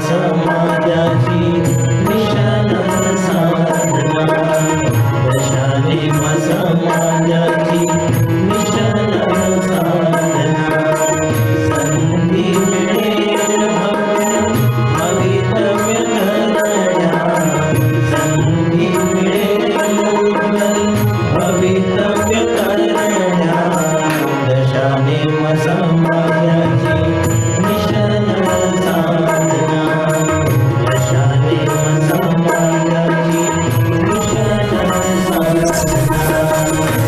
समाजाची निशाण साधना, दशाने समाजाची निशाण साधना, संधी मिळेल भवितव्य करण्या, संधी मिळेल भवितव्य करण्या, दशाने समाजाची निशाण साधना, दशाने समाजाची निशाण साधना.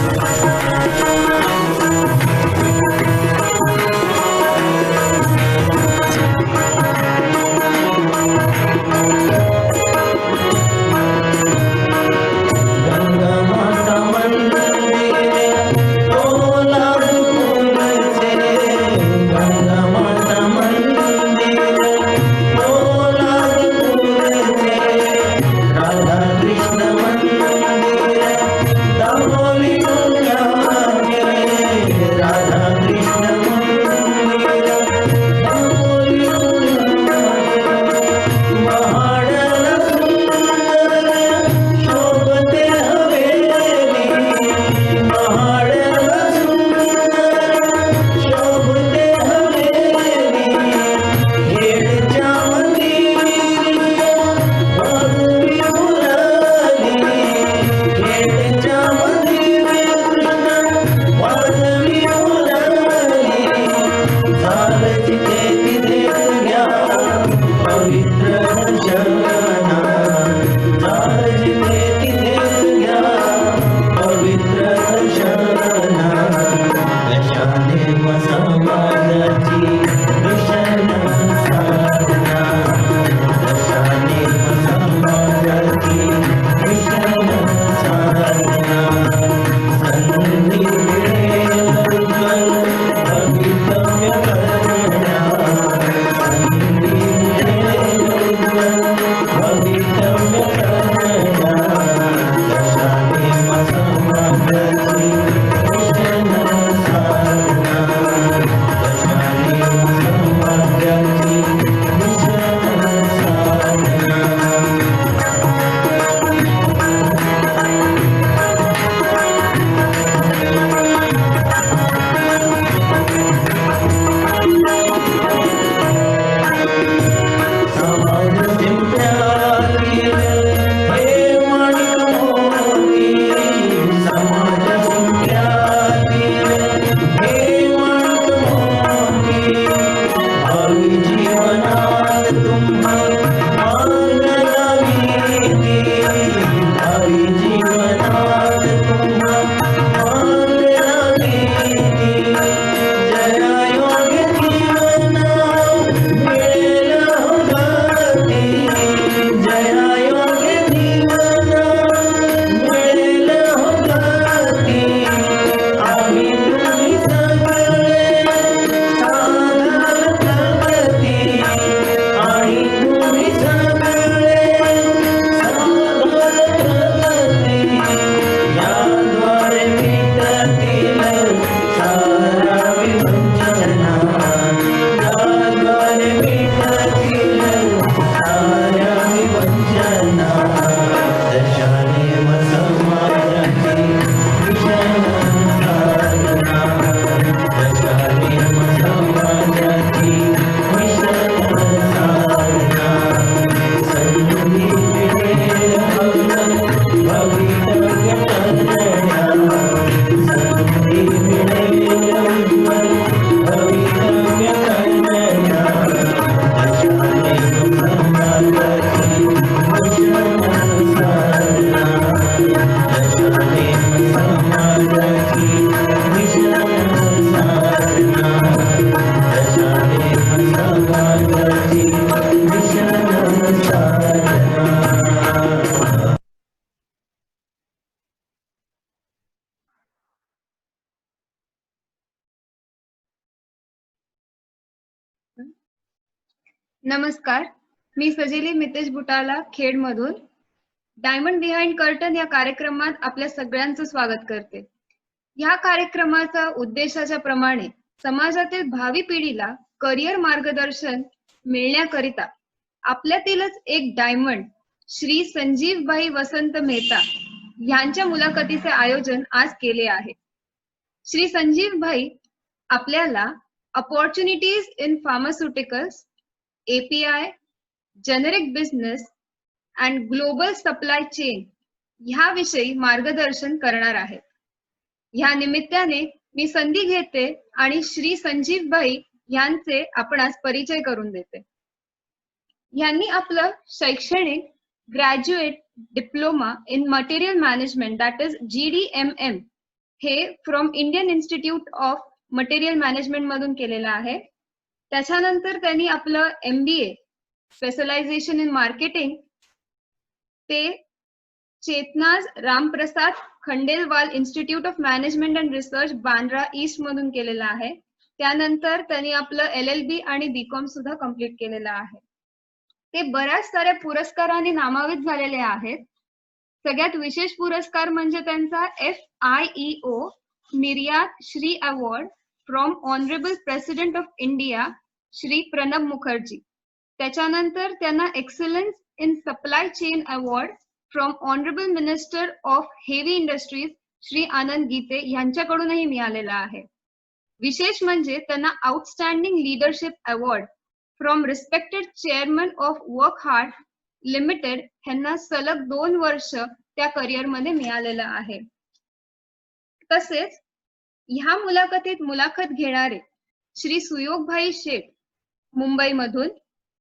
नमस्कार, मी सजेली मितेश बुटाला खेडमधून डायमंड बिहाइंड कर्टन या कार्यक्रमात आपल्या सगळ्यांचं स्वागत करते. या कार्यक्रमाचा उद्देशाच्या प्रमाणे समाजातील भावी पिढीला करिअर मार्गदर्शन मिळण्याकरिता आपल्यातीलच एक डायमंड श्री संजीवभाई वसंत मेहता यांच्या मुलाखतीचे आयोजन आज केले आहे. श्री संजीवभाई आपल्याला opportunities in pharmaceuticals, API, generic business and global supply chain ह्याविषयी मार्गदर्शन करणार आहेत. ह्या निमित्ताने मी संधी घेते आणि श्री संजीवभाई यांचे आपणास परिचय करून देते. यांनी आपलं शैक्षणिक graduate diploma in material management that is GDMM हे from Indian institute of material management मधून केलेलं आहे. त्याच्यानंतर त्यांनी आपलं MBA स्पेशलायझेशन इन मार्केटिंग ते Chetna's Ramprasad Khandelwal institute of management and research Bandra east मधून केलेलं आहे. त्यानंतर त्यांनी आपलं LLB आणि BCom सुद्धा कम्प्लीट केलेलं आहे. ते बऱ्याच साऱ्या पुरस्कारांनी नामावित झालेले आहेत. सगळ्यात विशेष पुरस्कार म्हणजे त्यांचा FIEO Niryat Shri award from honourable president of India Shri Pranab Mukherjee. त्याच्यानंतर त्यांना excellence in supply chain award from honourable minister of heavy industries Shri Anand Geete यांच्याकडूनही मिळालेला आहे. विशेष म्हणजे त्यांना outstanding leadership award from respected chairman of Wockhardt limited यांना सलग 2 वर्ष त्या करिअर मध्ये मिळालेलं आहे. तसेच ह्या मुलाखतीत मुलाखत घेणारे श्री सुयोगभाई शेठ मुंबईमधून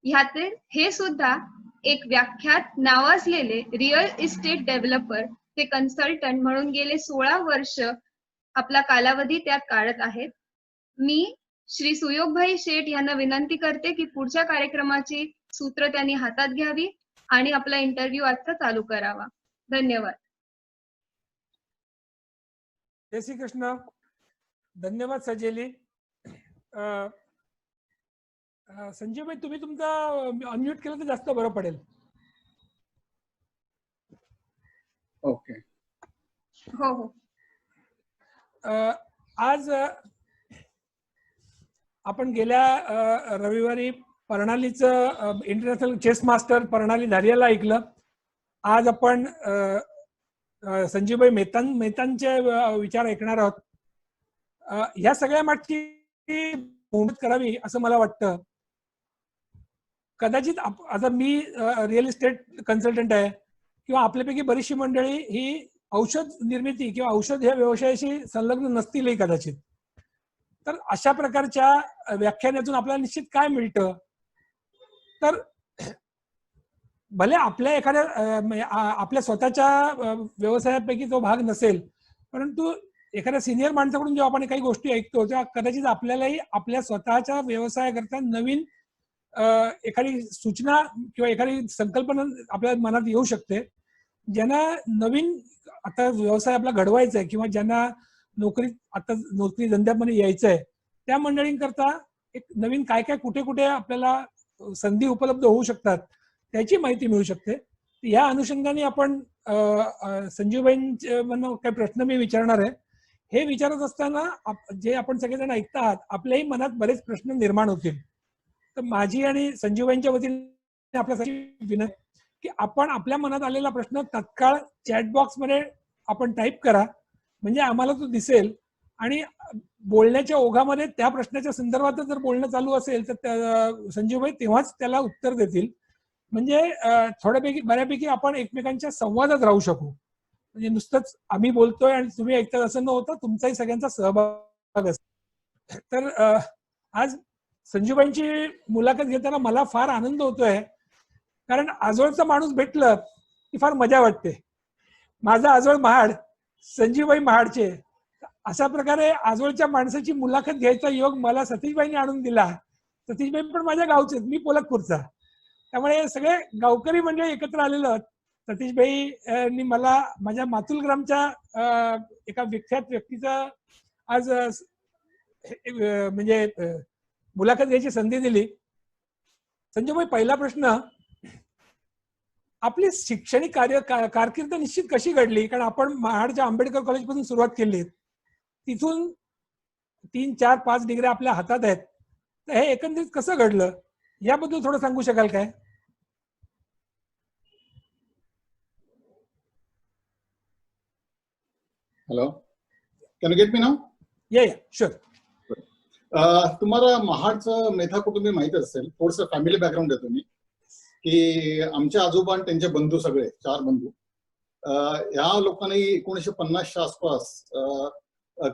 ह्यातील हे सुद्धा एक व्याख्यात नावाजलेले रिअल इस्टेट डेव्हलपर ते कन्सल्टंट म्हणून गेले 16 वर्ष आपला कालावधी त्यात काढत आहेत. मी श्री सुयोगभाई शेठ यांना विनंती करते की पुढच्या कार्यक्रमाची सूत्र त्यांनी हातात घ्यावी आणि आपला इंटरव्ह्यू आजचा चालू करावा. धन्यवाद. जय श्री कृष्ण. धन्यवाद सजेली. संजीव भाई तुम्ही तुमचा अनम्यूट केलं तर जास्त बरं पडेल. ओके. हो हो. आज आपण गेल्या रविवारी प्रणालीचं इंटरनॅशनल चेस मास्टर प्रणाली धारियाला ऐकलं. आज आपण संजीवभाई मेहतांचे विचार ऐकणार आहोत. ह्या सगळ्या मागची मदत करावी असं मला वाटतं. कदाचित आता मी रिअल इस्टेट कन्सल्टंट आहे किंवा आपल्यापैकी बरीचशी मंडळी ही औषध निर्मिती किंवा औषध ह्या व्यवसायाशी संलग्न नसतीलही कदाचित. तर अशा प्रकारच्या व्याख्यानातून आपल्याला निश्चित काय मिळतं, तर भले आपल्या एखाद्या आपल्या स्वतःच्या व्यवसायापैकी तो भाग नसेल, परंतु एखाद्या सिनियर माणसाकडून जेव्हा आपण काही गोष्टी ऐकतो तेव्हा कदाचित आपल्यालाही आपल्या स्वतःच्या व्यवसायाकरता नवीन एखादी सूचना किंवा एखादी संकल्पना आपल्या मनात येऊ शकते. ज्यांना नवीन आता व्यवसाय आपला घडवायचा आहे किंवा ज्यांना नोकरी धंद्यामध्ये यायचं आहे त्या मंडळींकरता एक नवीन काय काय कुठे कुठे आपल्याला संधी उपलब्ध होऊ शकतात त्याची माहिती मिळू शकते. या अनुषंगाने आपण संजीवभाईंना काही प्रश्न मी विचारणार आहे. हे विचारत असताना जे आपण सगळेजण ऐकता आहात आपल्याही मनात बरेच प्रश्न निर्माण होतील. तर माझी आणि संजीवभाईंच्या वतीने आपल्यासाठी विनंती की आपण आपल्या मनात आलेला प्रश्न तत्काळ चॅट बॉक्स मध्ये आपण टाईप करा, म्हणजे आम्हाला तो दिसेल आणि बोलण्याच्या ओघामध्ये त्या प्रश्नाच्या संदर्भात जर बोलणं चालू असेल तर संजीवभाई तेव्हाच त्याला उत्तर देतील. म्हणजे थोड्यापैकी बऱ्यापैकी आपण एकमेकांच्या संवादात राहू शकू. म्हणजे नुसतंच आम्ही बोलतोय आणि तुम्ही ऐकतात असं न होता तुमचाही सगळ्यांचा सहभाग असेल. तर आज संजीवभाईंची मुलाखत घेताना मला फार आनंद होतोय, कारण आजोळचा माणूस भेटलं की फार मजा वाटते. माझा आजोळ महाड, संजीवभाई महाडचे. अशा प्रकारे आजोळच्या माणसाची मुलाखत घ्यायचा योग मला सतीशबाईंनी आणून दिला. सतीशबाई पण माझ्या गावचे, मी पोलादपूरचा, त्यामुळे सगळे गावकरी म्हणजे एकत्र आलेलं. सतीशबाईंनी मला माझ्या मातुलग्रामच्या एका विख्यात व्यक्तीचा आज म्हणजे मुलाखत घ्यायची संधी दिली. संजय भाई, पहिला प्रश्न, आपली शैक्षणिक कारकीर्द निश्चित कशी घडली? कारण आपण महाडच्या आंबेडकर कॉलेज पासून सुरुवात केली, तिथून 3, 4, 5 डिग्री आपल्या हातात आहेत. तर हे एकंदरीत कसं घडलं याबद्दल थोडं सांगू शकाल काय? Hello, can you get me now? या शुअर. तुम्हाला महाडचं मेधा कुटुंबी माहित असेल. थोडस फॅमिली बॅकग्राऊंड देतो मी, की आमचे आजोबा आणि त्यांचे बंधू, सगळे 4 बंधू, या लोकांनी 1950च्या आसपास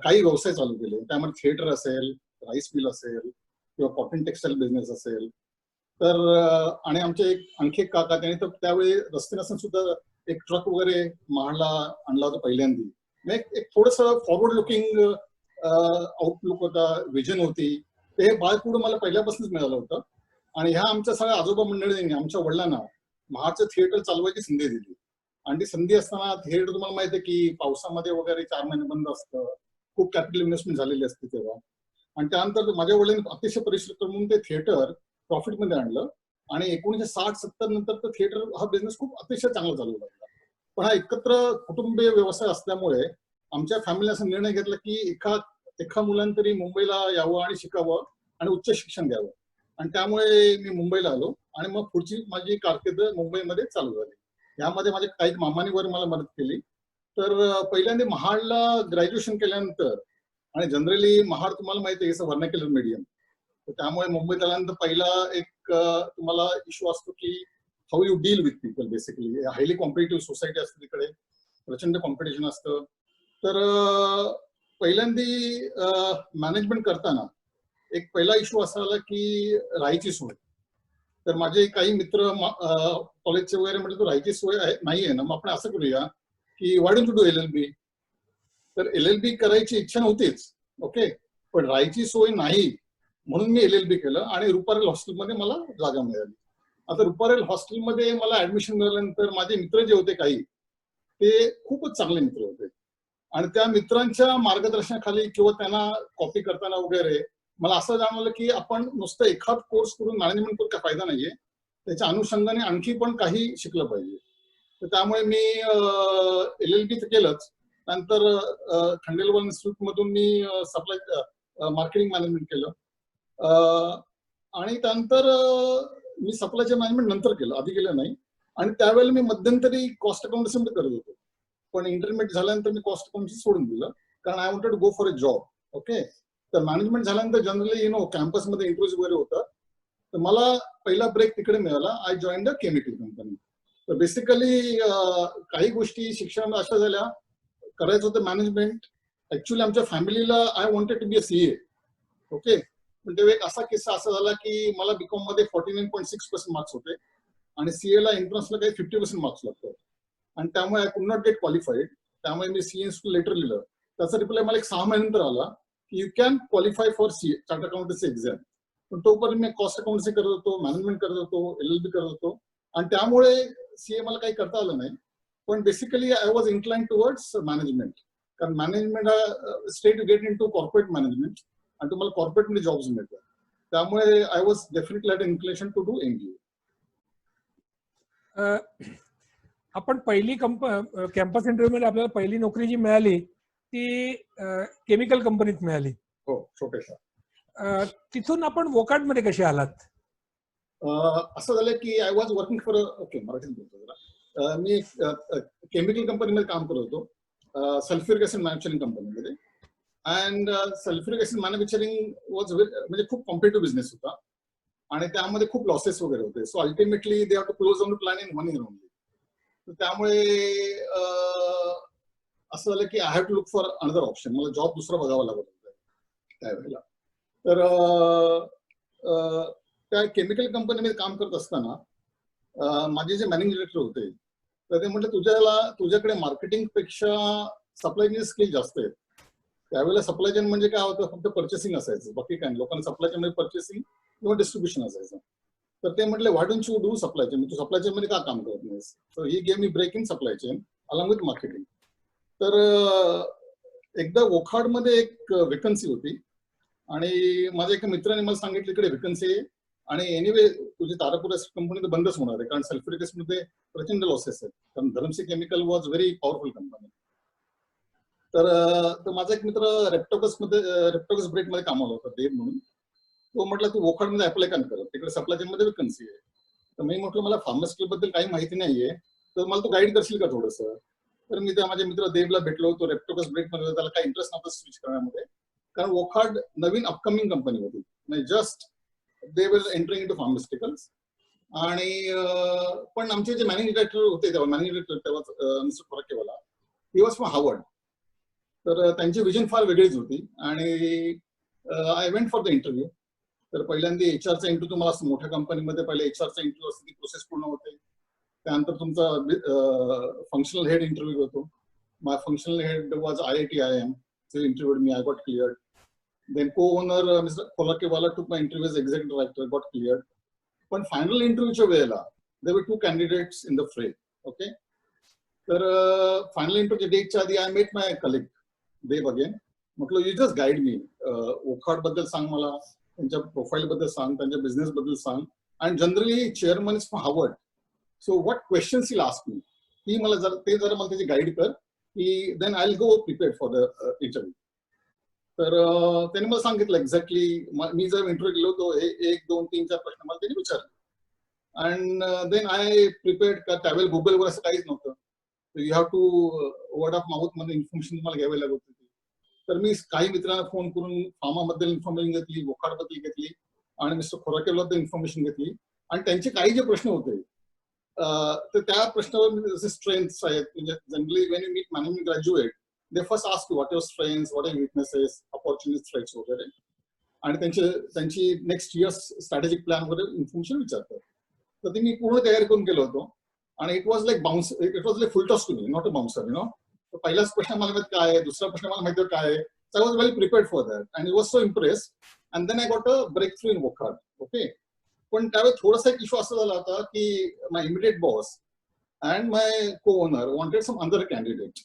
काही व्यवसाय चालू केले. त्यामध्ये थिएटर असेल, राईस मिल असेल किंवा कॉटन टेक्सटाईल बिझनेस असेल. तर आणि आमचे आणखी एक काका, त्यांनी तर त्यावेळी रस्ते नसून सुद्धा एक ट्रक वगैरे महाडला आणला होता पहिल्यांदा. एक थोडस फॉरवर्ड लुकिंग आउटलुक होता, विजन होती. ते बाळकडून मला पहिल्यापासूनच मिळालं होतं. आणि ह्या आमच्या सगळ्या आजोबा मंडळींनी आमच्या वडिलांना महाडचं थिएटर चालवायची संधी दिली. आणि ती संधी असताना थिएटर तुम्हाला माहिती आहे की पावसामध्ये वगैरे 4 महिने बंद असतं, खूप कॅपिटल इन्व्हेस्टमेंट झालेली असते तेव्हा. आणि त्यानंतर माझ्या वडिलांनी अतिशय परिश्रम करून ते थिएटर प्रॉफिटमध्ये आणलं. आणि 1960-70 नंतर तर थिएटर हा बिझनेस खूप अतिशय चांगला चालू लागला. पण हा एकत्र कुटुंबीय व्यवसाय असल्यामुळे आमच्या फॅमिलीने असा निर्णय घेतला की एका मुलांनी तरी मुंबईला यावं आणि शिकावं आणि उच्च शिक्षण घ्यावं. आणि त्यामुळे मी मुंबईला आलो आणि मग पुढची माझी कारकीर्द मुंबईमध्ये चालू झाली. यामध्ये माझ्या काही मामांनी वगैरे मला मदत केली. तर पहिल्यांदा महाडला ग्रॅज्युएशन केल्यानंतर, आणि जनरली महाड तुम्हाला माहिती आहे व्हर्नाक्युलर मीडियम, तर त्यामुळे मुंबईत आल्यानंतर पहिला एक तुम्हाला इश्यू असतो की how you deal with people. Basically highly competitive society असते तिकडे, प्रचंड कॉम्पिटिशन असतं. तर पहिल्यांदा मॅनेजमेंट करताना एक पहिला इश्यू असा आला की राहायची सोय. तर माझे काही मित्र कॉलेजचे वगैरे म्हटलं तर राहायची सोय नाहीये ना, मग आपण असं करूया की why don't you do LLB. तर LLB करायची इच्छा नव्हतीच, ओके, पण राहायची सोय नाही म्हणून मी LLB केलं आणि रुपारेल हॉस्टेलमध्ये मला जागा मिळाली. आता रुपारेल हॉस्टेलमध्ये मला ऍडमिशन मिळाल्यानंतर माझे मित्र जे होते काही, ते खूपच चांगले मित्र होते. आणि त्या मित्रांच्या मार्गदर्शनाखाली किंवा त्यांना कॉपी करताना वगैरे मला असं जाणवलं की आपण नुसतं एखाद कोर्स करून मॅनेजमेंट करून काय फायदा नाहीये, त्याच्या अनुषंगाने आणखी पण काही शिकलं पाहिजे. तर त्यामुळे मी LLB तर केलंच. नंतर खंडेलवाल इन्स्टिट्यूट मधून मी सप्लाय मार्केटिंग मॅनेजमेंट केलं. आणि त्यानंतर मी सप्लाय चेन मॅनेजमेंट नंतर केलं, आधी केलं नाही. आणि त्यावेळेला मी मध्यंतरी कॉस्ट अकाउंटन्सी मध्ये करत होतो, पण इंटरमिडिएट झाल्यानंतर मी कॉस्ट अकाउंटन्सी सोडून दिलं, कारण I wanted to go for a job. Okay, तर मॅनेजमेंट झाल्यानंतर जनरली कॅम्पसमध्ये इंटरव्ह्यूज वगैरे होतात. तर मला पहिला ब्रेक तिकडे मिळाला. I join the chemical company. तर बेसिकली काही गोष्टी शिक्षण अशा झाल्या, करायचं होतं मॅनेजमेंट. ऍक्च्युली आमच्या फॅमिलीला I wanted to be a CA. Okay, पण तेव्हा एक असा किस्सा असा झाला की मला बीकॉम मध्ये 49.6% मार्क्स होते आणि CA ला एंट्रन्सला काही 50% मार्क्स लागतात. आणि त्यामुळे I could not gate qualified. त्यामुळे मी CA इन्स्टिट्यूट लेटर लिहिलं. त्याचा रिप्लाय मला एक 6 महिन्यानंतर आला की you can qualify for CA chartered accountancy exam. पण तोपर्यंत मी कॉस्ट अकाउंटन्सी करत होतो, मॅनेजमेंट करत होतो, LLB करत होतो, आणि त्यामुळे CA मला काही करता आलं नाही. पण basically I was inclined towards management, कारण management state to get in to corporate management आणि तुम्हाला कॉर्पोरेटमध्ये जॉब्स मिळतात. त्यामुळे I was definitely had inclination to do MBA. आपण पहिली कॅम्पस इंटरव्ह्यू मध्ये आपल्याला पहिली नोकरी जी मिळाली ती केमिकल कंपनीत मिळाली. हो, छोटेशा. तिथून आपण वोकार्ड मध्ये कसे आलात? असं झालं की I was working for, okay मराठीत बोलतो जरा, मी केमिकल कंपनीमध्ये काम करत होतो, सल्फ्युरिक ऍसिड मॅन्युफॅक्चरिंग कंपनीमध्ये. And sulphuric acid manufacturing was म्हणजे खूप कॉम्पिटेटिव्ह बिझनेस होता आणि त्यामध्ये खूप लॉसेस वगैरे होते. So ultimately they have to close on the plan in 1 year only. तर त्यामुळे असं झालं की I have to look for another option. मला जॉब दुसरा बघावा लागत होता त्यावेळेला. तर त्या केमिकल कंपनीमध्ये काम करत असताना माझे जे मॅनेजिंग डायरेक्टर होते, तर ते म्हटलं तुझ्याकडे मार्केटिंग पेक्षा सप्लाय चेन स्किल जास्त आहे. त्यावेळेला सप्लाय चेन म्हणजे काय होतं, फक्त पर्चेसिंग असायचं, बाकी काय. लोकांना सप्लाय चेन मध्ये पर्चेसिंग किंवा डिस्ट्रीब्युशन असायचं. तर ते म्हटले why don't you do supply chain, तू सप्लाय चेन मध्ये का काम करत नाहीस. So he gave me break in supply chain along with marketing. तर एकदा वोखार्ड मध्ये एक वेकन्सी होती आणि माझ्या एका मित्राने मला सांगितलं इकडे वेकन्सी आहे आणि एनिवे तुझी तारापूर कंपनी तर बंदच होणार आहे, कारण सल्फ्युरिक ऍसिड मध्ये प्रचंड लॉसेस आहेत, कारण Dharamsi chemical was very powerful company. तर माझा एक मित्र रेप्टोकस ब्रेक मध्ये कामाला होता, देव म्हणून. तो म्हटला तू वोखाड मध्ये अप्लाय का करत, तिकडे सप्लाय चेन मध्ये वेकन्सी आहे. तर मी म्हटलं मला फार्मास्युटिकल बद्दल काही माहिती नाहीये, तर मला तू गाईड करशील का थोडस. तर मी त्या माझ्या मित्र देवला भेटलो. तो रेप्टोकस ब्रेक मध्ये त्याला काही इंटरेस्ट नव्हता स्विच करण्यामध्ये, कारण वोखाड नवीन अपकमिंग कंपनी होती, म्हणजे जस्ट दे वर एंटरिंग इनटू फार्मास्युटिकल्स. आणि पण आमचे जे मॅनेजिंग डायरेक्टर होते तेव्हा, मॅनेजिंग डायरेक्टर तेव्हा mister Khorakiwala, he was from Harvard. तर त्यांची विजन फार वेगळीच होती. आणि I went for the interview. तर पहिल्यांदा एचआरचा इंटरव्ह्यू, तुम्हाला असं मोठ्या कंपनीमध्ये पहिले एचआरचा इंटरव्ह्यू असते, ती प्रोसेस पूर्ण होते. त्यानंतर तुमचा फंक्शनल हेड इंटरव्ह्यू होतो. My functional head was IIT-IIM. Interviewed me, I got cleared. Then co-owner mister Khorakiwala took my interview as executive director, got cleared. पण फायनल इंटरव्ह्यूच्या वेळेला there were 2 candidates in the fray. Okay. तर final इंटरव्ह्यूच्या डेटच्या आधी I met my colleague Dev again. म्हटलं you just guide me, Wockhardt बद्दल सांग मला, त्यांच्या प्रोफाईल बद्दल सांग, त्यांच्या बिझनेस बद्दल सांग. And generally chairman is from Harvard, so what questions he'll ask me, ती मला जरा मला त्याची गाईड कर, की then I will go prepared for the interview. तर त्यांनी मला सांगितलं एक्झॅक्टली. मी जर इंटरव्ह्यू गेलो होतो, 1, 2, 3, 4 प्रश्न मला त्यांनी विचारले. And then I prepared. का त्यावेळेला गुगलवर असं काहीच नव्हतं. You have to word of mouth मध्ये इन्फॉर्मेशन तुम्हाला घ्यावी लागत होती. तर मी काही मित्रांना फोन करून फार्माबद्दल इन्फॉर्मेशन घेतली, वोखाडबद्दल घेतली, आणि मिस्टर खोराकेबद्दल इन्फॉर्मेशन घेतली. आणि त्यांचे काही जे प्रश्न होते, तर त्या प्रश्नावर जसे स्ट्रेंथ्स आहेत, म्हणजे generally when you meet management graduate, they first ask you what your strengths, what are weaknesses, opportunities, threats वगैरे, आणि त्यांची नेक्स्ट इयर्स स्ट्रॅटेजिक प्लॅन वगैरे इन्फॉर्मेशन विचारतात. तर ते मी पूर्ण तयारी करून गेलो होतो. आणि it was like full toss to me, not a bouncer, पहिलाच प्रश्न मला माहिती काय आहे, दुसरा प्रश्न मला माहिती काय आहे. So I was well prepared for that and was so impress. And then I got a breakthrough in Wockhardt. Okay. पण त्यावेळेस थोडासा एक इश्यू असा झाला होता की my immediate boss and my co-owner wanted some other candidate.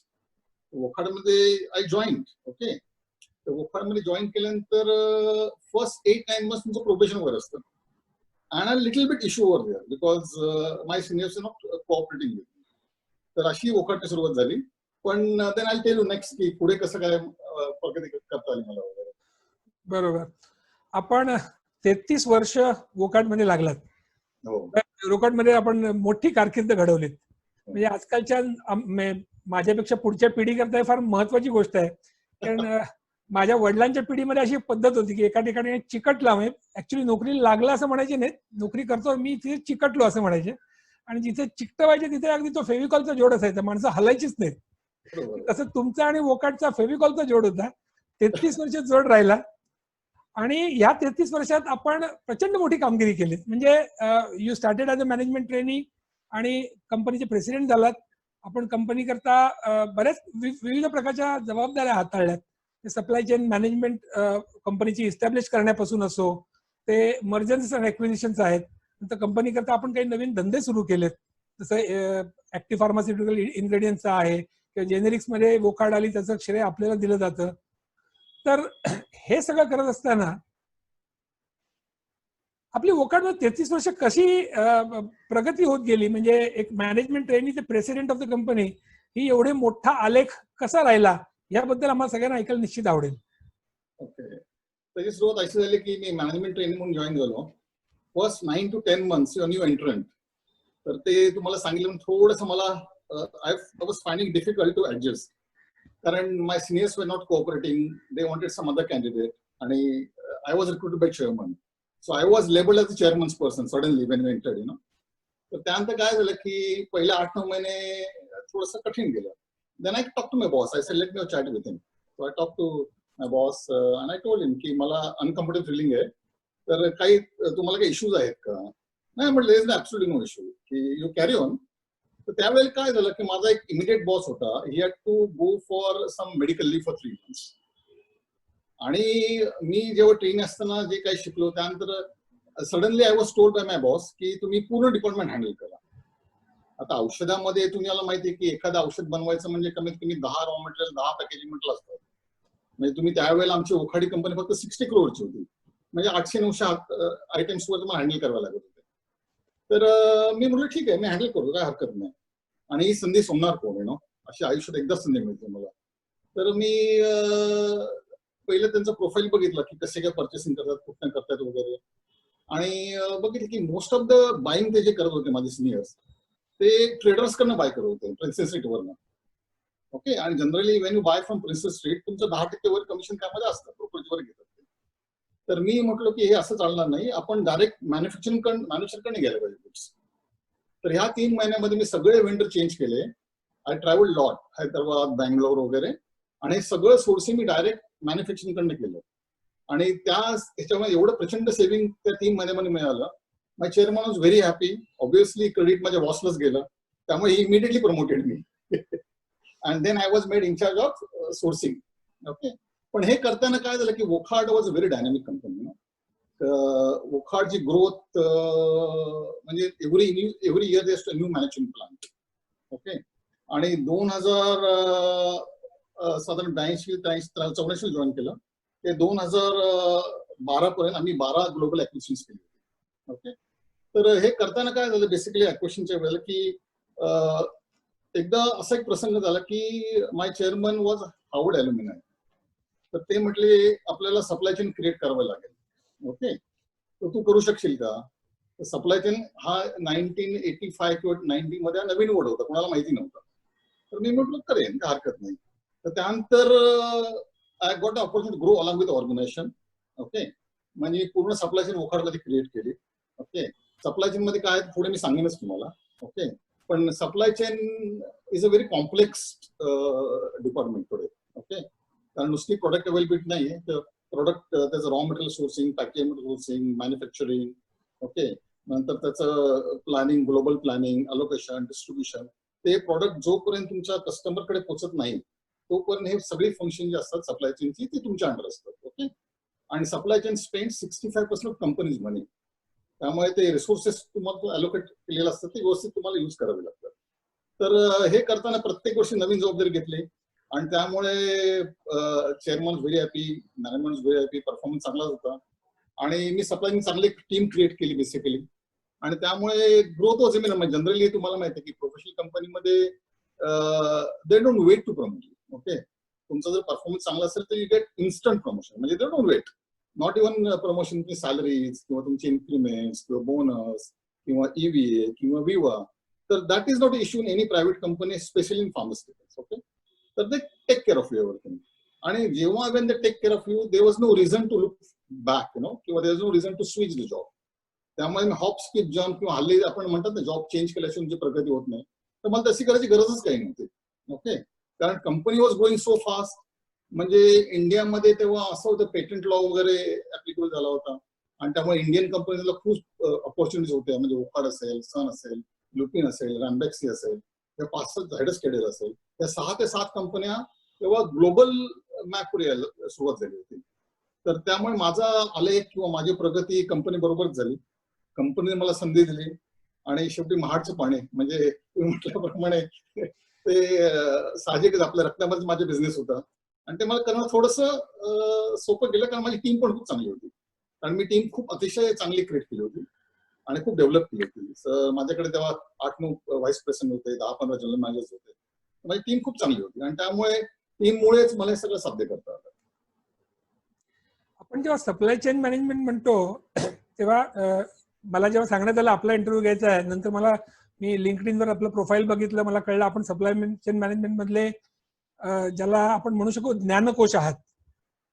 वोखाडमध्ये I join. Okay. तर वोखाडमध्ये जॉईन केल्यानंतर फर्स्ट 8-9 months तुमचं प्रोबेशन वर असतं. And a little bit issue over there because my seniors R not cooperating with me. तर अशी वोखाडची सुरुवात झाली. पण then I tell you next की पुढे कसं काय प्रगती करता आली मला वगैरे. बरोबर. आपण 33 वर्ष वोखाडमध्ये लागलात. हो. वोखाडमध्ये आपण मोठी कारकीर्द घडवलीत. म्हणजे आजकालच्या माझ्यापेक्षा पुढच्या पिढीकरता हे फार महत्वाची गोष्ट आहे. कारण माझ्या वडिलांच्या पिढीमध्ये अशी पद्धत होती की एका ठिकाणी चिकटला, म्हणजे ऍक्च्युली नोकरीला लागला असं म्हणायचे नाही, नोकरी करतो मी तिथे चिकटलो असं म्हणायचे. आणि जिथे चिकटवायचे तिथे अगदी तो फेविकॉलचा जोड असायचा, माणसं हलायचीच नाही. तसं तुमचा आणि वोखाडचा फेविकॉलचा जोड होता. 33 वर्ष जोड राहिला. आणि या 33 वर्षात आपण प्रचंड मोठी कामगिरी केली. म्हणजे you started as a management trainee आणि कंपनीचे प्रेसिडेंट झालात. आपण कंपनी करता बऱ्याच विविध प्रकारच्या जबाबदाऱ्या हाताळल्यात. सप्लाय चेन मॅनेजमेंट कंपनीची इस्टॅब्लिश करण्यापासून असो, ते मर्जर्स अँड ॲक्विजिशन्स आहेत. नंतर कंपनी करता आपण काही नवीन धंदे सुरू केलेत, जसं ऍक्टिव्ह फार्मास्युटिकल इन्ग्रेडियंट्सचा आहे किंवा जेनेरिक्समध्ये वोखाड आली त्याचं श्रेय आपल्याला दिलं जातं. तर हे सगळं करत असताना आपली वोखाडमध्ये 33 वर्ष कशी प्रगती होत गेली, म्हणजे एक मॅनेजमेंट ट्रेनी ते प्रेसिडेंट ऑफ द कंपनी, ही एवढे मोठा आलेख कसा राहिला, याबद्दल आम्हाला सगळ्यांना ऐकायला निश्चित आवडेल. ओके. त्याची सुरुवात अशी झाली की मी मॅनेजमेंट ट्रेनिंग म्हणून जॉईन झालो. First 9 to 10 months new entrant. तर ते तुम्हाला सांगितलं थोडंसं मला I was finding difficult to adjust, कारण my seniors were not cooperating, they wanted some other candidate, आणि I was recruited by chairman. So I was labelled as a chairman's person suddenly when we entered, तर त्यानंतर काय झालं की पहिले 8-9 महिने थोडंसं कठीण गेलं. Then I talk to my boss. I said let me chat with him. So I talk to my boss and I told him की मला अनकम्फर्टेबल फिलिंग आहे, तर काही तुम्हाला काही इश्यूज आहेत का. नाही म्हटलं, इज ऍब्सोल्युटली नो इश्यू, की यू कॅरी ऑन. तर त्यावेळेला काय झालं की माझा एक इमिडिएट बॉस होता. He had to go for some medical leave for 3 months. आणि मी जेव्हा ट्रेनिंग असताना जे काही शिकलो, त्यानंतर suddenly I was told by my boss की तुम्ही पूर्ण डिपार्टमेंट हँडल करा. आता औषधामध्ये तुम्हाला माहिती आहे की एखादं औषध बनवायचं म्हणजे कमीत कमी 10 रॉ मटेरियल, 10 पॅकेजिंग म्हटलं असतं. म्हणजे तुम्ही त्यावेळेला आमची ओखाडी कंपनी फक्त 60 crore होती. म्हणजे 800-900 आयटम्स वर मला हँडल करावं लागत होते. तर मी म्हटलं ठीक आहे, मी हँडल करतो, काय हरकत नाही. आणि ही संधी सोडणार कोण अशी आयुष्यात एकदाच संधी मिळते मला. तर मी पहिलं त्यांचं प्रोफाईल बघितलं की कसे काय पर्चेसिंग करतात, कुठं करतात वगैरे. आणि बघितलं की मोस्ट ऑफ द बाईंग ते जे करत होते माझे सिनियर्स, ते ट्रेडर्स कडनं बाय करत होते प्रिन्सेस स्ट्रीटवरनं. ओके. आणि generally when you buy from Princess Street तुमचं 10% वर कमिशन त्यामध्ये असतं, ब्रोकरेजवर घेतात ते. तर मी म्हटलं की हे असं चालणार नाही, आपण डायरेक्ट मॅन्युफॅक्चरकडे गेलं पाहिजे गुड्स. तर ह्या 3 महिन्यामध्ये मी सगळे वेंडर चेंज केले. I travelled lot, Hyderabad, Bangalore वगैरे. आणि हे सगळं सोर्सिंग मी डायरेक्ट मॅन्युफॅक्चरिंगकडनं केलं. आणि त्याच्यामुळे एवढं प्रचंड सेव्हिंग त्या 3 महिन्यामध्ये मिळालं. My chairman was very happy. Obviously credit माझ्या बॉसलाच गेलं, त्यामुळे he immediately promoted me. And then I was made in charge of sourcing. Okay. पण हे करताना काय झालं की Wockhardt was a very dynamic company. वोकहार्डची ग्रोथ म्हणजे every year there's a new management plan. Okay. आणि 2000 साधारण 84 जॉईन केलं. ते 2012 पर्यंत आम्ही 12 ग्लोबल ऍक्विजिशन्स केली होती. ओके. तर हे करताना काय झालं बेसिकली ऍक्विजिशनच्या वेळेला की एकदा असा एक प्रसंग झाला की माय चेअरमन वॉज हार्वर्ड ॲल्युमिनाय. तर ते म्हटले आपल्याला सप्लाय चेन क्रिएट करावं लागेल. ओके. तर तू करू शकशील का? सप्लाय चेन हा 1985 किंवा 90 मध्ये नवीन वर्ड होता, कोणाला माहिती नव्हता. तर मी म्हटलं करेन, काय हरकत नाही. तर त्यानंतर I got a opportunity grow along with organisation. Okay. म्हणजे पूर्ण सप्लाय चेन वोकहार्डमध्ये क्रिएट केली. ओके. सप्लाय चेन मध्ये काय पुढे मी सांगेनच तुम्हाला. ओके. पण supply chain is a very complex department today. Okay. कारण नुसती प्रोडक्ट अवेलेबिलिटी नाहीये, तर प्रोडक्ट त्याचं raw material sourcing, packaging sourcing, manufacturing. Okay. नंतर त्याचं planning, global planning, allocation, distribution. ते प्रॉडक्ट जोपर्यंत तुमच्या कस्टमरकडे पोहोचत नाही तोपर्यंत हे सगळी फंक्शन जी असतात सप्लाय चेनची ती तुमच्या अंडर असतात. ओके. आणि supply chain spend 65% of companies money. त्यामुळे ते रिसोर्सेस तुम्हाला अलोकेट केलेले असतात ते व्यवस्थित तुम्हाला युज करावे लागतात. तर हे करताना प्रत्येक गोष्टी नवीन जबाबदारी घेतली. आणि त्यामुळे chairman very happy, management very happy, performance चांगलाच होता. आणि मी सप्लाय चांगली टीम क्रिएट केली बेसिकली. आणि त्यामुळे ग्रोथ वॉज इमिनंट. म्हणजे जनरली तुम्हाला माहिती आहे की प्रोफेशनल कंपनीमध्ये they don't wait to promote. Okay. तुमचा जर परफॉर्मन्स चांगला असेल तर यू गेट इन्स्टंट प्रमोशन. म्हणजे they don't wait. Not even promotion की सॅलरीज किंवा तुमचे इन्क्रिमेंट्स किंवा बोनस किंवा EVA किंवा विवा. तर that is not issue in any private company, specially in pharmaceuticals. Okay. तर they take care of you everything. आणि जेव्हा when they take care of you there was no reason to look back किंवा there was no reason to switch the job. त्यामुळे मी hop skip jump किंवा हल्ली आपण म्हणतात ना जॉब चेंज केल्याशिवाय तुमची प्रगती होत नाही, तर मला तशी करायची गरजच काही नव्हती. ओके. कारण company was growing so fast. म्हणजे इंडियामध्ये तेव्हा असं होतं पेटंट लॉ वगैरे ऍप्लिकेबल झाला होता. आणि त्यामुळे इंडियन कंपनीला खूप ऑपॉर्च्युनिटीज होत्या. म्हणजे वोकहार्ड असेल, सन असेल, लुपिन असेल, रॅम्बॅक्सी असेल, या 5-6 झायडस केडेर असेल, त्या 6 ते 7 कंपन्या तेव्हा ग्लोबल मॅपवर यायला सुरुवात झाली होती. तर त्यामुळे माझा आलेख किंवा माझी प्रगती कंपनी बरोबरच झाली. कंपनीने मला संधी दिली. आणि शेवटी महाडचं पाणी म्हणजे तुम्ही म्हटल्याप्रमाणे ते साहजिकच आपल्या रक्तामध्ये माझा बिझनेस होता. आणि ते मला करणं थोडंसं सोपं गेलं कारण माझी टीम पण खूप चांगली होती. कारण मी टीम खूप अतिशय चांगली क्रिएट केली होती आणि खूप डेव्हलप केली होती. माझ्याकडे तेव्हा 8-9 व्हाईस प्रेसिडेंट होते, 10-15 जनरल मॅनेजर्स होते. माझी टीम खूप चांगली होती आणि त्यामुळे टीममुळेच मला हे सगळं साध्य करता आलं. आपण जेव्हा सप्लाय चेन मॅनेजमेंट म्हणतो तेव्हा मला जेव्हा सांगण्यात आलं आपला इंटरव्ह्यू घ्यायचा आहे, नंतर मी लिंक्डइनवर आपलं प्रोफाईल बघितलं, मला कळलं आपण सप्लाय चेन मॅनेजमेंट मधले ज्याला आपण म्हणू शकतो ज्ञानकोश आहात.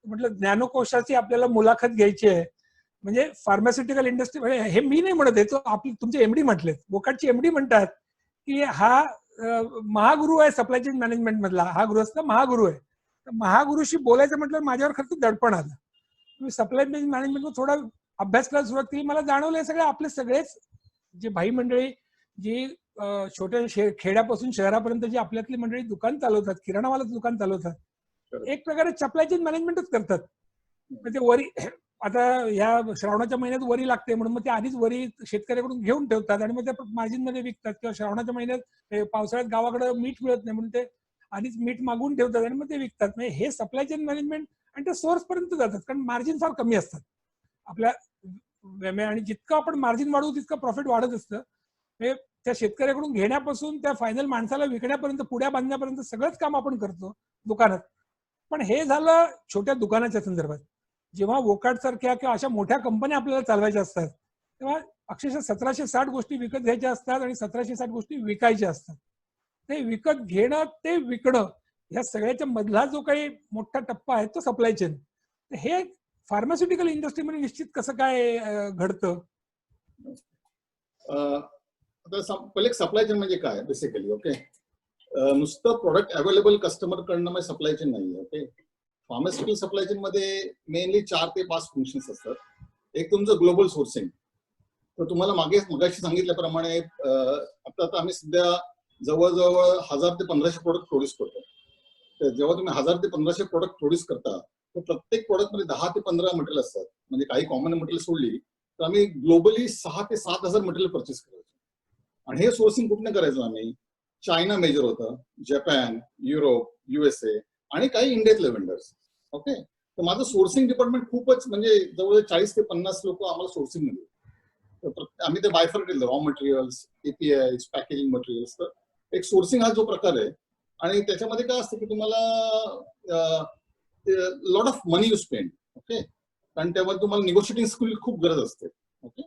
म्हटलं ज्ञानकोशाची आपल्याला मुलाखत घ्यायची आहे. म्हणजे फार्मास्युटिकल इंडस्ट्री, हे मी नाही म्हणत आहे, तो तुमचे एमडी म्हटले, वोकहार्डचे एमडी म्हणतात की हा महागुरु आहे सप्लाय चेन मॅनेजमेंट मधला, हा गृहस्थ महागुरु आहे. तर महागुरुशी बोलायचं म्हटलं माझ्यावर खरंच दडपण आलं. मी सप्लाय चेन मॅनेजमेंट थोडा अभ्यास करायला सुरुवात केली. मला जाणवलं सगळे आपले सगळेच जे भाई मंडळी जी छोट्या खेड्यापासून शहरापर्यंत जी आपल्यातली मंडळी दुकान चालवतात, किराणावालाच दुकान चालवतात, एक प्रकारे सप्लाय चेन मॅनेजमेंटच करतात. म्हणजे वरी आता या श्रावणाच्या महिन्यात वरी लागते म्हणून मग ते आधीच वरी शेतकऱ्याकडून घेऊन ठेवतात आणि मग त्या मार्जिन मध्ये विकतात. किंवा श्रावणाच्या महिन्यात पावसाळ्यात गावाकडे मीठ मिळत नाही म्हणून ते आधीच मीठ मागून ठेवतात आणि मग ते विकतात. म्हणजे हे सप्लाय चेन मॅनेजमेंट आणि ते सोर्स पर्यंत जातात कारण मार्जिन फार कमी असतात. आपल्या आणि जितकं आपण मार्जिन वाढवू तितकं प्रॉफिट वाढत असतं. हे त्या शेतकऱ्याकडून घेण्यापासून त्या फायनल माणसाला विकण्यापर्यंत, पुड्या बांधण्यापर्यंत सगळंच काम आपण करतो दुकानात. पण हे झालं छोट्या दुकानाच्या संदर्भात. जेव्हा वोकार्ड सारख्या किंवा अशा मोठ्या कंपन्या आपल्याला चालवायच्या असतात तेव्हा अक्षरशः 1760 गोष्टी विकत घ्यायच्या असतात आणि 1760 गोष्टी विकायच्या असतात. ते विकत घेणं ते विकणं ह्या सगळ्याच्या मधला जो काही मोठा टप्पा आहे तो सप्लाय चेन. हे फार्मास्युटिकल इंडस्ट्रीमध्ये निश्चित कसं काय घडतं? आता पहिले सप्लाय चेन म्हणजे काय बेसिकली. ओके, नुसतं प्रोडक्ट अवेलेबल कस्टमर कडनं म्हणजे सप्लाय चेन नाही. ओके, फार्मास्युटिकल सप्लाय चेन मध्ये मेनली 4 ते 5 फंक्शन्स असतात. एक तुमचं ग्लोबल सोर्सिंग. तर तुम्हाला मगाशी सांगितल्याप्रमाणे आता आम्ही सध्या जवळजवळ 1000 ते 1500 प्रोडक्ट प्रोड्यूस करतो. तर जेव्हा तुम्ही 1000 ते 1500 प्रोडक्ट प्रोड्यूस करता तर प्रत्येक प्रोडक्ट मध्ये 10 ते 15 मटेरियल असतात. म्हणजे काही कॉमन मटेरियल सोडली तर आम्ही ग्लोबली 6 ते 7000 मटेरियल परचेस करायचो. आणि हे सोर्सिंग कुठनं करायचो आम्ही? चायना मेजर होतं, जपान, युरोप, USA आणि काही इंडियातले वेंडर्स. ओके, तर माझं सोर्सिंग डिपार्टमेंट खूपच म्हणजे जवळ 40 ते 50 लोक आम्हाला सोर्सिंग मध्ये. आम्ही ते बायफर केलं, raw materials, API, packaging materials. तर एक सोर्सिंग हा जो प्रकार आहे आणि त्याच्यामध्ये काय असतं की तुम्हाला lot of money you spend. Okay, कारण त्यामध्ये तुम्हाला निगोशिएटिंग स्किल खूप गरज असते. ओके,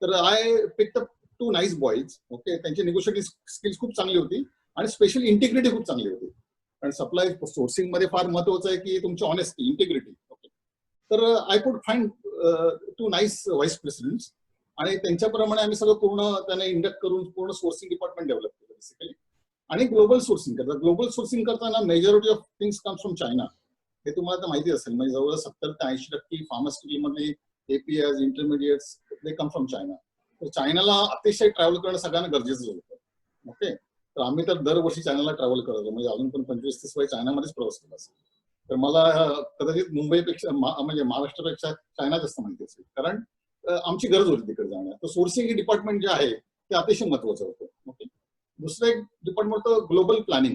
तर I picked up 2 nice boys. Okay, त्यांची निगोशिएटिंग स्किल्स खूप चांगली होती आणि स्पेशली इंटिग्रिटी खूप चांगली होती. कारण सप्लाय सोर्सिंग मध्ये फार महत्वाचं आहे की तुमची ऑनेस्टी, इंटिग्रिटी. ओके, तर I could find 2 nice vice presidents आणि त्यांच्याप्रमाणे आम्ही सगळं पूर्ण त्यांना इंडक्ट करून पूर्ण सोर्सिंग डिपार्टमेंट डेव्हलप केलं बेसिकली. आणि ग्लोबल सोर्सिंग करतात. ग्लोबल सोर्सिंग करताना majority of things comes from China. हे तुम्हाला तर माहिती असेल. म्हणजे जवळ 70 ते 80% फार्मास्युटिकल मधली APIs, इंटरमिडिएट्स they come from China. तर चायनाला अतिशय ट्रॅव्हल करणं सगळ्यांना गरजेचं होतं. ओके, तर आम्ही तर दरवर्षी चायनाला ट्रॅव्हल करायचो. म्हणजे अजून पण 25-30 वेळा चायनामध्येच प्रवास केला असेल. तर मला कदाचित मुंबईपेक्षा म्हणजे महाराष्ट्रापेक्षा चायना जास्त माहिती असेल. कारण आमची गरज होती तिकडे जाण्यात. तर सोर्सिंग डिपार्टमेंट जे आहे ते अतिशय महत्वाचं होतं. ओके, दुसरं एक डिपार्टमेंट होतं ग्लोबल प्लॅनिंग.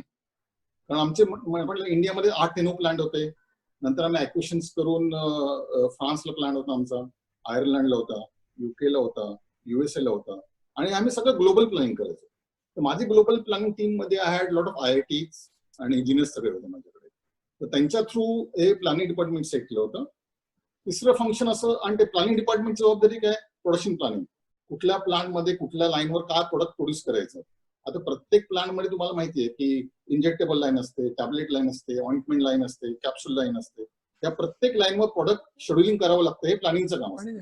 कारण आमचे म्हटलं इंडियामध्ये 8 NO प्लांट होते. नंतर आम्ही ऍक्विशन्स करून फ्रान्सला प्लांट होता आमचा, आयर्लंडला होता, UK ला होता, USA ला होता आणि आम्ही सगळं ग्लोबल प्लॅनिंग करायचो. तर माझी ग्लोबल प्लॅनिंग टीम मध्ये I had lot of IITs आणि इंजिनियर्स सगळे होते माझ्याकडे. तर त्यांच्या थ्रू हे प्लॅनिंग डिपार्टमेंट सेट केलं होतं. तिसरं फंक्शन असं, आणि ते प्लॅनिंग डिपार्टमेंटची जबाबदारी काय? Production planning. कुठल्या प्लांट मध्ये कुठल्या लाईनवर काय प्रोडक्ट प्रोड्यूस करायचं. आता प्रत्येक प्लांट मध्ये तुम्हाला माहिती आहे की इंजेक्टेबल लाईन असते, टॅबलेट लाईन असते, ऑइंटमेंट लाईन असते, कॅप्सूल लाईन असते. त्या प्रत्येक लाईनवर प्रोडक्ट शेड्युलिंग करावं लागतं. हे प्लॅनिंगचं काम असतं.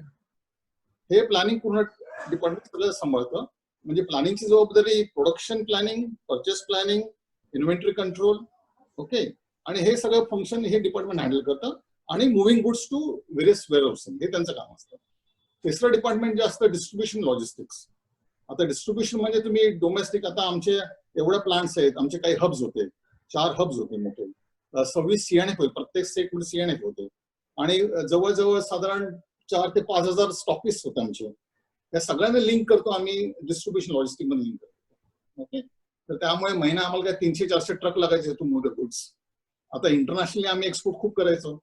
हे प्लॅनिंग पूर्ण डिपार्टमेंट सगळं सांभाळतं. म्हणजे प्लॅनिंगची जबाबदारी production planning, purchase planning, inventory control. Okay, आणि हे सगळं फंक्शन हे डिपार्टमेंट हँडल करतं. आणि moving goods to various warehousing हे त्यांचं काम असतं. तिसरं डिपार्टमेंट जे असतं डिस्ट्रीब्युशन लॉजिस्टिक्स. आता डिस्ट्रीब्युशन म्हणजे तुम्ही डोमेस्टिक, आता आमचे एवढ्या प्लांट्स आहेत, आमचे काही हब्स होते, 4 हब्स होते मोठे, 26 CNF होते, प्रत्येक स्टेटमध्ये CNF होते आणि जवळजवळ साधारण 4 ते 5000 स्टॉकिस्ट होते आमचे. या सगळ्यांना लिंक करतो आम्ही डिस्ट्रीब्युशन लॉजिस्टिक मध्ये लिंक करतो. ओके, तर त्यामुळे महिना आम्हाला काय 300-400 ट्रक लागायचे टू मूव्ह द गुड्स. आता इंटरनॅशनली आम्ही एक्सपोर्ट खूप करायचो.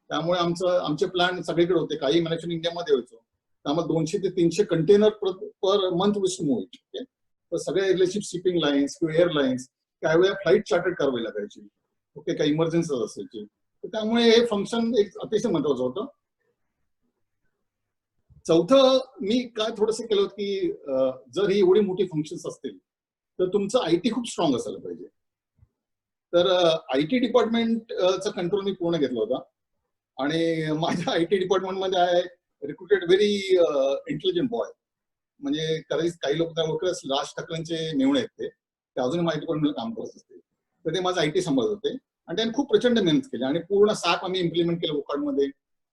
त्यामुळे आमचे प्लांट सगळीकडे होते. काही मॅन्युफॅक्चरिंग इंडियामध्ये व्हायचो. त्यामुळे 200 ते 300 कंटेनर पर मंथ विस टू मूव्ह इट. ओके, तर सगळे रिलेशिप शिपिंग लाईन्स किंवा एअरलाईन्स काही वेळा फ्लाईट चार्टर करावी लागायची. ओके, काही इमर्जन्सी असायची. तर त्यामुळे हे फंक्शन एक अतिशय महत्वाचं होतं. चौथं मी काय थोडंसं केलं होतं की जर ही एवढी मोठी फंक्शन्स असतील तर तुमचं IT खूप स्ट्रॉंग असायला पाहिजे. तर IT डिपार्टमेंटचा कंट्रोल मी पूर्ण घेतला होता आणि माझ्या IT डिपार्टमेंटमध्ये आहे रिक्रुटेड व्हेरी इंटेलिजंट बॉय. म्हणजे काही लोक ओळखत राज ठाकरेंचे मेवणे आहेत ते अजूनही माझ्या डिपार्टमेंटला काम करत असते. तर ते माझं IT सांभाळत होते आणि त्यांनी खूप प्रचंड मेहनत केली आणि पूर्ण SAP आम्ही इम्प्लिमेंट केलं वोकार्डमध्ये.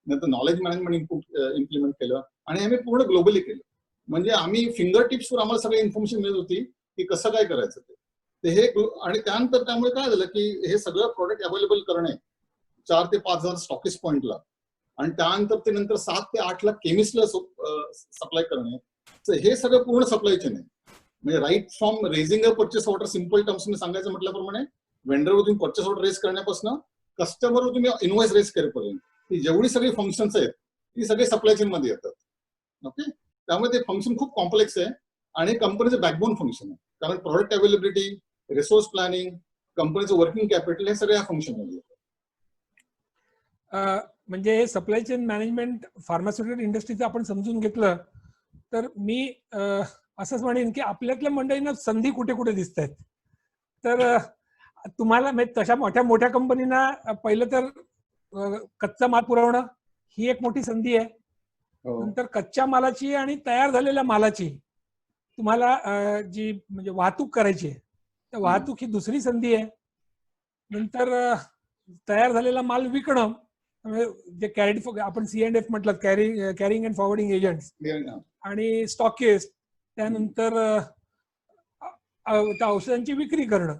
नंतर नॉलेज मॅनेजमेंट इम्प्लिमेंट केलं आणि आम्ही पूर्ण ग्लोबली केलं. म्हणजे आम्ही फिंगर टिप्सवर आम्हाला सगळी इन्फॉर्मेशन मिळत होती की कसं काय करायचं ते हे. आणि त्यानंतर त्यामुळे काय झालं की हे सगळं प्रोडक्ट अवेलेबल करणे 4 ते 5000 स्टॉकिस्ट पॉइंटला आणि त्यानंतर ते नंतर 7 ते 8 लाख केमिस्टला सप्लाय करणे. तर हे सगळं पूर्ण सप्लाय चेन आहे. म्हणजे right from raising a purchase order, simple terms मी सांगायचं म्हटल्याप्रमाणे वेंडरवर तुम्ही परचेस ऑर्डर रेज करण्यापासून कस्टमरवर तुम्ही इनवॉइस रेज करेपर्यंत ही जेवढी सगळी फंक्शन्स आहेत ही सगळे सप्लाय चेन मध्ये येतात. ओके, त्यामुळे ते फंक्शन खूप कॉम्प्लेक्स आहे आणि कंपनीचं बॅकबोन फंक्शन आहे. कारण प्रॉडक्ट अवेलेबिलिटी, रिसोर्स प्लॅनिंग, कंपनीचं वर्किंग कॅपिटल हे सगळ्या फंक्शन मध्ये येतात. म्हणजे सप्लाय चेन मॅनेजमेंट फार्मास्युटिकल इंडस्ट्रीचं आपण समजून घेतलं तर मी असंच म्हणेन की आपल्यातल्या मंडळींना संधी कुठे कुठे दिसत आहेत. तर तुम्हाला तशा मोठ्या मोठ्या कंपनींना पहिलं तर कच्चा माल पुरवणं ही एक मोठी संधी आहे. नंतर कच्च्या मालाची आणि तयार झालेल्या मालाची तुम्हाला जी म्हणजे वाहतूक करायची आहे, तर वाहतूक ही दुसरी संधी आहे. नंतर तयार झालेला माल विकणं, जे कॅरीड आपण C&F म्हटलं, कॅरिंग अँड फॉरवर्डिंग एजंट्स आणि स्टॉकिस्ट, त्यानंतर त्या औषधांची विक्री करणं,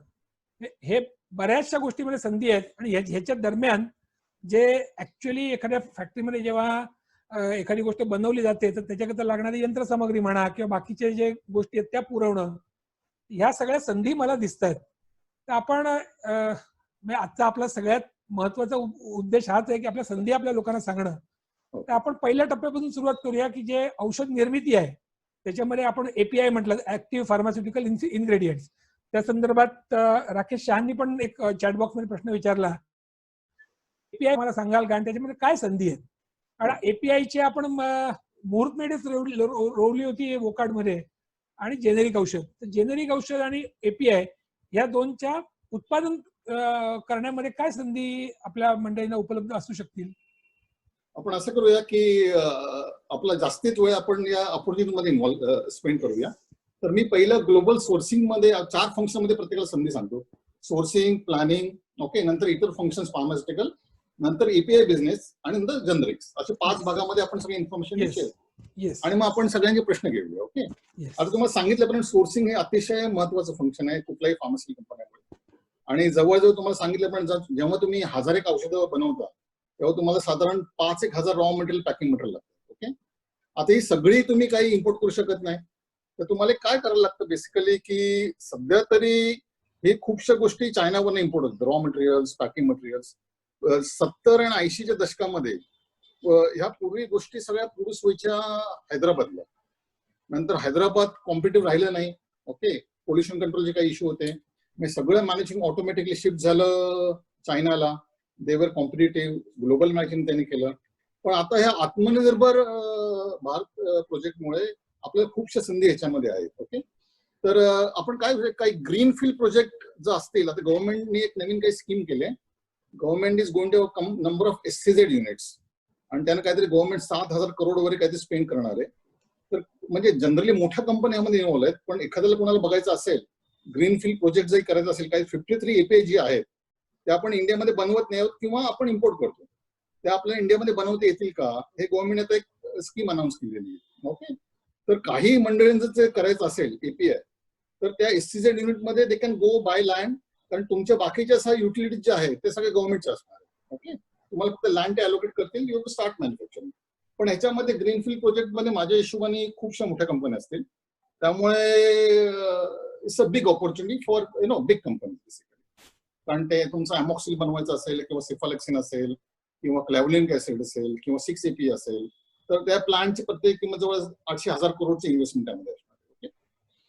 हे बऱ्याचशा गोष्टीमध्ये संधी आहेत. आणि ह्याच्या दरम्यान जे ऍक्च्युअली एखाद्या फॅक्टरीमध्ये जेव्हा एखादी गोष्ट बनवली जाते तर त्याच्याकरता लागणारी यंत्रसामग्री म्हणा किंवा बाकीचे जे गोष्टी आहेत त्या पुरवणं, ह्या सगळ्या संधी मला दिसत आहेत. तर आपण आजचा आपला सगळ्यात महत्वाचा उद्देश हाच आहे की आपल्या संधी आपल्या लोकांना सांगणं. तर आपण पहिल्या टप्प्यापासून सुरुवात करूया की जे औषध निर्मिती आहे त्याच्यामध्ये आपण API म्हटलं, ऍक्टिव्ह फार्मास्युटिकल इन्ग्रेडियंट्स. त्या संदर्भात राकेश शहांनी पण एक चॅटबॉक्स मध्ये प्रश्न विचारला, API मला सांगाल का आणि त्याच्यामध्ये काय संधी आहेत? कारण API आपण मुहूर्तमेढच रोवली होती वोकार्ड मध्ये, आणि जेनेरिक औषध. तर जेनेरिक औषध आणि API या दोनच्या उत्पादन करण्यामध्ये काय संधी आपल्या मंडळींना उपलब्ध असू शकतील? आपण असं करूया की आपला जास्तीत वेळ आपण या ऑपॉर्च्युनिटी मध्ये स्पेंड करूया. तर मी पहिलं ग्लोबल सोर्सिंग मध्ये 4 फंक्शन मध्ये प्रत्येकाला संधी सांगतो. सोर्सिंग, प्लॅनिंग, ओके, नंतर इतर फंक्शन्स फार्मास्युटिकल, नंतर API बिझनेस आणि नंतर जनरिक्स. असे 5 भागामध्ये आपण सगळी इन्फॉर्मेशन शेअर आणि मग आपण सगळ्यांचे प्रश्न घेऊया. ओके, आता तुम्हाला सांगितल्याप्रमाणे सोर्सिंग हे अतिशय महत्वाचं फंक्शन आहे कुठल्याही फार्मस्युटिकल कंपन्यामध्ये. आणि जवळजवळ तुम्हाला सांगितल्याप्रमाणे जेव्हा तुम्ही 1000 एक औषधं बनवता तेव्हा तुम्हाला साधारण 5,000 रॉ मटेरियल, पॅकिंग मटेरियल लागतं. ओके, आता ही सगळी तुम्ही काही इम्पोर्ट करू शकत नाही. तर तुम्हाला काय करायला लागतं बेसिकली की सध्या तरी हे खूपशा गोष्टी चायनावरून इम्पोर्ट होतात, रॉ मटेरियल्स, पॅकिंग मटेरियल्स. 70 आणि 80च्या दशकामध्ये ह्या पूर्वी गोष्टी सगळ्या पुरुष व्हायच्या हैदराबादला. नंतर हैदराबाद कॉम्पिटिटिव्ह राहिलं नाही. ओके, पोल्युशन कंट्रोलचे काही इश्यू होते, सगळं मॅनेजिंग ऑटोमॅटिकली शिफ्ट झालं चायनाला. देवर कॉम्पिटिटिव्ह, ग्लोबल मॅनेजिंग त्यांनी केलं. पण आता ह्या आत्मनिर्भर भारत प्रोजेक्टमुळे आपल्याला खूपशा संधी ह्याच्यामध्ये आहेत. ओके, तर आपण काय काही ग्रीन फील्ड प्रोजेक्ट जर असतील, आता गव्हर्नमेंटने एक नवीन काही स्कीम केली आहे. Government is going to number of SCZ units आणि त्यानं काहीतरी गव्हर्नमेंट 7,000 करोड वगैरे काहीतरी स्पेंड करणार आहे. तर म्हणजे जनरली मोठ्या कंपन्या यामध्ये इन्व्हॉल्व आहेत, पण एखाद्याला कोणाला बघायचं असेल ग्रीन फील्ड प्रोजेक्ट जरी करायचं असेल, काही 53 API जी आहेत ते आपण इंडियामध्ये बनवत नाही आहोत किंवा आपण इम्पोर्ट करतो, त्या आपल्या इंडियामध्ये बनवता येतील का, हे गव्हर्नमेंट आता एक स्कीम अनाऊन्स केलेली आहे. ओके, तर काही मंडळींचं जे करायचं असेल API तर त्या SCZ युनिटमध्ये they can go bye land, कारण तुमच्या बाकीच्या सगळ्या युटिलिटीज ज्या आहेत ते सगळे गव्हर्नमेंटचे असणार आहे. ओके, तुम्हाला फक्त लँड ते अलोकेट करतील, यू टू स्टार्ट मॅन्युफॅक्चरिंग. पण ह्याच्यामध्ये ग्रीनफील्ड प्रोजेक्टमध्ये माझ्या हिशोबाने खूपशा मोठ्या कंपन्या असतील, त्यामुळे it's a big opportunity for big company basically. कारण ते तुमचं अमॉक्सिल बनवायचं असेल किंवा सिफालेक्सिन असेल किंवा क्लॅव्हलिनिक ऍसिड असेल किंवा 6 API असेल, तर त्या प्लांटची प्रत्येक किंमत जवळ 800,000 करोडची इन्व्हेस्टमेंट त्यामध्ये असणार. ओके,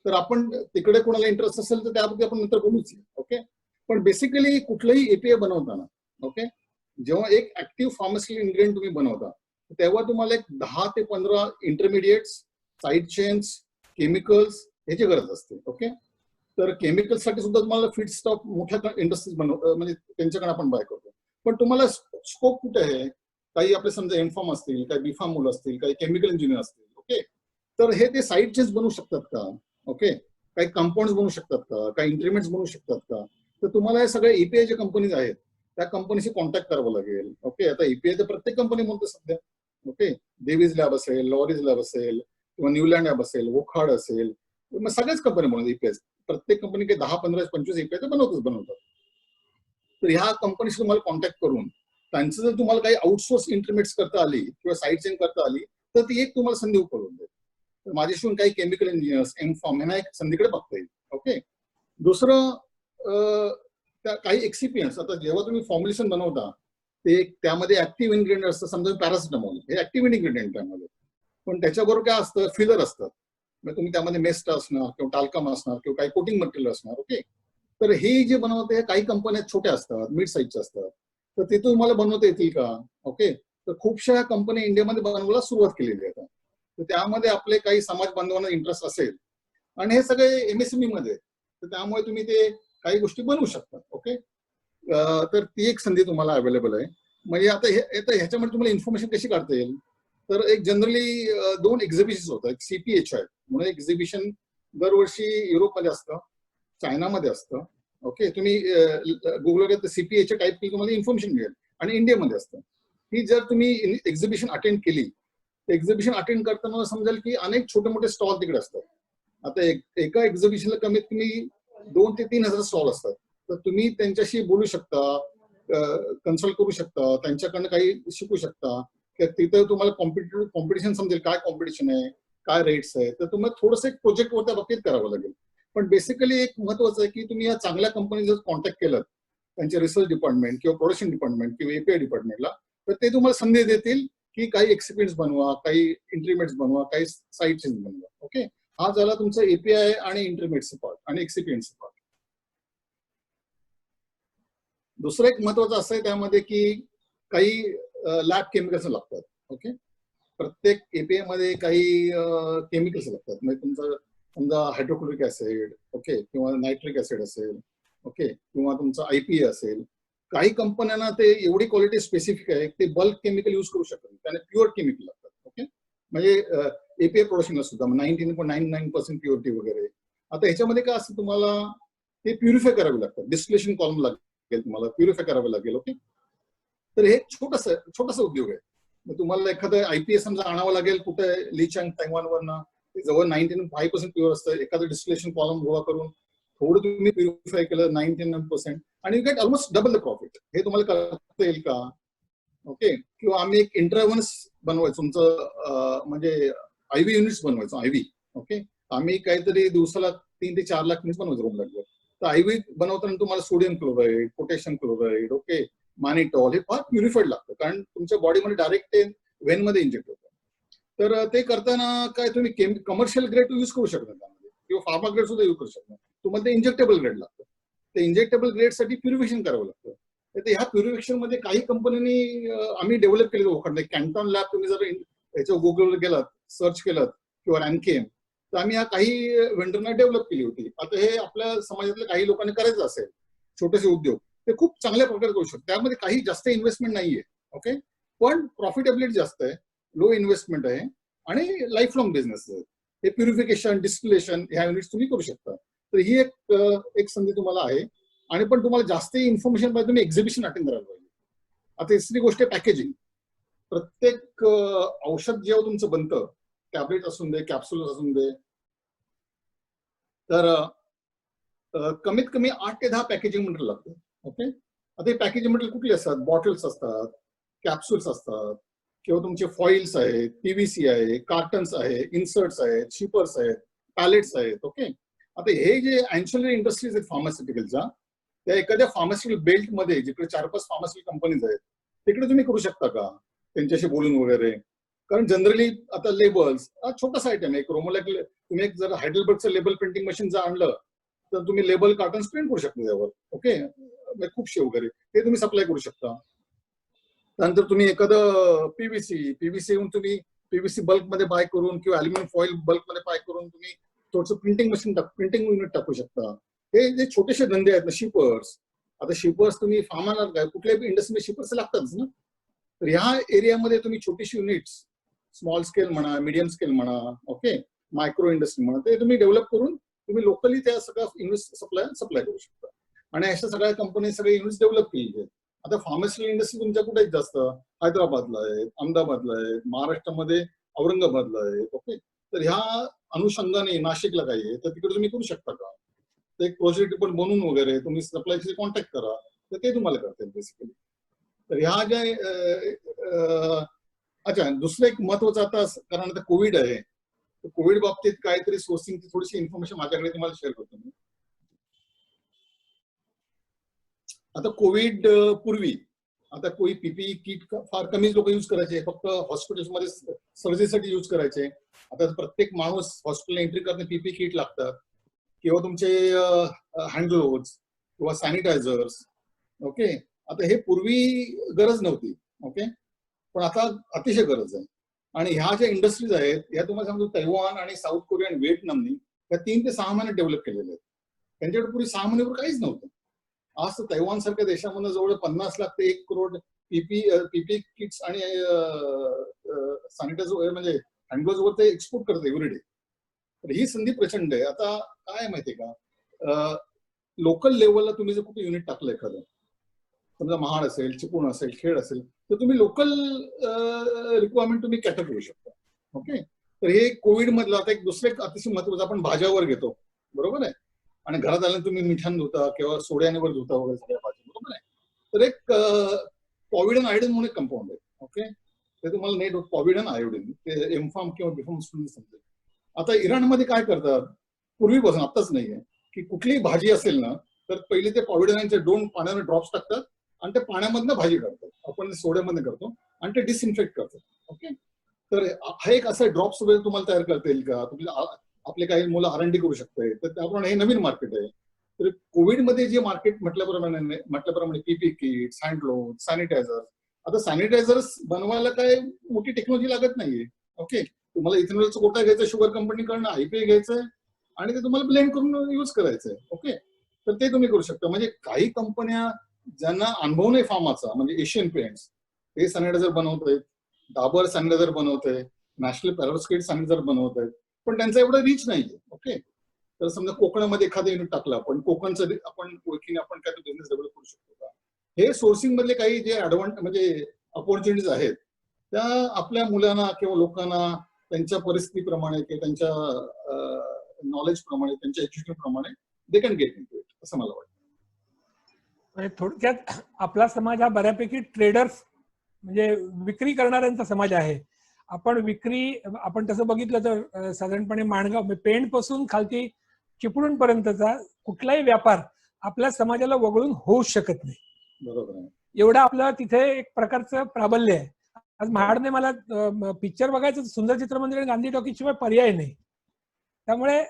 तर आपण तिकडे कोणाला इंटरेस्ट असेल तर त्याबद्दल आपण नंतर बोलूच. ओके, पण बेसिकली कुठलंही API बनवताना, ओके, जेव्हा एक ऍक्टिव्ह फार्मास्युटिकल इन्ग्रेडियंट तुम्ही बनवता तेव्हा तुम्हाला एक 10 ते 15 इंटरमिडिएट्स, साईड चेन्स, केमिकल्स ह्याची गरज असते. ओके, तर केमिकल्ससाठी सुद्धा तुम्हाला फीड स्टॉक मोठ्या इंडस्ट्रीज म्हणजे त्यांच्याकडे आपण बाय करतो. पण तुम्हाला स्कोप कुठे आहे? काही आपले समजा एमफार्म असतील, काही बीफार्म मुलं असतील, काही केमिकल इंजिनियर असतील. ओके, तर हे ते साईड चेन्स बनवू शकतात का? ओके, काही कंपाऊंड बनवू शकतात का? काही इंटरमिडिएट्स बनवू शकतात का? तर तुम्हाला हे सगळे API जे कंपनीज आहेत त्या कंपनीशी कॉन्टॅक्ट करावं लागेल. ओके, आता API तर प्रत्येक कंपनी म्हणते सध्या. ओके, देवीज लॅब असेल, लॉरीज लॅब असेल किंवा न्यूलँड लॅब असेल, वोखार्ड असेल, मग सगळ्याच कंपनी बनवतात API. प्रत्येक कंपनी काही 10, 15, 25 API तर बनवतात. तर ह्या कंपनीशी तुम्हाला कॉन्टॅक्ट करून त्यांचं जर तुम्हाला काही आउटसोर्स इंटरमिडिएट्स करता आली किंवा साईड चेन करता आली तर ती एक तुम्हाला संधी उपलब्ध आहे. तर माझ्याशिवाय काही केमिकल इंजिनियर्स, एमफॉर्म यांना एक संधीकडे बघता येईल. ओके, दुसरं काही एक्सिपियन्स. आता जेव्हा तुम्ही फॉर्म्युलेशन बनवता ते त्यामध्ये ऍक्टिव्ह इन्ग्रेडियंट असतं. समजा पॅरासिटामॉल हे ऍक्टिव्ह इन्ग्रेडियंट त्यामध्ये, पण त्याच्याबरोबर काय असतं, फिलर असतं. म्हणजे तुम्ही त्यामध्ये मेस्ट असणार किंवा टाल्कम असणार किंवा काही कोटिंग मटेरियल असणार. ओके, तर हे जे बनवते काही कंपन्या छोट्या असतात, मिड साईजच्या असतात, तर ते तुम्हाला बनवता येतील का? ओके, तर खूपशा कंपन्या इंडियामध्ये बनवायला सुरुवात केलेली आहे. तर त्यामध्ये आपले काही समाज बांधवांना इंटरेस्ट असेल आणि हे सगळे एमएसएमई मध्ये, तर त्यामुळे तुम्ही ते काही गोष्टी बनवू शकता. ओके, तर ती एक संधी तुम्हाला अवेलेबल आहे. म्हणजे आता ह्याच्यामध्ये तुम्हाला इन्फॉर्मेशन कशी काढता येईल, तर एक जनरली 2 एक्झिबिशन होतात. एक CPHI म्हणून एक्झिबिशन दरवर्षी युरोपमध्ये असतं, चायनामध्ये असतं. ओके, तुम्ही गुगल CPHI टाईप केली तुम्हाला इन्फॉर्मेशन मिळेल. आणि इंडियामध्ये असतं. ही जर तुम्ही एक्झिबिशन अटेंड केली, तर एक्झिबिशन अटेंड करताना समजेल की अनेक छोटे मोठे स्टॉल तिकडे असतात. आता एका एक्झिबिशनला कमीत कमी 2 ते 3 हजार स्टॉल असतात. तर तुम्ही त्यांच्याशी बोलू शकता, कन्सल्ट करू शकता, त्यांच्याकडनं काही शिकू शकता. तिथं तुम्हाला कॉम्पिटिशन समजेल, काय कॉम्पिटिशन आहे, काय रेट्स आहे. तर तुम्हाला थोडंसं एक प्रोजेक्ट वर त्या बाबतीत करावं लागेल. पण बेसिकली एक महत्वाचं आहे की तुम्ही या चांगल्या कंपनी जर कॉन्टॅक्ट केलं, त्यांचे रिसर्च डिपार्टमेंट किंवा प्रोडक्शन डिपार्टमेंट किंवा API डिपार्टमेंटला, तर ते तुम्हाला संधी देतील की काही एक्सपिरियन्स बनवा, काही इंटरमिडिएट्स बनवा, काही साईड चेंज बनवा. ओके, हा झाला तुमचा API आणि इंटरमिडिएटचा पार्ट आणि एक्सपिरियन्सचा पार्ट. दुसरं एक महत्वाचं असं आहे त्यामध्ये की काही लॅब केमिकल्स लागतात. ओके, प्रत्येक API मध्ये काही केमिकल्स लागतात. म्हणजे तुमचं समजा हायड्रोक्लोरिक ऍसिड, ओके, किंवा नायट्रिक ऍसिड असेल, ओके, किंवा तुमचा IPA असेल. काही कंपन्यांना ते एवढी क्वालिटी स्पेसिफिक आहे ते बल्क केमिकल युज करू शकत नाही, त्याने प्युअर केमिकल लागतात. ओके, म्हणजे API प्रोडक्शनला सुद्धा 99.99% प्युरिटी वगैरे. आता ह्याच्यामध्ये काय असतं, तुम्हाला ते प्युरिफाय करावे लागतात, डिस्टिलेशन कॉलम लागेल, तुम्हाला प्युरिफाय करावं लागेल. ओके, तर हे छोटासा उद्योग आहे. मग तुम्हाला एखादं IPA समजा आणावं लागेल कुठे लिचँग तैवानवरनं, जवळ 99.5% प्युअर असतं. एखादं डिस्टिलेशन कॉलम गोळा करून थोडं तुम्ही प्युरिफाय केलं 99% आणि you get almost double the profit. हे तुम्हाला करता येईल का? ओके, किंवा आम्ही एक इंट्राव्हनस बनवायचो, तुमचं म्हणजे IV युनिट्स बनवायचो, IV. ओके, आम्ही काहीतरी दिवसाला 3 ते 4 लाख युनिट्स बनवायचो रूम लागलं. तर IV बनवताना तुम्हाला sodium chloride, potassium chloride, okay, mannitol हे फार प्युरिफाईड लागतं, कारण तुमच्या बॉडीमध्ये डायरेक्ट ते व्हेन मध्ये इंजेक्ट होतं. तर ते करताना काय तुम्ही कमर्शियल ग्रेड यूज करू शकता त्यामध्ये, किंवा फार्मा ग्रेड सुद्धा यूज करू शकता. तुम्हाला ते इंजेक्टेबल ग्रेड लागतं. ते इंजेक्टेबल ग्रेडसाठी प्युरिफिकेशन करावं लागतं. तर ह्या प्युरिफिकेशन मध्ये काही कंपन्यांनी आम्ही डेव्हलप केलेलं उखडलं. कॅन्टॉन लॅब तुम्ही जर याच्या गुगलवर गेलात, सर्च केलं किंवा रॅनकेम, तर आम्ही ह्या काही वेंडरना डेव्हलप केली होती. आता हे आपल्या समाजातल्या काही लोकांनी करायचं असेल छोटेसे उद्योग, ते खूप चांगल्या प्रकारे करू शकतात. त्यामध्ये काही जास्त इन्व्हेस्टमेंट नाहीये. ओके, पण प्रॉफिटेबिलिटी जास्त आहे, लो इन्व्हेस्टमेंट आहे आणि लाईफ लॉंग बिझनेस आहे. हे प्युरिफिकेशन, डिस्टिलेशन ह्या युनिट्स तुम्ही करू शकता. तर ही एक संधी तुम्हाला आहे. आणि पण तुम्हाला जास्त इन्फॉर्मेशन पाहिजे, तुम्ही एक्झिबिशन अटेंड करायला पाहिजे. आता तिसरी गोष्ट आहे पॅकेजिंग. प्रत्येक औषध जेव्हा तुमचं बनतं, टॅबलेट असून दे, कॅप्सूल असून दे, तर कमीत कमी 8 ते 10 पॅकेजिंग मटेरियल लागतं. ओके, आता हे पॅकेजिंग मटेरियल कुठले असतात? बॉटल्स असतात, कॅप्सूल्स असतात, किंवा तुमचे फॉइल्स आहेत, PVC आहे, कार्टन्स आहे, इन्सर्ट्स आहेत, शिपर्स आहेत, पॅलेट्स आहेत. ओके, आता हे जे अँच्युअली इंडस्ट्रीज आहेत फार्मास्युटिकलच्या, त्या एखाद्या फार्मास्युटिकल बेल्ट मध्ये जिकडे 4-5 फार्मास्युटिकल कंपनीज आहेत, तिकडे तुम्ही करू शकता का त्यांच्याशी बोलून वगैरे? कारण जनरली आता लेबल्स हा छोटासा आयटम आहे. एक क्रोमोलॅक, तुम्ही एक जर हायडलबर्गचं लेबल प्रिंटिंग मशीन जर आणलं, तर तुम्ही लेबल कार्टन्स प्रिंट करू शकता त्यावर. ओके, खूपशे वगैरे ते तुम्ही सप्लाय करू शकता. त्यानंतर तुम्ही एखादं PVC येऊन तुम्ही PVC बल्क मध्ये बाय करून किंवा अल्युमिनियम फॉइल बल्क मध्ये बाय करून तुम्ही थोडंसं प्रिंटिंग युनिट टाकू शकता. हे जे छोटेसे धंदे आहेत ना, शिपर्स, आता शिपर्स तुम्ही फार्माला काय कुठल्याही इंडस्ट्रीमध्ये शिपर्स लागतातच ना. तर ह्या एरियामध्ये तुम्ही छोटीशी युनिट्स, स्मॉल स्केल म्हणा, मीडियम स्केल म्हणा, ओके, मायक्रो इंडस्ट्री म्हणा, ते तुम्ही डेव्हलप करून तुम्ही लोकली त्या सगळ्या सप्लाय करू शकता. आणि अशा सगळ्या कंपनी सगळे युनिट्स डेव्हलप केलेले आहेत. आता फार्मास्युटिकल इंडस्ट्री तुमच्या कुठे आहेत? जास्त हैदराबादला आहेत, अहमदाबादला आहेत, महाराष्ट्रामध्ये औरंगाबादला आहेत. ओके, तर ह्या अनुषंगाने नाशिकला काही आहे, तर तिकडे तुम्ही करू शकता का? तर एक प्रोजेक्ट रिपोर्ट बनवून वगैरे तुम्ही सप्लायची कॉन्टॅक्ट करा, तर ते तुम्हाला करता येईल बेसिकली. तर ह्या ज्या अच्छा, दुसरं एक महत्वाचं आता, कारण आता कोविड आहे, कोविड बाबतीत काहीतरी सोर्सिंगची थोडीशी इन्फॉर्मेशन माझ्याकडे तुम्हाला शेअर करतो मी. आता कोविड पूर्वी आता कोणी पीपीई किट फार कमीच लोक यूज करायचे, फक्त हॉस्पिटल्समध्ये सर्जरीसाठी यूज करायचे. आता प्रत्येक माणूस हॉस्पिटल एंट्री करणे पीपीई किट लागतात, किंवा तुमचे हँड ग्लोव्ज किंवा सॅनिटायझर्स. ओके, आता हे पूर्वी गरज नव्हती. ओके, पण आता अतिशय गरज आहे. आणि ह्या ज्या इंडस्ट्रीज आहेत ह्या तुम्हाला सांगतो तैवान आणि साऊथ कोरिया आणि व्हिएतनामनी या 3 ते 6 महिन्यात डेव्हलप केलेले आहेत. त्यांच्याकडे पूर्वी 6 महिन्यापूर्वी काहीच नव्हतं. आज तर तैवान सारख्या देशामधून जवळ 50 लाख ते 1 करोड पीपी किट्स आणि सॅनिटायझर म्हणजे हँडग्लोव्ज वर ते एक्सपोर्ट करते एव्हरीडे. तर ही संधी प्रचंड आहे. आता काय माहितीये का, लोकल लेवलला तुम्ही जर कुठे युनिट टाकलं एखादं, समजा महाड असेल, चिपळूण असेल, खेड असेल, तर तुम्ही लोकल रिक्वायरमेंट तुम्ही कॅटर करू शकता. ओके, तर हे कोविड मधलं आता एक दुसरे अतिशय महत्वाचं, आपण भाज्यावर घेतो बरोबर आहे, आणि घरात आल्यानंतर तुम्ही मिठान धुता किंवा सोड्यानेवर धुता वगैरे सगळ्या भाज्या बरोबर आहे. तर एक पॉव्हिडन आयोडीन म्हणून एक कंपाऊंड आहे. ओके, ते तुम्हाला नेट पॉव्हिडन आयोडीन, ते एमफार्म किंवा बिफार्म स्टुडंट समजेल. आता इराणमध्ये काय करतात पूर्वीपासून, आताच नाहीये, की कुठलीही भाजी असेल ना तर पहिले ते पॉव्हिडनचे 2 पाण्याने ड्रॉप्स टाकतात आणि ते पाण्यामधनं भाजी काढतात. आपण सोड्यामध्ये करतो आणि ते डिसइन्फेक्ट करतात. ओके, तर हा एक असा ड्रॉप्स वगैरे तुम्हाला तयार करता येईल का? तुम्ही आपले काही मुलं R&D करू शकते, तर त्याप्रमाणे हे नवीन मार्केट आहे. तर कोविडमध्ये जे मार्केट म्हटल्याप्रमाणे पीपी किट्स, हँड ग्लोव्ज, सॅनिटायझर. आता सॅनिटायझर्स बनवायला काय मोठी टेक्नॉलॉजी लागत नाहीये. ओके, तुम्हाला इथेनॉलचा कोटा घ्यायचा शुगर कंपनीकडनं, IPA घ्यायचंय आणि ते तुम्हाला ब्लेंड करून यूज करायचंय. ओके, तर ते तुम्ही करू शकता. म्हणजे काही कंपन्या ज्यांना अनुभव नाही फार्माचा, म्हणजे एशियन पेंट्स, ते सॅनिटायझर बनवत आहेत, डाबर सॅनिटायझर बनवत आहे, नॅशनल पॅरोस्केट सॅनिटायझर बनवत आहेत, पण त्यांचा एवढा रीच नाहीये. ओके, तर समजा कोकणामध्ये एखादं युनिट टाकलं आपण, कोकणचं आपण ओळखीने आपण काय बिझनेस डेव्हलप करू शकतो का? हे सोर्सिंग मधले काही जे म्हणजे अपॉर्च्युनिटीज आहेत त्या आपल्या मुलांना किंवा लोकांना त्यांच्या परिस्थितीप्रमाणे किंवा त्यांच्या नॉलेज प्रमाणे, त्यांच्या एज्युकेशन प्रमाणे they can get into it, असं मला वाटतं. म्हणजे थोडक्यात आपला समाज हा बऱ्यापैकी ट्रेडर्स म्हणजे विक्री करणाऱ्यांचा समाज आहे. आपण तसं बघितलं तर साधारणपणे माणगाव पेंट पासून खालती चिपळूण पर्यंतचा कुठलाही व्यापार आपल्या समाजाला वगळून होऊच शकत नाही. बरोबर आहे. एवढं आपलं तिथे एक प्रकारचं प्राबल्य आहे. आज महाडने मला पिक्चर बघायचं सुंदर चित्रमंदिर आणि गांधी टॉकीज शिवाय पर्याय नाही. त्यामुळे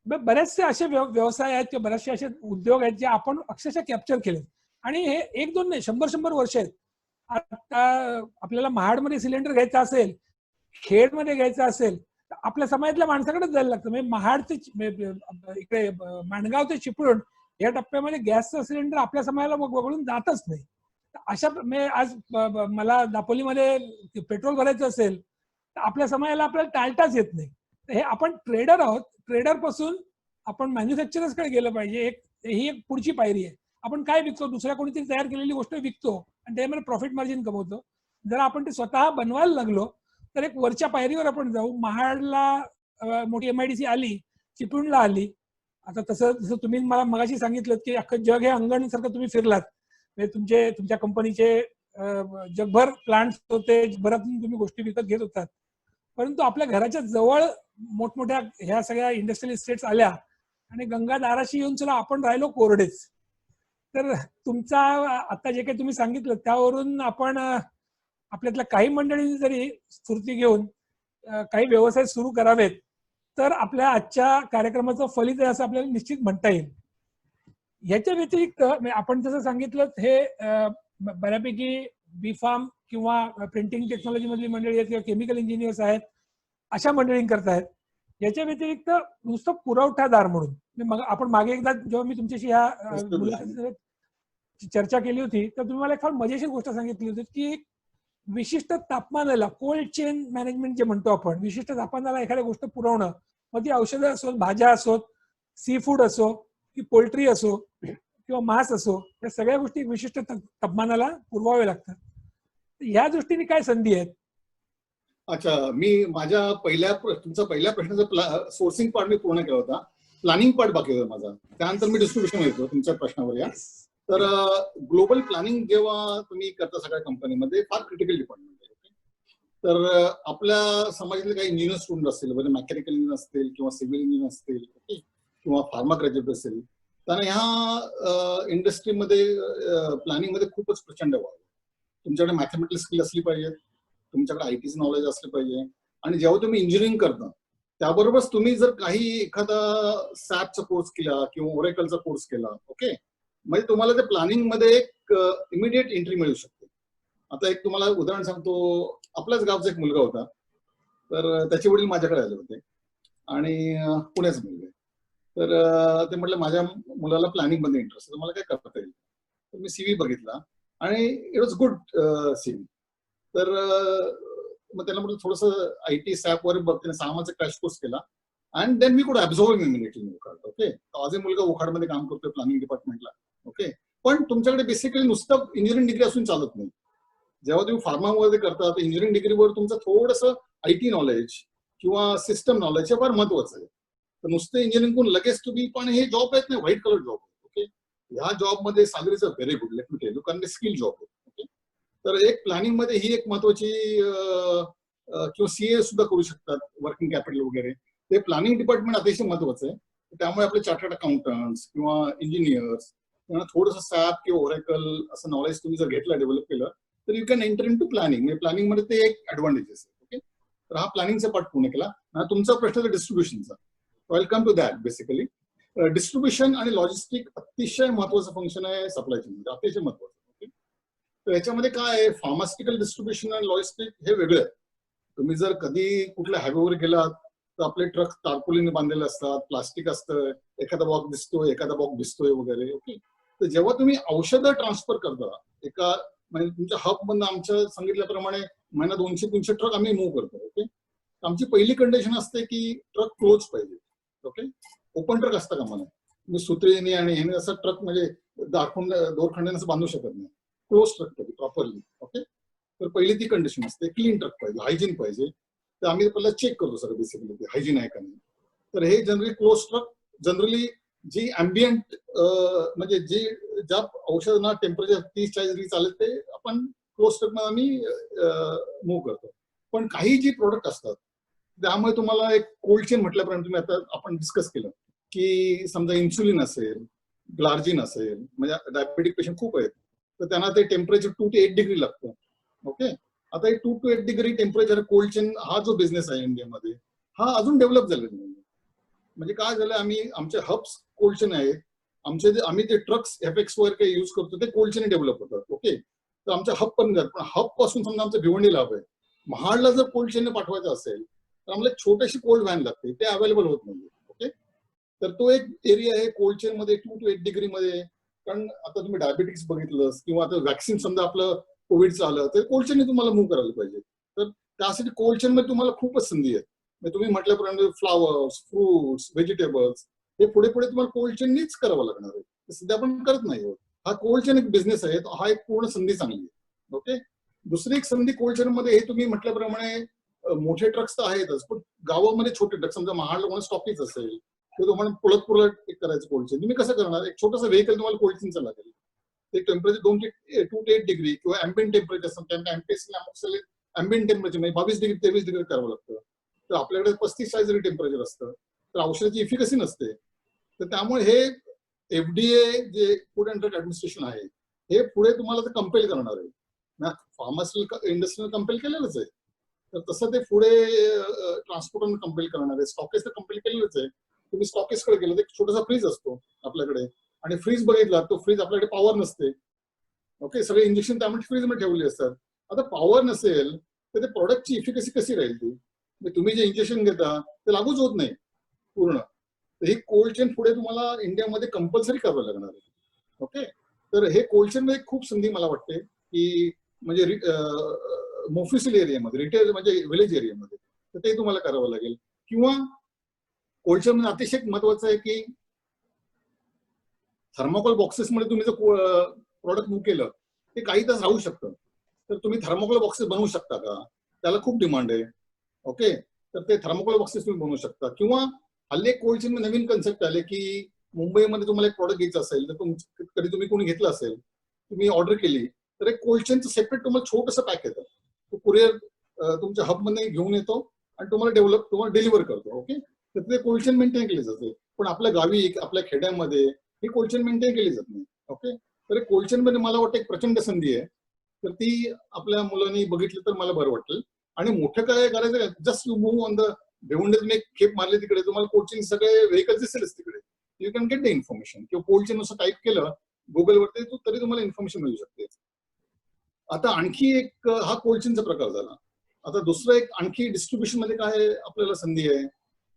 बरेचसे असे व्यवसाय आहेत किंवा बरेचसे असे उद्योग आहेत जे आपण अक्षरशः कॅप्चर केले आणि हे 1-2 नाही 100 वर्ष आहेत. आता आपल्याला महाडमध्ये सिलेंडर घ्यायचा असेल, खेडमध्ये घ्यायचा असेल तर आपल्या समाजातल्या माणसाकडेच जायला लागतं. म्हणजे महाड ते इकडे माणगाव ते चिपळूण या टप्प्यामध्ये गॅसचा सिलेंडर आपल्या समाजाला वगळून जातच नाही. अशा आज मला दापोलीमध्ये पेट्रोल भरायचं असेल तर आपल्या समाजाला आपल्याला टाळताच येत नाही. तर हे आपण ट्रेडर आहोत. ट्रेडर पासून आपण मॅन्युफॅक्चरर्स कडे गेलं पाहिजे. ही एक पुढची पायरी आहे. आपण काय विकतो, दुसऱ्या कोणीतरी तयार केलेली गोष्ट विकतो आणि त्यामध्ये प्रॉफिट मार्जिन कमवतो. जर आपण ते स्वतः बनवायला लागलो तर एक वरच्या पायरीवर आपण जाऊ. महाडला मोठी MIDC आली, चिपळूणला आली. आता जसं तुम्ही मला मगाशी सांगितलं की अख्खं जग हे अंगणसारखं तुम्ही फिरलात, म्हणजे तुमच्या कंपनीचे जगभर प्लांट्स होते, जगभरातून तुम्ही गोष्टी विकत घेत होतात. परंतु आपल्या घराच्या जवळ मोठमोठ्या ह्या सगळ्या इंडस्ट्रियल इस्टेट्स आल्या आणि गंगा दाराशी येऊन चला आपण राहिलो कोरडेच. तर तुमचा आता जे काही तुम्ही सांगितलं त्यावरून आपण आपल्यातल्या काही मंडळींनी जरी स्फूर्ती घेऊन काही व्यवसाय सुरू करावेत तर आपल्या आजच्या कार्यक्रमाचं फलित आहे असं आपल्याला निश्चित म्हणता येईल. याच्या व्यतिरिक्त आपण जसं सांगितलं हे बऱ्यापैकी B.Pharm किंवा प्रिंटिंग टेक्नॉलॉजी मधली मंडळी आहेत किंवा केमिकल इंजिनियर्स आहेत अशा मंडळी करतायत. याच्या व्यतिरिक्त नुसतं पुरवठादार म्हणून आपण मागे एकदा जेव्हा मी तुमच्याशी ह्या चर्चा केली होती तर तुम्ही मला एक फार मजेशीर गोष्ट सांगितली होती की विशिष्ट तापमानाला कोल्ड चेन मॅनेजमेंट जे म्हणतो आपण, विशिष्ट तापमानाला एखाद्या गोष्ट पुरवणं, मग ती औषधं असोत, भाज्या असोत, सी फूड असो की पोल्ट्री असो किंवा मांस असो, या सगळ्या गोष्टी विशिष्ट तापमानाला पुरवाव्या लागतात. या दृष्टीने काय संधी आहेत? अच्छा, मी तुमचा पहिल्या प्रश्नाचा सोर्सिंग पार्ट मी पूर्ण केला होता. प्लॅनिंग पार्ट बाकी होता माझा. त्यानंतर मी डिस्ट्रीब्युशन येतो तुमच्या प्रश्नावर. या तर ग्लोबल प्लॅनिंग जेव्हा तुम्ही करता सगळ्या कंपनीमध्ये फार क्रिटिकल डिपार्टमेंट आहे. तर आपल्या समाजातले काही इंजिनियर स्टुडंट असतील, म्हणजे मेकॅनिकल इंजिनियर असतील किंवा सिव्हिल इंजिनियर असतील किंवा फार्मा ग्रॅज्युएट असेल, त्यांना ह्या इंडस्ट्रीमध्ये प्लॅनिंगमध्ये खूपच प्रचंड वाव आहे. तुमच्याकडे मॅथमॅटिकल स्किल असली पाहिजे, तुमच्याकडे आयटीचं नॉलेज असलं पाहिजे, आणि जेव्हा तुम्ही इंजिनिअरिंग करता त्याबरोबरच तुम्ही जर काही एखादा सॅपचा कोर्स केला किंवा ओरेकलचा कोर्स केला, ओके, म्हणजे तुम्हाला त्या प्लॅनिंग मध्ये एक इमिडिएट एंट्री मिळू शकते. आता एक तुम्हाला उदाहरण सांगतो. आपल्याच गावचा एक मुलगा होता, तर त्याचे वडील माझ्याकडे आले होते आणि पुण्याच मुलगा. तर ते म्हटलं माझ्या मुलाला प्लॅनिंग मध्ये इंटरेस्ट आहे, तुम्हाला काय करता येईल. तर मी सीव्ही बघितला आणि इट वॉज गुड सीव्ही. तर मग त्याला म्हटलं थोडंसं आयटी सॅप वर बघ, 6 महिन्याचा क्रॅश कोर्स केला अँड देन वी कुड ऍब्झॉर्व इमिडिएटली उखाड. ओके, आजही मुलगा उखाडमध्ये काम करतोय प्लॅनिंग डिपार्टमेंटला. ओके, पण तुमच्याकडे बेसिकली नुसतं इंजिनिअरिंग डिग्री असून चालत नाही. जेव्हा तुम्ही फार्मामध्ये करता तर इंजिनिअरिंग डिग्रीवर तुमचं थोडंसं आयटी नॉलेज किंवा सिस्टम नॉलेज हे फार महत्वाचं आहे. तर नुसतं इंजिनिअरिंग करून लगेच तुम्ही, पण हे जॉब आहेत ना व्हाईट कलर जॉब. ओके, ह्या जॉबमध्ये salary is very good, let me tell you, कारण स्किल जॉब आहे. ओके, तर एक प्लॅनिंग मध्ये ही एक महत्वाची, किंवा सीए सुद्धा करू शकतात, वर्किंग कॅपिटल वगैरे. ते प्लॅनिंग डिपार्टमेंट अतिशय महत्वाचं आहे. त्यामुळे आपले चार्टर्ड अकाउंटंट्स किंवा इंजिनियर्स त्यांना थोडंसं सॅप किंवा ओरेकल असं नॉलेज तुम्ही जर घेतलं, डेव्हलप केलं, तर you can enter in to planning. म्हणजे प्लॅनिंग मध्ये ते एक ऍडव्हान्टेजेस आहे. ओके, तर हा प्लॅनिंगचा पार्ट पूर्ण केला. तुमचा प्रश्न डिस्ट्रीब्युशनचा, welcome to that. Basically distribution आणि लॉजिस्टिक अतिशय महत्वाचं फंक्शन आहे सप्लाय चेन मध्ये, अतिशय महत्वाचं. ओके, तर याच्यामध्ये काय आहे, फार्मास्युटिकल डिस्ट्रीब्युशन आणि लॉजिस्टिक हे वेगळं आहे. तुम्ही जर कधी कुठल्या हायवेवर गेलात तर आपले ट्रक तारपोलीने बांधलेले असतात, प्लास्टिक असतं, एखादा बॉक्स दिसतोय, एखादा बॉक्स दिसतोय वगैरे. ओके, तर जेव्हा तुम्ही औषधं ट्रान्सफर करता एका, म्हणजे तुमच्या हब मधून, आमच्या सांगितल्याप्रमाणे महिना 200-300 ट्रक आम्ही मूव्ह करतो. ओके, आमची पहिली कंडिशन असते की ट्रक क्लोज पाहिजे. ओके, ओपन ट्रक असतं का मला, मी सुत्रीने आणि ह्याने असं ट्रक म्हणजे दाखवून दोरखंडाने असं बांधू शकत नाही. क्लोज ट्रक पाहिजे प्रॉपरली. ओके, तर पहिली ती कंडिशन असते. क्लीन ट्रक पाहिजे, हायजीन पाहिजे. तर आम्ही पहिला चेक करतो सर बेसिकली हायजीन आहे का नाही. तर हे जनरली क्लोज ट्रक, जनरली जी अँबियंट, म्हणजे जी ज्या औषधांना टेम्परेचर 30-40 डिग्री चालेल ते आपण क्लोज ट्रक मध्ये आम्ही मूव्ह करतो. पण काही जी प्रोडक्ट असतात त्यामुळे तुम्हाला एक कोल्ड चेन म्हटल्याप्रमाणे तुम्ही आता आपण डिस्कस केलं की समजा इन्सुलिन असेल, ग्लार्जिन असेल, म्हणजे डायबेटिक पेशंट खूप आहेत, तर त्यांना ते टेम्परेचर 2 to 8 डिग्री लागतं. ओके, आता 2 to 8 degree temperature cold chain हा जो बिझनेस आहे इंडियामध्ये हा अजून डेव्हलप झालेला नाही. म्हणजे काय झालं, आम्ही आमचे हब्स कोल्ड चेन आहेत, आमचे जे आम्ही जे ट्रक्स एफएक्स वर काही युज करतो ते कोल्ड चेन डेव्हलप होतात. ओके, तर आमच्या हब पण हब पासून समजा आमचं भिवंडीला हब आहे, महाडला जर कोल्ड चेन पाठवायचं असेल तर आम्हाला एक छोटीशी कोल्ड व्हॅन लागते, ते अवेलेबल होत नाही. ओके, तर तो एक एरिया आहे कोल्ड चेन मध्ये 2 to 8 डिग्री मध्ये. कारण आता तुम्ही डायबेटिक्स बघितलं किंवा आता व्हॅक्सिन समजा आपलं कोविडचं आलं तर कोल्ड चेन तुम्हाला मूव्ह करायला पाहिजे. तर त्यासाठी कोल्ड चेन मध्ये तुम्हाला खूपच संधी आहे. तुम्ही म्हटल्याप्रमाणे फ्लावर्स, फ्रुट्स, व्हेजिटेबल्स हे पुढे पुढे तुम्हाला कोल्ड चेननीच करावं लागणार आहे. सध्या आपण करत नाही आहोत. हा कोल्ड चेन एक बिझनेस आहे, हा एक पूर्ण संधी चांगली आहे. ओके, दुसरी एक संधी कोल्ड चेन मध्ये हे तुम्ही म्हटल्याप्रमाणे मोठे ट्रक्स तर आहेतच, पण गावामध्ये छोटे ट्रक, समजा महाडला कोणा स्टॉकीच असेल तर तुम्हाला पुलत एक करायचं कोल्ड चेन, तुम्ही कसं करणार. एक छोटंसं व्हेकल तुम्हाला कोल्ड चेनचं लागेल. ते टेम्परेचर 2 to 8 डिग्री किंवा अँबियंट टेम्परेचर, अँबियंट टेम्परेचर म्हणजे 22 डिग्री 23 डिग्री करावं लागतं. तर आपल्याकडे 35-40 डिग्री टेम्परेचर असतं, तर औषधाची इफिकसी नसते. तर त्यामुळे हे FDA जे फूड अँड ड्रग ऍडमिनिस्ट्रेशन आहे हे पुढे तुम्हाला ते कंपेल करणार आहे. फार्मास्युटिकल इंडस्ट्रीने कंपेल केलेलंच आहे, तर तसं ते पुढे ट्रान्सपोर्टरने कंपेल करणार आहे, स्टॉकेजने कंपेल केलेलंच आहे. तुम्ही स्टॉकेजकडे गेलं तर एक छोटासा फ्रीज असतो आपल्याकडे, आणि फ्रीज बघितला तो फ्रीज आपल्याकडे पॉवर नसते. ओके, सगळे इंजेक्शन त्यामुळे फ्रीज मध्ये ठेवले असतात. आता पॉवर नसेल तर ते प्रॉडक्टची इफिकसी कशी राहील ती, तुम्ही जे इंजेक्शन घेता ते लागूच होत नाही पूर्ण. तर ही कोल्ड चेन पुढे तुम्हाला इंडियामध्ये कंपल्सरी करावं लागणार आहे. ओके, तर हे कोल्ड चेन मध्ये खूप संधी मला वाटते की म्हणजे मोफिसिल एरियामध्ये, रिटेल म्हणजे विलेज एरियामध्ये, तर ते तुम्हाला करावं लागेल. किंवा कोल्ड चेन मध्ये अतिशय महत्वाचं आहे की थर्मोकॉल बॉक्सेस मध्ये तुम्ही जर प्रॉडक्ट मूव्ह केलं ते काही तास राहू शकतं. तर तुम्ही थर्मोकॉल बॉक्सेस बनवू शकता का, त्याला खूप डिमांड आहे. ओके, तर ते थर्मोकॉल बॉक्सेस तुम्ही बनवू शकता. किंवा हल्ली कोल्ड चेन मध्ये नवीन कन्सेप्ट आले की मुंबईमध्ये तुम्हाला एक प्रॉडक्ट घ्यायचं असेल तर कधी तुम्ही कोणी घेतलं असेल, तुम्ही ऑर्डर केली तर एक कोल्ड चेनचं सेपरेट तुम्हाला छोटंसं पॅक येतं, तो कुरिअर तुमच्या हबमध्ये घेऊन येतो आणि तुम्हाला डिलिव्हर करतो. ओके, तर ते कोल्ड चेन मेंटेन केले जाते. पण आपल्या गावी आपल्या खेड्यामध्ये ही कोल्ड चेन मेंटेन केली जात नाही. ओके, तर कोल्ड चेन मध्ये मला वाटतं एक प्रचंड संधी आहे. तर ती आपल्या मुलांनी बघितली तर मला बरं वाटेल. आणि मोठं काय करायचं, just you move on the भिवंडीत तुम्ही एक खेप मारली तिकडे, तुम्हाला कोल्ड चेन सगळे व्हेकल्स दिसेलच तिकडे. You can get the information. किंवा कोल्ड चेन असं टाईप केलं गुगलवरती तरी तुम्हाला इन्फॉर्मेशन मिळू शकते. आता आणखी एक हा कोल्ड चेनचा प्रकार झाला. आता दुसरं एक आणखी डिस्ट्रीब्युशन मध्ये काय आपल्याला संधी आहे,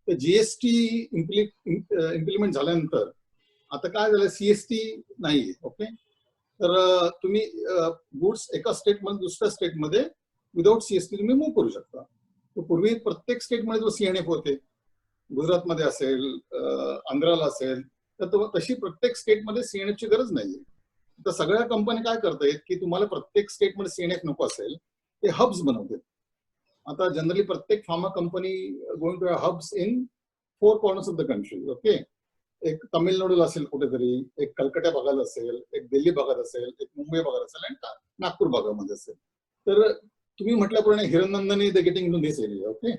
तर जीएसटी इम्प्लिमेंट झाल्यानंतर आता काय झालं, सीएसटी नाहीये. ओके, तर तुम्ही गुड्स एका स्टेटमध्ये दुसऱ्या स्टेटमध्ये विदाउट सीएसटी तुम्ही मूव्ह करू शकता. तर पूर्वी प्रत्येक स्टेटमध्ये जो सीएनएफ होते, गुजरातमध्ये असेल, आंध्राला असेल, तर तशी प्रत्येक स्टेटमध्ये सीएनएफची गरज नाहीये. तर सगळ्या कंपन्या काय करतायत की तुम्हाला प्रत्येक स्टेटमध्ये सीएनएफ नको असेल, ते हब्स बनवतात. आता जनरली प्रत्येक pharma company going to hubs in 4 corners of the country. Okay, एक तामिळनाडूला असेल कुठेतरी, एक कलकत्ता भागात असेल, एक दिल्ली भागात असेल, एक मुंबई भागात असेल आणि नागपूर भागामध्ये असेल. तर तुम्ही म्हटल्याप्रमाणे Hiranandani the getting to this area. Okay,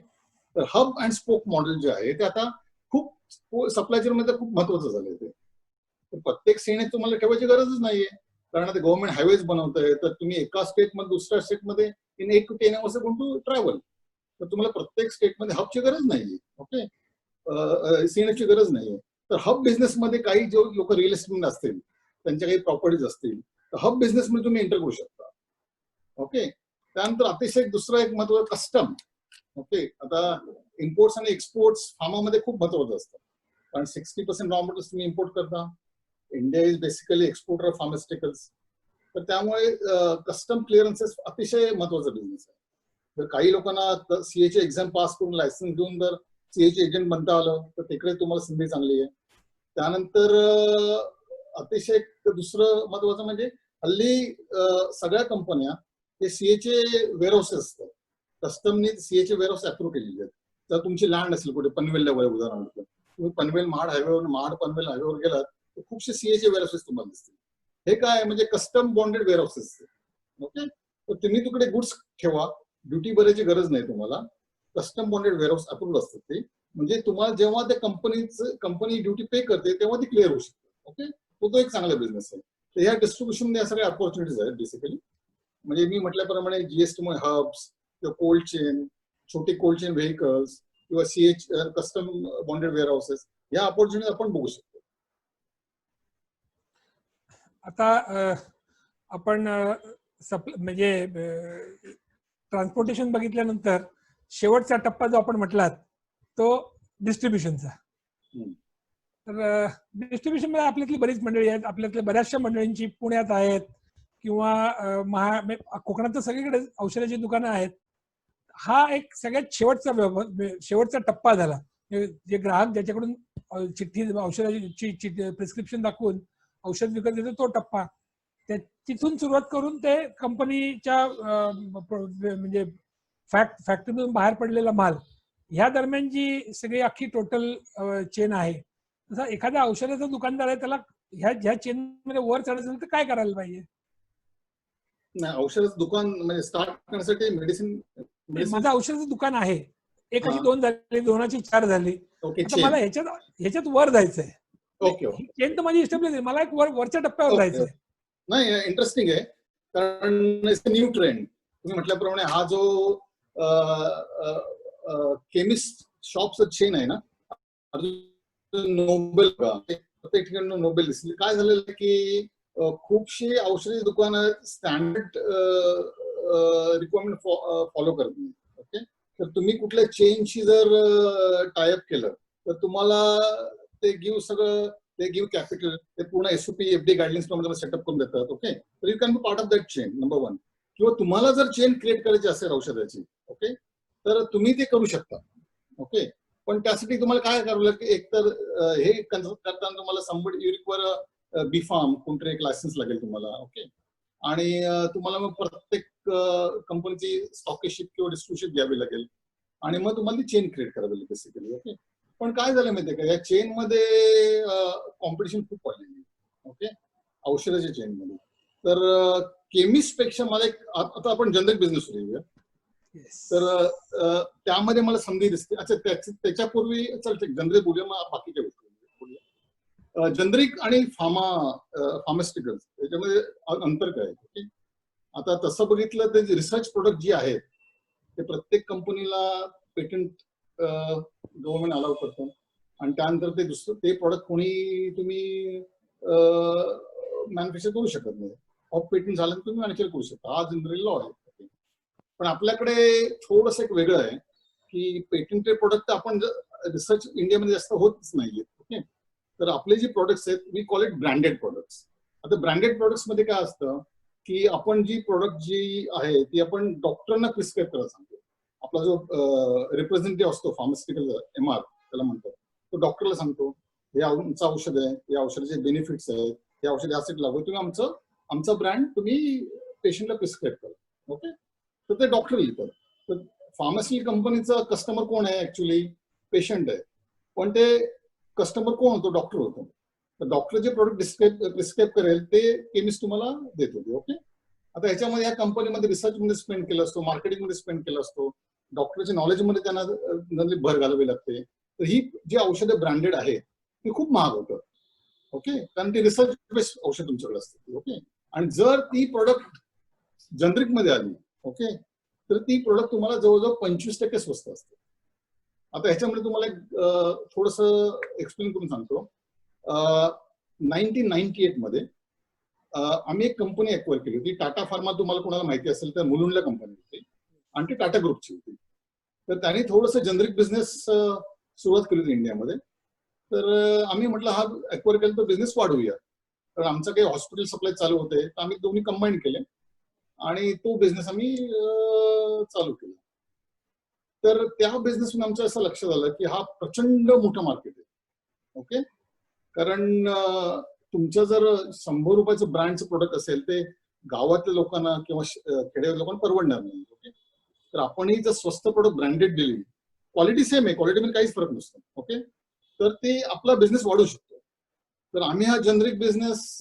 तर हब अँड स्पोक मॉडेल जे आहे ते आता खूप सप्लाय चेन मध्ये खूप महत्वाचं झालंय. ते प्रत्येक सीएनएफ तुम्हाला ठेवायची गरजच नाहीये, कारण आता गव्हर्नमेंट हायवेज बनवतंय. तर तुम्ही एका स्टेटमध्ये दुसऱ्या स्टेटमध्ये in 8 to 10 hours going to travel. तर तुम्हाला प्रत्येक स्टेटमध्ये हबची गरज नाहीये. ओके, सीएनएफची गरज नाहीये. तर हब बिझनेसमध्ये काही जे लोक रिअल एस्टेटमध्ये असतील, त्यांच्या काही प्रॉपर्टीज असतील, तर हब बिझनेसमध्ये तुम्ही एंटर करू शकता. ओके, त्यानंतर अतिशय दुसरं एक महत्व कस्टम. ओके, आता इम्पोर्ट्स आणि एक्सपोर्ट्स फार्मामध्ये खूप महत्वाचं असतं, कारण 60% रॉ मटेरियल्स तुम्ही इम्पोर्ट करता. India is basically exporter of pharmaceuticals. तर त्यामुळे कस्टम क्लिअरन्सेस अतिशय महत्वाचा बिझनेस आहे. जर काही लोकांना सीएची एक्झाम पास करून लायसन्स घेऊन जर सीएचे एजंट बनता आलं तर तिकडे तुम्हाला संधी चांगली आहे. त्यानंतर अतिशय दुसरं महत्वाचं म्हणजे हल्ली सगळ्या कंपन्या हे सीएचे वेअरहाऊसेस असतात. कस्टमने सीएचे वेअरहाऊस अप्रूव्ह केलेले आहेत. जर तुमची लँड असेल कुठे पनवेलला वगैरे, उदाहरणार्थ तुम्ही पनवेल महाड हायवेवर, महाड पनवेल हायवेवर गेलात तर खूपशे सीएचे वेअरहाऊसेस तुम्हाला दिसतील. हे काय म्हणजे कस्टम बॉन्डेड वेअरहाऊसेस. ओके, तर तुम्ही तिकडे गुड्स ठेवा, ड्युटी भरायची गरज नाही तुम्हाला. कस्टम बॉन्डेड वेअरहाऊस अप्रूव्ह असतात ते, म्हणजे तुम्हाला जेव्हा त्या कंपनी ड्युटी पे करते तेव्हा ती क्लिअर होऊ शकते. ओके, तो एक चांगला बिझनेस आहे. तर ह्या डिस्ट्रीब्युशन मध्ये या सगळ्या ऑपॉर्च्युनिटीज आहेत बेसिकली. म्हणजे मी म्हटल्याप्रमाणे जीएसटी मुळे हब्स किंवा कोल्ड चेन, छोटे कोल्ड चेन व्हेकल्स किंवा सीएच कस्टम बॉन्डेड वेअरहाऊसेस, या ऑपॉर्च्युनिटी आपण बघू शकतो. आता आपण म्हणजे ट्रान्सपोर्टेशन बघितल्यानंतर शेवटचा टप्पा जो आपण म्हटलात तो डिस्ट्रीब्युशनचा. तर डिस्ट्रीब्युशन मध्ये आपल्यातली बरीच मंडळी आहेत, आपल्यातल्या बऱ्याचशा मंडळींची पुण्यात आहेत किंवा कोकणात तर सगळीकडे औषधाची दुकानं आहेत. हा एक सगळ्यात शेवटचा टप्पा झाला. जे ग्राहक ज्याच्याकडून चिठ्ठी औषधाची प्रिस्क्रिप्शन दाखवून औषध विकत घेतो तो टप्पा, तिथून सुरुवात करून ते कंपनीच्या म्हणजे फॅक्टरीतून बाहेर पडलेला माल, ह्या दरम्यान जी सगळी अख्खी टोटल चेन आहे. तसा एखाद्या औषधाचा दुकानदार आहे, त्याला ह्या चेन मध्ये वर चढायचं तर काय करायला पाहिजे? नाही, औषधाचं दुकान म्हणजे स्टार्ट करण्यासाठी मेडिसिन, माझं औषधाचं दुकान आहे, एकाची 2 झाली, 2ची 4 झाली. आता मला ह्याच्यात वर जायचंय. ओके, चेन तर माझी इस्टॅब्लिश आहे, मला एक वरच्या टप्प्यावर जायचंय. नाही, इंटरेस्टिंग आहे, कारण न्यू ट्रेंड. तुम्ही म्हटल्याप्रमाणे हा जो केमिस्ट शॉपचा चेन आहे ना, नोबेल प्रत्येक ठिकाणी नोबेल दिसली. काय झालेलं की खूपशी औषधी दुकानं स्टँडर्ड रिक्वायरमेंट फॉलो करत नाही. ओके, तर तुम्ही कुठल्या चेनशी जर टायअप केलं तर तुम्हाला ते गिव्ह कॅपिटल, ते पूर्ण एसओपी एफडी गाईडलाईन्स प्रमाणे सेटअप करून देतात. ओके, तर you can be part of that chain, number 1. किंवा तुम्हाला जर चेन क्रिएट करायची असेल औषधाची, ओके, तर तुम्ही ते करू शकता. ओके, पण त्यासाठी तुम्हाला काय करावं लागेल, एकतर हे कन्सल्ट करताना तुम्हाला somebody you require B pharm कोणतरी एक लायसन्स लागेल तुम्हाला. ओके, आणि तुम्हाला मग प्रत्येक कंपनीची स्टॉकिशिप किंवा डिस्ट्रीब्युशन घ्यावी लागेल आणि मग तुम्हाला ती चेन क्रिएट करावी लागेल बेसिकली. ओके, पण काय झालं माहितीये का, या चेन मध्ये कॉम्पिटिशन खूप वाढलेली आहे. ओके, औषधाच्या चेन मध्ये. तर केमिस्ट पेक्षा मला एक, आता आपण जनरिक बिझनेस करूया, तर त्यामध्ये मला संधी दिसते. अच्छा, त्याच्यापूर्वी चल जनरिक बोलूया, मग बाकीच्या गोष्टी बोलूया. जनरिक आणि फार्मास्युटिकल्स याच्यामध्ये अंतर काय आहे? ओके, आता तसं बघितलं तर रिसर्च प्रोडक्ट जी आहेत ते प्रत्येक कंपनीला पेटंट गव्हर्नमेंट अलाउ करतं आणि त्यानंतर ते दुसरं ते प्रोडक्ट कोणी तुम्ही मॅन्युफॅक्चर करू शकत नाही. ऑफ पेटंट झालं तर तुम्ही मॅन्युफॅक्चर करू शकता, हा जनरल लॉ आहे. पण आपल्याकडे थोडंसं एक वेगळं आहे की पेटंटेड प्रोडक्ट आपण रिसर्च इंडियामध्ये जास्त होतच नाहीये. ओके, तर आपले जे प्रोडक्ट्स आहेत we call it branded products. आता ब्रँडेड प्रोडक्ट्स मध्ये काय असतं की आपण जी प्रोडक्ट जी आहे ती आपण डॉक्टरांना प्रिस्क्राईब करायला सांगतो. आपला जो रिप्रेझेंटेटिव्ह असतो फार्मास्युटिकल MR त्याला म्हणतात, तो डॉक्टरला सांगतो हे आमचं औषध आहे, या औषधाचे बेनिफिट्स आहेत, हे औषध यासाठी लागू, तुम्ही आमचा ब्रँड तुम्ही पेशंटला प्रिस्क्राईब करा. ओके, तर ते डॉक्टर लिहितात. तर फार्मस्युटिकल कंपनीचा कस्टमर कोण आहे? ऍक्च्युली पेशंट आहे, पण ते कस्टमर कोण होतो? डॉक्टर होतो. तर डॉक्टर जे प्रोडक्ट प्रिस्क्राईब करेल ते केमिस्ट तुम्हाला देत होते. ओके, आता ह्याच्यामध्ये या कंपनीमध्ये रिसर्चमध्ये स्पेंड केला असतो, मार्केटिंगमध्ये स्पेंड केला असतो, डॉक्टरच्या नॉलेजमध्ये त्यांना भर घालावी लागते. तर ही जी औषधं ब्रँडेड आहे ती खूप महाग होतं. ओके, कारण ती रिसर्च बेस्ड औषध तुमच्याकडे असते. ओके, आणि जर ती प्रोडक्ट जनरिक मध्ये आली, ओके, तर ती प्रोडक्ट तुम्हाला जवळजवळ 25% स्वस्त असते. आता ह्याच्यामध्ये तुम्हाला एक थोडंसं एक्सप्लेन करून सांगतो. 1998 मध्ये आम्ही एक कंपनी एक्वायर केली होती, टाटा फार्मा. तुम्हाला कोणाला माहिती असेल तर मुलुंडला कंपनी होती आणि ती टाटा ग्रुपची होती. तर त्यांनी थोडंसं जनरिक बिझनेस सुरुवात केली होती इंडियामध्ये. तर आम्ही म्हटलं हा एक्वायर केला तर बिझनेस वाढवूया, कारण आमचं काही हॉस्पिटल सप्लाय चालू होते, तर आम्ही दोन्ही कंबाईन केले आणि तो बिझनेस आम्ही चालू केला. तर त्या बिझनेसमध्ये आमचं असं लक्षात आलं की हा प्रचंड मोठा मार्केट आहे. ओके, कारण तुमचं जर 100 रुपयाचं ब्रँडचं प्रोडक्ट असेल ते गावातल्या लोकांना किंवा खेड्यातल्या लोकांना परवडणार नाही. ओके, तर आपणही जर स्वस्त प्रोडक्ट ब्रँडेड दिली, क्वालिटी सेम आहे, क्वालिटीमध्ये काहीच फरक नसतो. ओके, तर ते आपला बिझनेस वाढू शकतो. तर आम्ही हा जनरिक बिझनेस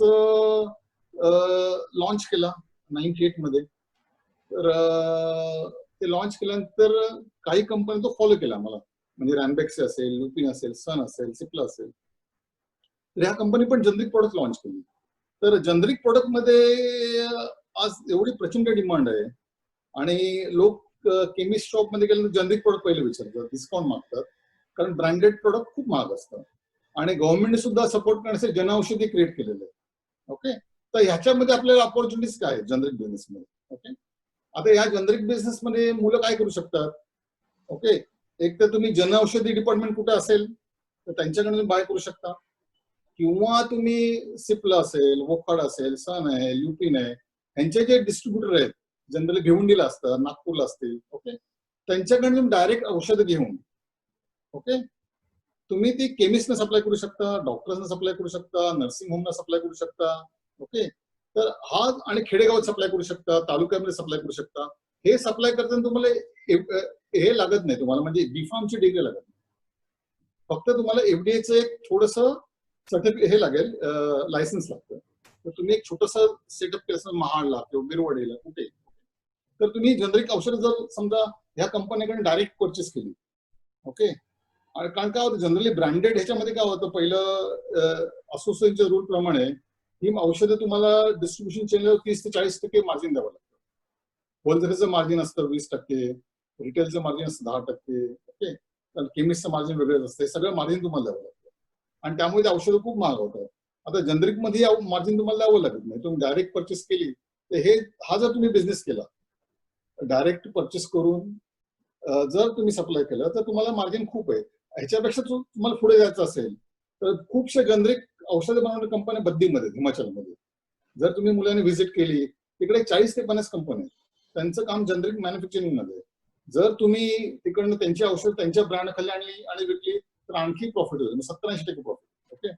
लॉन्च केला 98 मध्ये. तर ते लॉन्च केल्यानंतर काही कंपनी तो फॉलो केला आम्हाला, म्हणजे रॅनबॅक्स असेल, लुपिन असेल, सन असेल, सिप्ला असेल. तर ह्या कंपनी पण जनरिक प्रोडक्ट लॉन्च केली. तर जनरिक प्रोडक्ट मध्ये आज एवढी प्रचंड डिमांड आहे आणि लोक केमिस्ट शॉप मध्ये गेल्यानंतर जनरिक प्रोडक्ट पहिले विचारतात, डिस्काउंट मागतात, कारण ब्रँडेड प्रोडक्ट खूप महाग असतात. आणि गव्हर्नमेंटने सुद्धा सपोर्ट करण्यासाठी जनऔषधी क्रिएट केलेलं आहे. ओके, तर ह्याच्यामध्ये आपल्याला ऑपॉर्च्युनिटीज काय आहेत जनरिक बिझनेसमध्ये? ओके, आता या जनरिक बिझनेसमध्ये मुलं काय करू शकतात? ओके, एक तर तुम्ही जनऔषधी डिपार्टमेंट कुठे असेल तर त्यांच्याकडे तुम्ही बाय करू शकता, किंवा तुम्ही सिप्ला असेल, वोकाड असेल, सन आहे, ल्युपिन आहे, यांचे जे डिस्ट्रीब्युटर आहेत, जनरली भिवंडीला असतात, नागपूरला असतील, ओके, त्यांच्याकडे तुम्ही डायरेक्ट औषधं घेऊन, ओके, तुम्ही ती केमिस्टना सप्लाय करू शकता, डॉक्टर्सना सप्लाय करू शकता, नर्सिंग होमला सप्लाय करू शकता. ओके, तर हा आणि खेडेगावात सप्लाय करू शकता, तालुक्यामध्ये सप्लाय करू शकता. हे सप्लाय करताना तुम्हाला हे लागत नाही, तुम्हाला म्हणजे बीफार्मची डिग्री लागत नाही. फक्त तुम्हाला FDAचं एक थोडंसं सर्टिफिकेट हे लागेल, लायसन्स लागतं. तर तुम्ही एक छोटंसं सेटअप केलं असं महाडला किंवा बिरवडेला कुठे, तर तुम्ही जनरिक औषधं जर समजा ह्या कंपनीकडे डायरेक्ट परचेस केली, ओके, कारण काय होतं जनरली ब्रँडेड ह्याच्यामध्ये काय होतं, पहिलं असोसिएशनच्या रूल प्रमाणे ही औषधं तुम्हाला डिस्ट्रीब्युशन चेनल 30 ते 40% मार्जिन द्यावं लागतं. होलसेलचं मार्जिन असतं 20%, रिटेलचं मार्जिन असतं 10%. ओके, तर केमिस्टचं मार्जिन वेगळंच असतं, हे सगळं मार्जिन तुम्हाला द्यावं लागतं आणि त्यामुळे औषधं खूप महाग होतात. आता जनरिक मध्ये मार्जिन तुम्हाला द्यावं लागत नाही, तुम्ही डायरेक्ट परचेस केली तर हा जर तुम्ही बिझनेस केला डायरेक्ट परचेस करून जर तुम्ही सप्लाय केलं तर तुम्हाला मार्जिन खूप आहे. ह्याच्यापेक्षा तुम्हाला पुढे जायचं असेल तर खूपशा जनरिक औषधं बनवणाऱ्या कंपन्या बद्दीमध्ये, हिमाचलमध्ये जर तुम्ही मुलांनी व्हिजिट केली, तिकडे 40 ते 50 कंपन्या आहेत, त्यांचं काम जनरिक मॅन्युफॅक्चरिंग मध्ये. जर तुम्ही तिकडनं त्यांची औषध त्यांच्या ब्रँड खाली आणली आणि विकली तर आणखी प्रॉफिट होईल, 70-80% प्रॉफिट. ओके,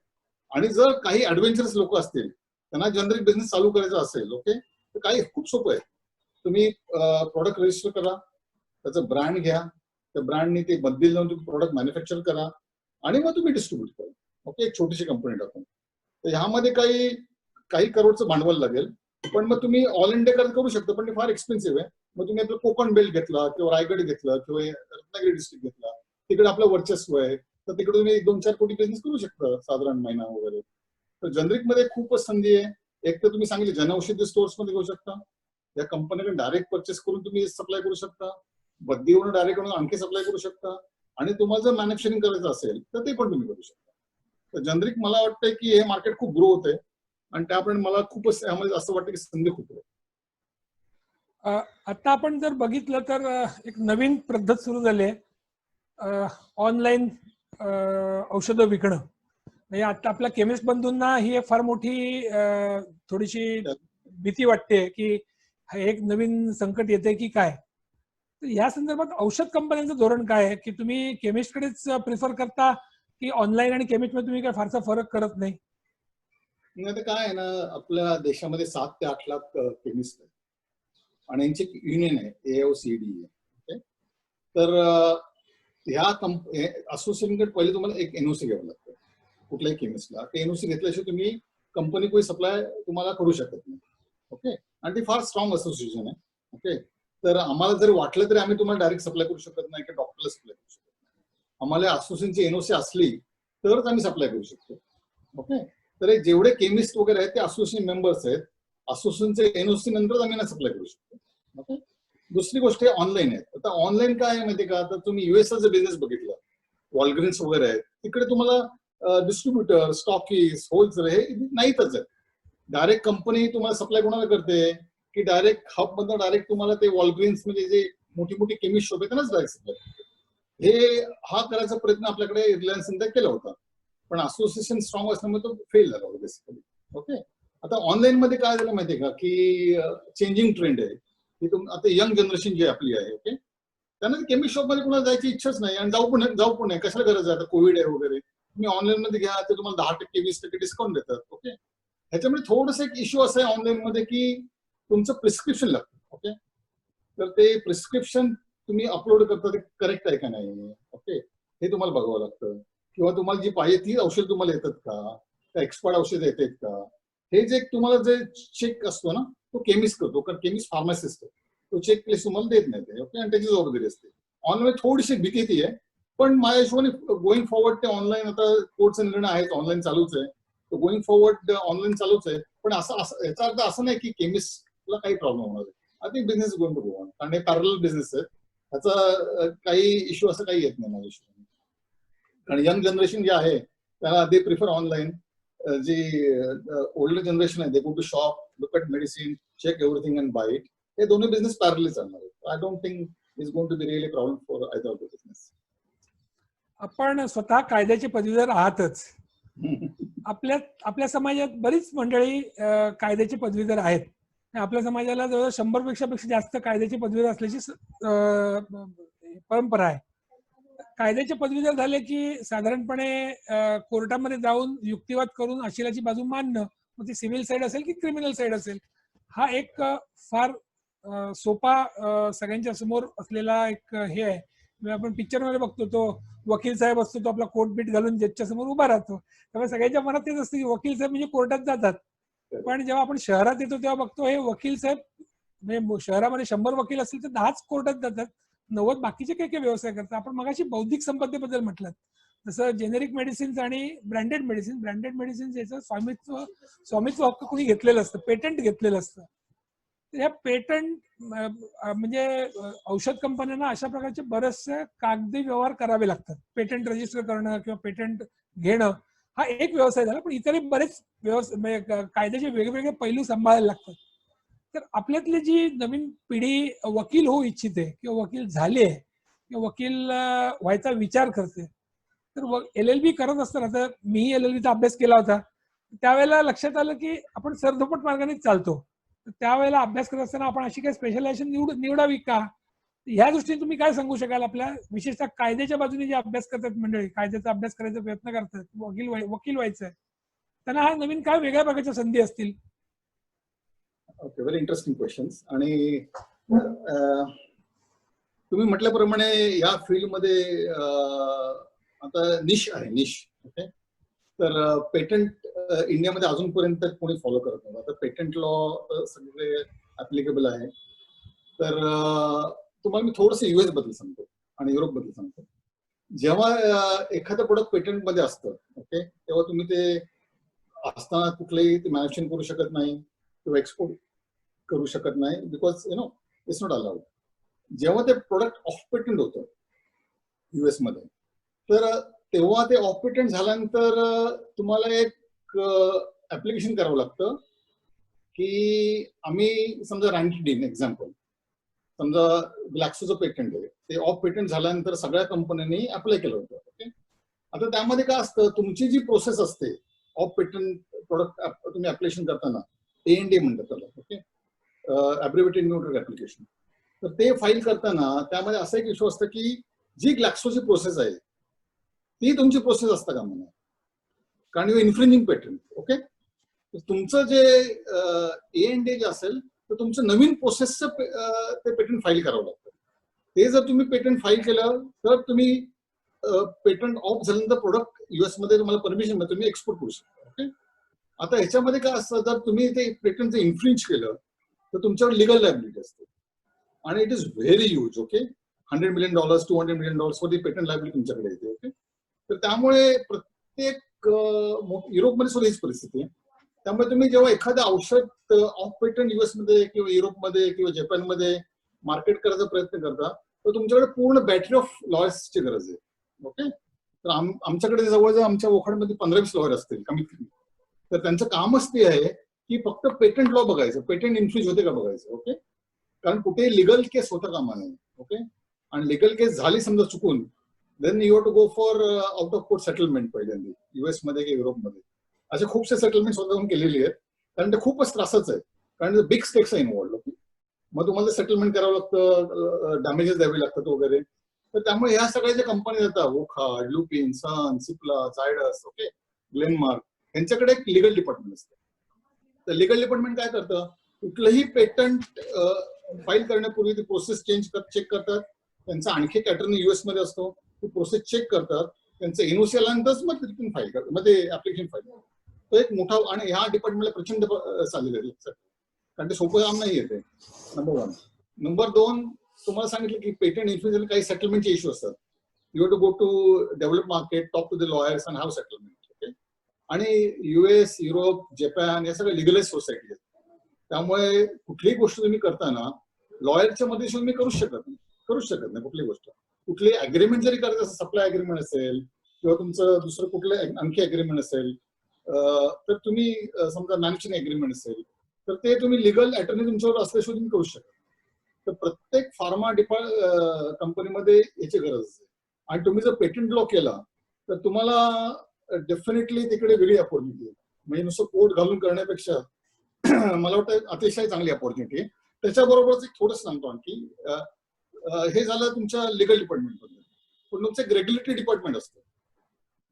आणि जर काही ऍडव्हेंचरस लोक असतील, त्यांना जनरिक बिझनेस चालू करायचा असेल, ओके, तर काही खूप सोपं आहे. तुम्ही प्रोडक्ट रजिस्टर करा, त्याचं ब्रँड घ्या, त्या ब्रँडने ते बदली लावून तुम्ही प्रोडक्ट मॅन्युफॅक्चर करा आणि मग तुम्ही डिस्ट्रीब्यूट करा. ओके, एक छोटीशी कंपनी टाकून. तर ह्यामध्ये काही करोडचं भांडवल लागेल, पण मग तुम्ही ऑल इंडिया करू शकता, पण ते फार एक्सपेन्सिव्ह आहे. मग तुम्ही आपलं कोकण बेल्ट घेतला किंवा रायगड घेतला किंवा रत्नागिरी डिस्ट्रिक्ट घेतला, तिकडे आपलं वर्चस्व आहे, तर तिकडे तुम्ही 1-2-4 कोटी बिझनेस करू शकता साधारण महिना वगैरे. तर जनरिक मध्ये खूपच संधी आहे. एक तर तुम्ही सांगितले जनौषधी स्टोर्स मध्ये घेऊ शकता, या कंपनीकडे डायरेक्ट परचेस करून तुम्ही सप्लाय करू शकता, बद्दीवरून डायरेक्ट आणखी सप्लाय करू शकता, आणि तुम्हाला जर मॅन्युफॅक्चरिंग करायचं असेल तर ते पण तुम्ही करू शकता. तर जनरिक मला वाटतंय की हे मार्केट खूप ग्रो होतंय आणि त्याप्रमाणे मला खूपच यामध्ये असं वाटतं की संधी खूप आहे. आता आपण जर बघितलं तर एक नवीन पद्धत सुरू झाली आहे, ऑनलाईन औषधं विकणं. म्हणजे आता आपल्या केमिस्ट बंधूंना ही एक फार मोठी थोडीशी भीती वाटते की एक नवीन संकट येते की काय. तर या संदर्भात औषध कंपन्यांचं धोरण काय आहे, की तुम्ही केमिस्टकडेच प्रिफर करता की ऑनलाईन आणि केमिस्ट मध्ये तुम्ही काय फारसा फरक करत नाही? आता काय आहे ना, आपल्या देशामध्ये 7 ते 8 लाख केमिस्ट आहेत आणि यांची युनियन आहे AOCD. ओके, तर ह्या असोसिएशनकडे पहिले तुम्हाला एक NOC घ्यावं लागतं कुठल्याही केमिस्टला. ते NOC घेतल्याशिवाय तुम्ही कंपनी कोणी सप्लाय तुम्हाला करू शकत नाही. ओके, आणि ती फार स्ट्रॉंग असोसिएशन आहे. ओके, तर आम्हाला जर वाटलं तरी आम्ही तुम्हाला डायरेक्ट सप्लाय करू शकत नाही किंवा डॉक्टरला सप्लाय करू शकत नाही. आम्हाला असोसिएशनची NOC असली तरच आम्ही सप्लाय करू शकतो. ओके, तर हे जेवढे केमिस्ट वगैरे आहेत ते असोसिएशन मेंबर्स आहेत. असोसिएशनचे NOC नंतर आम्ही सप्लाय करू शकतो. ओके, दुसरी गोष्ट ऑनलाईन आहे. आता ऑनलाईन काय आहे माहिती का, आता तुम्ही USA चा बिझनेस बघितला, वॉलग्रीन्स वगैरे आहेत, तिकडे तुम्हाला डिस्ट्रीब्युटर, स्टॉकिस्ट, होलसेलर हे नाहीतच आहे. डायरेक्ट कंपनी तुम्हाला सप्लाय कोणाला करते की डायरेक्ट हब मधून डायरेक्ट तुम्हाला ते वॉलग्रीन्स म्हणजे जे मोठी मोठी केमिस्ट शॉप आहे त्यांनाच डायरेक्ट सप्लाय करते. हे हा करायचा प्रयत्न आपल्याकडे रिलायन्स इंडिया केला होता, पण असोसिएशन स्ट्रॉंग असल्यामुळे तो फेल झाला होता बेसिकली. ओके, आता ऑनलाईन मध्ये काय झालं माहितीये का की चेंजिंग ट्रेंड आहे की आता यंग जनरेशन जी आपली आहे, ओके, त्यांना केमिस्ट शॉप मध्ये कुणाला जायची इच्छाच नाही आणि जाऊ पण नाही. कशाला गरज आहे, आता कोविड आहे वगैरे, तुम्ही ऑनलाईन मध्ये घ्या, ते तुम्हाला 10%, 20% डिस्काउंट देतात. ओके, ह्याच्यामुळे थोडस एक इश्यू असा आहे ऑनलाईन मध्ये की तुमचं प्रिस्क्रिप्शन लागतं. ओके, तर ते प्रिस्क्रिप्शन तुम्ही अपलोड करता ते करेक्ट आहे का नाही, ओके, हे तुम्हाला बघावं लागतं. किंवा तुम्हाला जी पाहिजे ती औषध तुम्हाला येतात का एक्सपायर्ड औषध येतात का, हे जे तुम्हाला जे चेक असतो ना तो केमिस्ट करतो, कारण केमिस्ट फार्मासिस्ट आहे, तो चेक लिस्ट तुम्हाला देत नाही ते. ओके, आणि त्याची जबाबदारी असते. ऑनलाईन थोडीशी भीती ती आहे, पण माझ्या हिशोबाने गोईंग फॉरवर्ड ते ऑनलाईन, आता कोर्टचा निर्णय आहे ऑनलाईन चालूच आहे, तर गोईंग फॉरवर्ड ऑनलाईन चालूच आहे. पण असं याचा अर्थ असं नाही की केमिस्टला काही प्रॉब्लेम होणार आहे. I think business going to go on, कारण हे पॅरलल बिझनेस आहे, त्याचा काही इश्यू असं काही येत नाही माझ्या हिशोबाने. कारण यंग जनरेशन जे आहे त्याला दे प्रिफर ऑनलाईन. जी ओल्डर जनरेशन आहे they go to shop, look at medicine, check everything and buy it. हे दोन्ही बिझनेस पॅरलली चालणार आहे. I don't think is going to be really problem for either of the business. आपण स्वतः कायद्याचे पदवीधर आहातच. आपल्या समाजात बरीच मंडळी कायद्याचे पदवीधर आहेत. आपल्या समाजाला जवळ 100 पेक्षा जास्त कायद्याचे पदवीधर असल्याची परंपरा आहे. कायद्याचे पदवीधर झाले की साधारणपणे कोर्टामध्ये जाऊन युक्तिवाद करून अशिलाची बाजू मांडणं, मग ती सिव्हिल साईड असेल की क्रिमिनल साईड असेल, हा एक फार सोपा सगळ्यांच्या समोर असलेला एक हे आहे. आपण पिक्चर मध्ये बघतो तो वकील साहेब असतो, तो आपला कोट बीट घालून जजच्या समोर उभा राहतो. त्यामुळे सगळ्यांच्या मनात तेच असतं की वकील साहेब म्हणजे कोर्टात जातात. पण जेव्हा आपण शहरात येतो तेव्हा बघतो हे वकील साहेब म्हणजे शहरामध्ये 100 वकील असतील तर 10च कोर्टात जातात, 90 बाकीचे काही काही व्यवसाय करतात. आपण मगाशी बौद्धिक संपदेबद्दल म्हटलं, जसं जेनेरिक मेडिसिन्स आणि ब्रँडेड मेडिसिन्स याचं स्वामित्व हक्क कोणी घेतलेलं असतं, पेटंट घेतलेलं असतं. या पेटंट म्हणजे औषध कंपन्यांना अशा प्रकारचे बरेचसे कागदी व्यवहार करावे लागतात. पेटंट रजिस्टर करणं किंवा पेटंट घेणं हा एक व्यवसाय झाला, पण इतरही बरेच व्यवसाय कायद्याचे वेगवेगळे पैलू सांभाळायला लागतात. तर आपल्यातली जी नवीन पिढी वकील होऊ इच्छिते किंवा वकील झाली आहे किंवा वकील व्हायचा विचार करते, तर LLB करत असताना, तर मीही LLBचा अभ्यास केला होता, त्यावेळेला लक्षात आलं की आपण सरधोपट मार्गानेच चालतो. त्यावेळेला अभ्यास करत असताना आपण अशी काही स्पेशलायझेशन निवडावी का, ह्या दृष्टीने तुम्ही काय सांगू शकाल? आपल्या विशेषतः कायद्याच्या बाजूने जे अभ्यास करतात मंडळी, कायद्याचा अभ्यास करायचा प्रयत्न करतात, वकील व्हायचंय, त्यांना हा नवीन काय वेगळ्या प्रकारच्या संधी असतील? Okay, very interesting questions. आणि तुम्ही म्हटल्याप्रमाणे या फील्डमध्ये आता निश आहे, निश. ओके, तर पेटंट इंडियामध्ये अजूनपर्यंत कोणी फॉलो करत नाही. आता पेटंट लॉ सगळे ऍप्लिकेबल आहे. तर तुम्हाला मी थोडंसं US बद्दल सांगतो आणि युरोप बद्दल सांगतो. जेव्हा एखादं प्रोडक्ट पेटंट मध्ये असतं, ओके, तेव्हा तुम्ही ते असताना कुठलंही ते मॅन्युफॅक्चरिंग करू शकत नाही किंवा एक्सपोर्ट करू शकत नाही, बिकॉज इट्स नॉट अलाउड. जेव्हा ते प्रोडक्ट ऑफ पेटंट होतं US मध्ये, तर तेव्हा ते ऑफ पेटंट झाल्यानंतर तुम्हाला एक ऍप्लिकेशन करावं लागतं की आम्ही समजा रॅन्टिडिन एक्झाम्पल, समजा ग्लॅक्सोचं पेटंट आहे, ते ऑफ पेटंट झाल्यानंतर सगळ्या कंपन्यांनी अप्लाय केलं होतं. ओके, आता त्यामध्ये काय असतं, तुमची जी प्रोसेस असते ऑफ पेटंट प्रोडक्ट तुम्ही ऍप्लिकेशन करताना, ANDA म्हणतात त्याला, ओके, ॲब्रिव्हिएटेड न्यू ड्रग ऍप्लिकेशन. तर ते फाईल करताना त्यामध्ये असा एक इश्यू असतं की जी ग्लॅक्सोची प्रोसेस आहे ती तुमची प्रोसेस असतं का म्हणा, कारण यू इन्फ्रिंजिंग पेटंट. ओके, तुमचं जे ANDA जे असेल तर तुमचं नवीन प्रोसेसचं ते पेटंट फाईल करावं लागतं. ते जर तुम्ही पेटंट फाईल केलं तर तुम्ही पेटंट ऑफ झाल्यानंतर प्रोडक्ट US मध्ये तुम्हाला परमिशन मिळते, तुम्ही एक्सपोर्ट करू शकता. ओके, आता ह्याच्यामध्ये काय असतं, जर तुम्ही ते पेटंट इन्फ्रिंज केलं तर तुमच्यावर लिगल लायबिलिटी असते आणि it is very huge. Okay, $100 million, $200 million for the patent liability तुमच्याकडे येते. ओके, तर त्यामुळे प्रत्येक युरोपमध्ये सुद्धा हीच परिस्थिती आहे. त्यामुळे तुम्ही जेव्हा एखादं औषध ऑफ पेटंट US मध्ये किंवा युरोपमध्ये किंवा जपानमध्ये मार्केट करायचा प्रयत्न करता तर तुमच्याकडे पूर्ण बॅटरी ऑफ लॉयर्सची गरज आहे. ओके, तर आमच्याकडे जवळजवळ आमच्या ओखाडमध्ये 15-20 लॉयर असतील कमीत कमी. तर त्यांचं कामच ते आहे की फक्त पेटंट लॉ बघायचं, पेटंट इन्फ्रिंज होते का बघायचं. ओके, कारण कुठे लिगल केस होता कामा नये. ओके, आणि लिगल केस झाली समजा चुकून, then you have to go for out of court settlement पहिल्यांदा US मध्ये किंवा युरोपमध्ये. असे खूपसे सेटलमेंट स्वतःहून केलेली आहेत, कारण ते खूपच त्रासाचं आहे, कारण बिग स्टेक्स आहे इन्व्हॉल्ड. ओके, मग तुम्हाला सेटलमेंट करावं लागतं, डॅमेजेस द्यावे लागतात वगैरे. तर त्यामुळे ह्या सगळ्या ज्या कंपनी येतात, वोखार्ड, लुपिन, सन, सिप्ला, झायडस, ओके, ग्लेनमार्क, यांच्याकडे एक लिगल डिपार्टमेंट असतं. तर लिगल डिपार्टमेंट काय करतं, कुठलंही पेटंट फाईल करण्यापूर्वी ती प्रोसेस चेक करतात. त्यांचा आणखी एक अटर्नी US मध्ये असतो, ती प्रोसेस चेक करतात, त्यांचं NOC आल्यानंतरच मग तिथून फाईल करतात, मग ते ऍप्लिकेशन फाईल करतात. तो एक मोठा, आणि ह्या डिपार्टमेंटला प्रचंड चाललेलं आहे, कारण ते सोपं काम नाही येते. नंबर 1. नंबर 2, तुम्हाला सांगितलं की पेटंट इन्फ्रिंज काही सेटलमेंटचे इश्यू असतात. You have to go to develop market, talk to the lawyers and have settlement. Okay, आणि US, युरोप, जपान या सगळ्या लिगलाइज सोसायटी आहेत. त्यामुळे कुठलीही गोष्ट तुम्ही करताना लॉयरच्या मध्ये तुम्ही करूच शकत नाही कुठली गोष्ट. कुठली अग्रीमेंट जरी करायचं असेल, सप्लाय अग्रीमेंट असेल किंवा तुमचं दुसरं कुठलं आणखी अग्रीमेंट असेल, तर तुम्ही समजा मॅन्युफॅक्चरिंग अग्रीमेंट असेल, तर ते तुम्ही लिगल अटर्नी तुमच्यावर असल्याशिवाय तुम्ही करू शकता. तर प्रत्येक फार्मा कंपनीमध्ये याची गरज असते. आणि तुम्ही जर पेटंट लॉ केला तर तुम्हाला डेफिनेटली तिकडे वेगळी अपॉर्च्युनिटी आहे. म्हणजे नुसतं कोट घालून करण्यापेक्षा मला वाटतं अतिशय चांगली अपॉर्च्युनिटी आहे. त्याच्याबरोबरच एक थोडंसं सांगतो आणखी, हे झालं तुमच्या लिगल डिपार्टमेंट बद्दल. पण तुमचं एक रेग्युलेटरी डिपार्टमेंट असतं,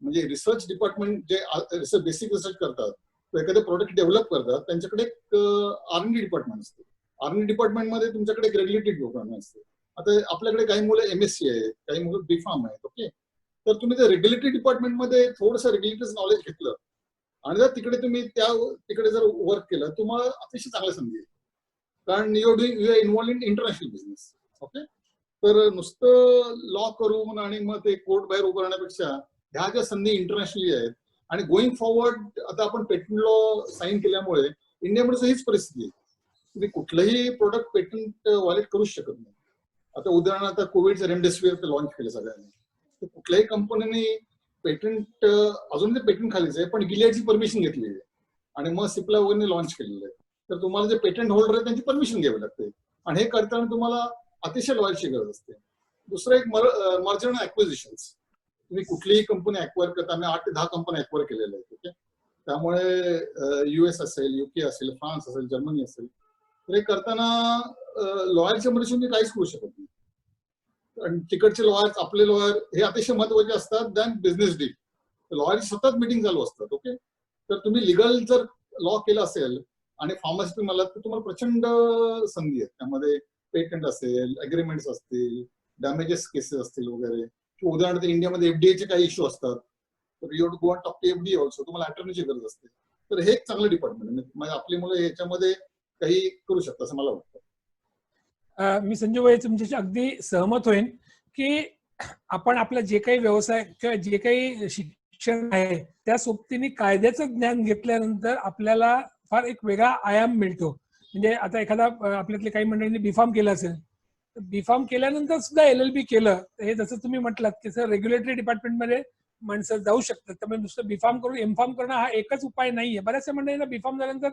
म्हणजे रिसर्च डिपार्टमेंट जे बेसिक रिसर्च करतात, एखादं प्रोडक्ट डेव्हलप करतात, त्यांच्याकडे एक R&D डिपार्टमेंट असते. R&D डिपार्टमेंटमध्ये तुमच्याकडे एक रेग्युलेटरी डिपार्टमेंट असते. आता आपल्याकडे काही मुलं MSc आहेत, काही मुलं B.Pharm आहेत. ओके, तर तुम्ही त्या रेग्युलेटरी डिपार्टमेंटमध्ये थोडंसं रेग्युलेटरी नॉलेज घेतलं आणि जर तिकडे तुम्ही तिकडे जर वर्क केलं, तुम्हाला अतिशय चांगली संधी आहे, कारण you are involve in international business. Okay, तर नुसतं लॉ करून आणि मग ते कोर्ट बाहेर उभं राहण्यापेक्षा ह्या ज्या संधी इंटरनॅशनली आहेत, आणि गोईंग फॉरवर्ड आता आपण पेटंट लॉ साईन केल्यामुळे इंडियामध्ये हीच परिस्थिती आहे, तुम्ही कुठलंही प्रोडक्ट पेटंट व्हायलेट करूच शकत नाही. आता उदाहरणार्थ कोविडचं रेमडेसिवीर लॉन्च केलं सगळ्यांनी, तर कुठल्याही कंपनीने पेटंट अजून ते पेटंट खालीच आहे, पण गिलियाडची परमिशन घेतली आहे आणि मग सिप्ला वगैरे लॉन्च केलेलं आहे. तर तुम्हाला जे पेटंट होल्डर आहे त्यांची परमिशन घ्यावी लागते, आणि हे करताना तुम्हाला अतिशय लॉयरची गरज असते. दुसरं एक मर्जर अँड ॲक्विजिशन्स. तुम्ही कुठलीही कंपनी अक्वायर करता, आम्ही 8 ते 10 कंपनी अक्वायर केलेल्या आहेत. ओके, त्यामुळे US असेल, UK असेल, फ्रान्स असेल, जर्मनी असेल, तर हे करताना लॉयरच्या मध्ये तुम्ही काहीच करू शकत नाही. आणि तिकडचे लॉयर्स, आपले लॉयर हे अतिशय महत्वाचे असतात दॅन बिझनेस डील. लॉयरची सतत मिटिंग चालू असतात. ओके, तर तुम्ही लिगल जर लॉ केला असेल आणि फार्मासिटी मला, तर तुम्हाला प्रचंड संधी आहेत. त्यामध्ये पेटंट असेल, अग्रीमेंट्स असतील, डॅमेजेस केसेस असतील वगैरे. उदाहरणार्थ इंडियामध्ये FDA चे काही इश्यू असतात, तर you have to go and talk to FDA also. तुम्हाला अटर्नीची गरज असते. तर हे एक चांगलं डिपार्टमेंट आहे, म्हणजे आपली मुलं याच्यामध्ये काही करू शकतात असं मला वाटतं. मी संजू भाई तुमच्याशी अगदी सहमत होईन की आपण आपलं जे काही व्यवसाय किंवा जे काही शिक्षण आहे त्या सोबतीने कायद्याचं ज्ञान घेतल्यानंतर आपल्याला फार एक वेगळा आयाम मिळतो. म्हणजे आता एखादा आपल्यातले काही मंडळींनी बीफार्म केलं असेल, तर बीफार्म केल्यानंतर सुद्धा LLB केलं, हे जसं तुम्ही म्हटलात की सर रेग्युलेटरी डिपार्टमेंटमध्ये माणसं जाऊ शकतात. त्यामुळे नुसतं बीफार्म करून एमफार्म करणं हा एकच उपाय नाहीये. बऱ्याचशा मंडळींना बीफार्म झाल्यानंतर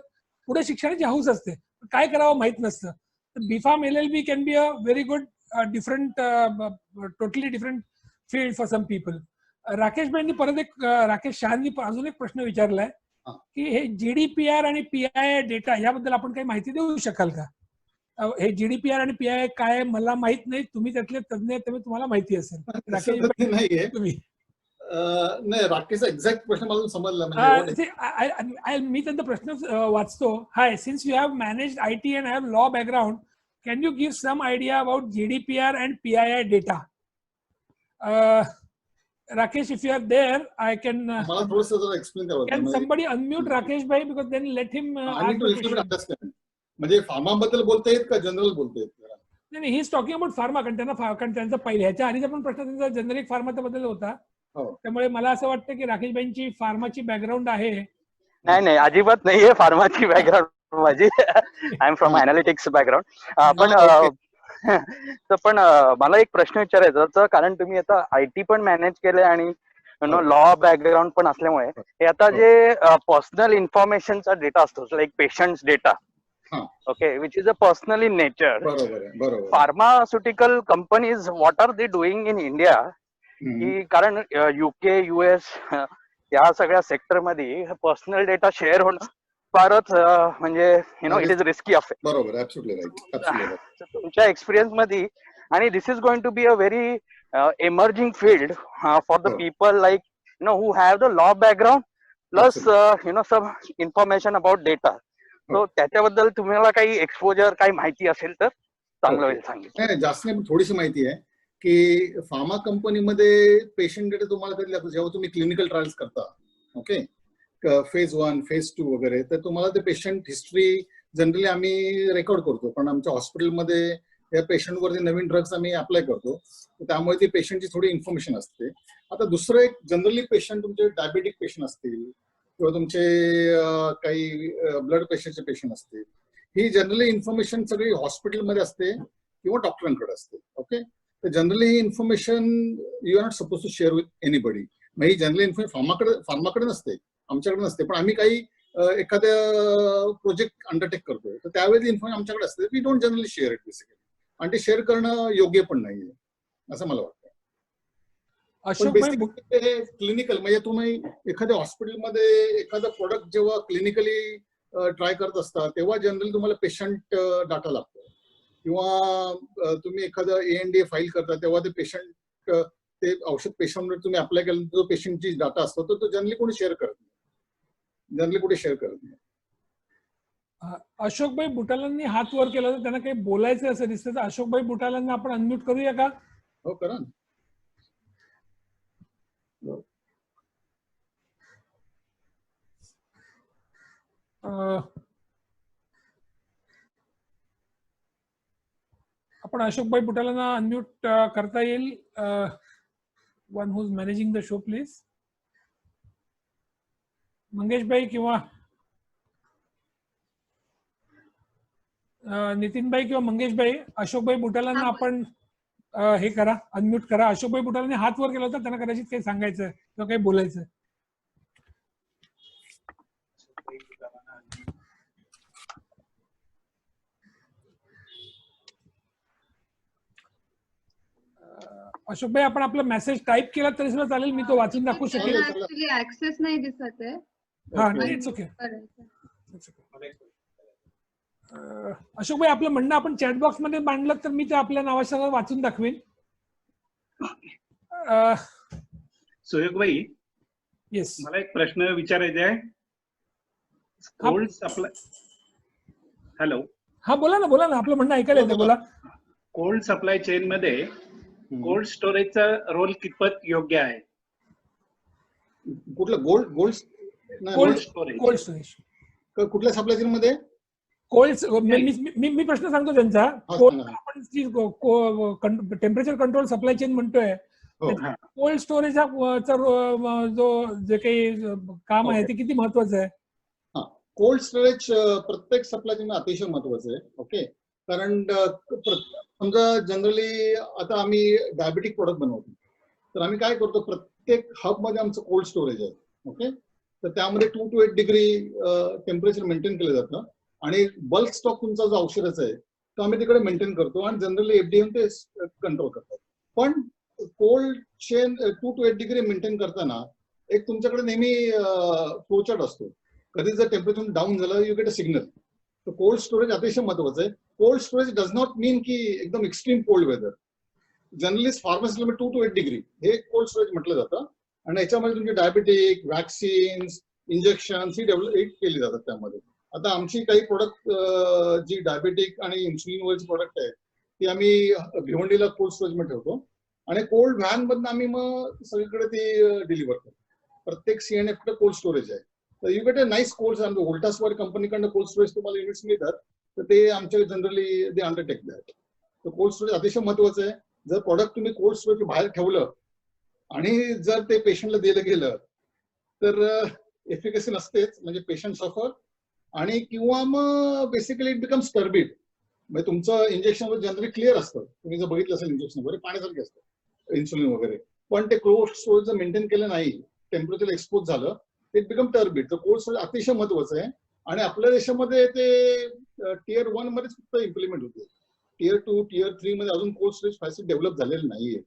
पुढे शिक्षणाची हौस असते, काय करावं माहित नसतं. तर B Pharm LLB can be a very good different totally different field for some people. Rakesh भाईंनी परत एक राकेश शहानी अजून एक प्रश्न विचारलाय की हे GDPR आणि PII डेटा याबद्दल आपण काही माहिती देऊ शकाल का? हे GDPR आणि PII काय मला माहित नाही, तुम्ही त्यातले तज्ञ आहेत त्यामुळे तुम्हाला माहिती असेल. राकेश भाई नाहीये. तुम्ही नाही, राकेशचा एक्झॅक्ट प्रश्न मला समजला. म्हणजे मी त्यांचा प्रश्न वाचतो. Hi, since you have managed IT and have law background, can you give some idea about GDPR and PII data? Rakesh, if you are there, I can. मला थोडंसं जरा एक्सप्लेन करावं. Can somebody unmute Rakesh bhai because then let him ask the question. Understand. म्हणजे फार्माबद्दल बोलतायत का general बोलतायत? नाही, he is talking about pharma. कारण त्यांचा पहिले ह्याच्या आधीचा पण प्रश्न त्यांचा जनरिक फार्माचा बद्दल होता. त्यामुळे मला असं वाटतं की राकेश भाईंची फार्माची बॅकग्राऊंड आहे. नाही, अजिबात नाहीये फार्माची बॅकग्राऊंड माझी. I am from analytics background. पण मला एक प्रश्न विचारायचा होता, कारण तुम्ही आता IT पण मॅनेज केलंय आणि लॉ बॅकग्राऊंड पण असल्यामुळे हे आता जे पर्सनल इन्फॉर्मेशनचा डेटा असतो, like patients data, okay, which is a personal in nature. बरोबर. Pharmaceutical companies what are they doing in India? की कारण UK US या सगळ्या सेक्टर मध्ये पर्सनल डेटा शेअर होणं फारच म्हणजे इट इज रिस्की अफेअर. बरोबर, ऍब्सोल्युटली राईट. तुमच्या एक्सपिरियन्स मध्ये, आणि this is going to be a very emerging field for the people like who have the law background plus some information about data. So त्याच्याबद्दल तुम्हाला काही exposure, काही माहिती असेल तर चांगलं होईल सांगितलं. नाही, जास्त नाही, थोडीशी माहिती आहे की फार्मा कंपनीमध्ये पेशंट डेटा तुम्हाला कधी लागतो जेव्हा तुम्ही क्लिनिकल ट्रायल्स करता. ओके, फेज 1 फेज 2 वगैरे, तर तुम्हाला ते पेशंट हिस्ट्री जनरली आम्ही रेकॉर्ड करतो. पण आमच्या हॉस्पिटलमध्ये या पेशंटवरती नवीन ड्रग्स आम्ही अप्लाय करतो, त्यामुळे ती पेशंटची थोडी इन्फॉर्मेशन असते. आता दुसरं एक, जनरली पेशंट तुमचे डायबेटिक पेशंट असतील किंवा तुमचे काही ब्लड प्रेशरचे पेशंट असतील, ही जनरली इन्फॉर्मेशन सगळी हॉस्पिटलमध्ये असते किंवा डॉक्टरांकडे असते. ओके, तर जनरली ही information you are not suppose to share with anybody. मग ही जनरली इन्फॉर्मेशन फार्माकडे नसते, आमच्याकडे नसते. पण आम्ही काही एखाद्या प्रोजेक्ट अंडरटेक करतोय तर त्यावेळी इन्फॉर्मेशन आमच्याकडे असते. We don't generally share it basically, आणि ते शेअर करणं योग्य पण नाहीये असं मला वाटतं. क्लिनिकल म्हणजे तुम्ही एखाद्या हॉस्पिटलमध्ये एखादा प्रोडक्ट जेव्हा क्लिनिकली ट्राय करत असता तेव्हा जनरली तुम्हाला पेशंट डाटा लागतो, किंवा तुम्ही एखादा ANDA फाईल करता तेव्हा ते पेशंट, ते औषध पेशंट तुम्ही अप्लाय केलं जो पेशंटची डाटा असतो तो जनरली कोणी शेअर करत नाही, जनरली कुठे शेअर करत नाही. अशोकभाई बुटालांनी हात वर केला तर त्यांना काही बोलायचं असं दिसतं, तर अशोकभाई बुटालांना आपण अनम्यूट करूया का? हो, करा ना. आपण अशोकभाई बुटालांना अनम्यूट करता येईल. One who is managing the show please. Mangeshbhai किंवा नितीनभाई किंवा मंगेशभाई, अशोकभाई बुटालांना आपण हे करा, अनम्यूट करा. अशोकभाई बुटालांनी हात वर केला होता, त्यांना कदाचित काही सांगायचं किंवा काही बोलायचं. अशोकभाई, आपण आपला मेसेज टाईप केला तरी सुद्धा चालेल, मी तो वाचून दाखवू शकेल. ऍक्च्युली ऍक्सेस नाही दिसत आहे. हा, नाही, इट्स ओके. अशोकभाई, आपलं म्हणणं आपण चॅटबॉक्स मध्ये मांडलं तर मी ते आपल्या नावासह वाचून दाखवेन. सुयोगभाई, येस, मला एक प्रश्न विचारायचा आहे. कोल्ड सप्लाय, हॅलो, हा बोला ना, आपलं म्हणणं ऐकायला येतं, बोला. कोल्ड सप्लाय चेन मध्ये कोल्ड स्टोरेजचा रोल कितपत योग्य आहे? कुठलं कोल्ड स्टोरेज? कोल्ड स्टोरेज कुठल्या सप्लाय चेन मध्ये? कोल्ड, मी प्रश्न सांगतो त्यांचा. आपण टेम्परेचर कंट्रोल सप्लाय चेन म्हणतोय, हो. हा. कोल्ड स्टोरेजचा जो जे काही काम आहे ते किती महत्वाचं आहे? कोल्ड स्टोरेज प्रत्येक सप्लाय चेन अतिशय महत्वाचं आहे. ओके, कारण समजा जनरली आता आम्ही डायबेटिक प्रोडक्ट बनवतो, तर आम्ही काय करतो, प्रत्येक हब मध्ये आमचं कोल्ड स्टोरेज आहे. ओके, तर त्यामध्ये 2 to 8 डिग्री टेम्परेचर मेंटेन केलं जातं आणि बल्क स्टॉक तुमचा जो औषधाचा आहे तो आम्ही तिकडे मेंटेन करतो आणि जनरली FDA ते कंट्रोल करतात. पण cold chain 2 to 8 degree maintain करताना एक तुमच्याकडे नेहमी फ्लोचार्ट असतो. कधी जर टेम्परेचर डाऊन झालं, यू गेट अ सिग्नल. तर कोल्ड स्टोरेज अतिशय महत्वाचं आहे. Cold storage does not mean की एकदम एक्स्ट्रीम कोल्ड वेदर. जनरली फार्मसीला 2 to 8 डिग्री हे कोल्ड स्टोरेज म्हटलं जातं आणि याच्यामध्ये तुमचे डायबेटिक, वॅक्सिन्स, इंजेक्शन्स ही डेव्हलप केली जातात त्यामध्ये. आता आमची काही प्रोडक्ट जी डायबेटिक आणि इन्सुलिन वरची प्रोडक्ट आहे ती आम्ही भिवंडीला कोल्ड स्टोरेज मध्ये ठेवतो आणि कोल्ड व्हॅन मधून आम्ही मग सगळीकडे ती डिलिव्हर करतो. प्रत्येक CNF कडे कोल्ड स्टोरेज आहे. तर you get a nice cold. आमच्या व्होल्टास वर कंपनीकडनं कोल्ड स्टोरेज तुम्हाला युनिट्स मिळतात, तर ते आमच्या जनरली दे अंडरटेक दॅट. तर कोल्ड स्टोरेज अतिशय महत्वाचं आहे. जर प्रोडक्ट तुम्ही कोल्ड स्टोरेज बाहेर ठेवलं आणि जर ते पेशंटला दिलं गेलं तर एफिकसी नसतेच, म्हणजे पेशंट सफर आणि किंवा मग बेसिकली इट बिकम्स टर्बिड. म्हणजे तुमचं इंजेक्शन जनरली क्लिअर असतं, तुम्ही जर बघितलं असेल इंजेक्शन वगैरे पाण्यासारखे असतं इन्सुलिन वगैरे, पण ते कोल्ड स्टोरेज जर मेंटेन केलं नाही, टेम्परेचर एक्सपोज झालं, इट बिकम टर्बिड. तर कोल्ड स्टोरेज अतिशय महत्वाचं आहे आणि आपल्या देशामध्ये ते Tier 1 मध्येच फक्त इम्प्लिमेंट होते. Tier 2, Tier 3 मध्ये अजून कोल्ड स्टोरेज फॅसिलिटी डेव्हलप झालेली नाहीये.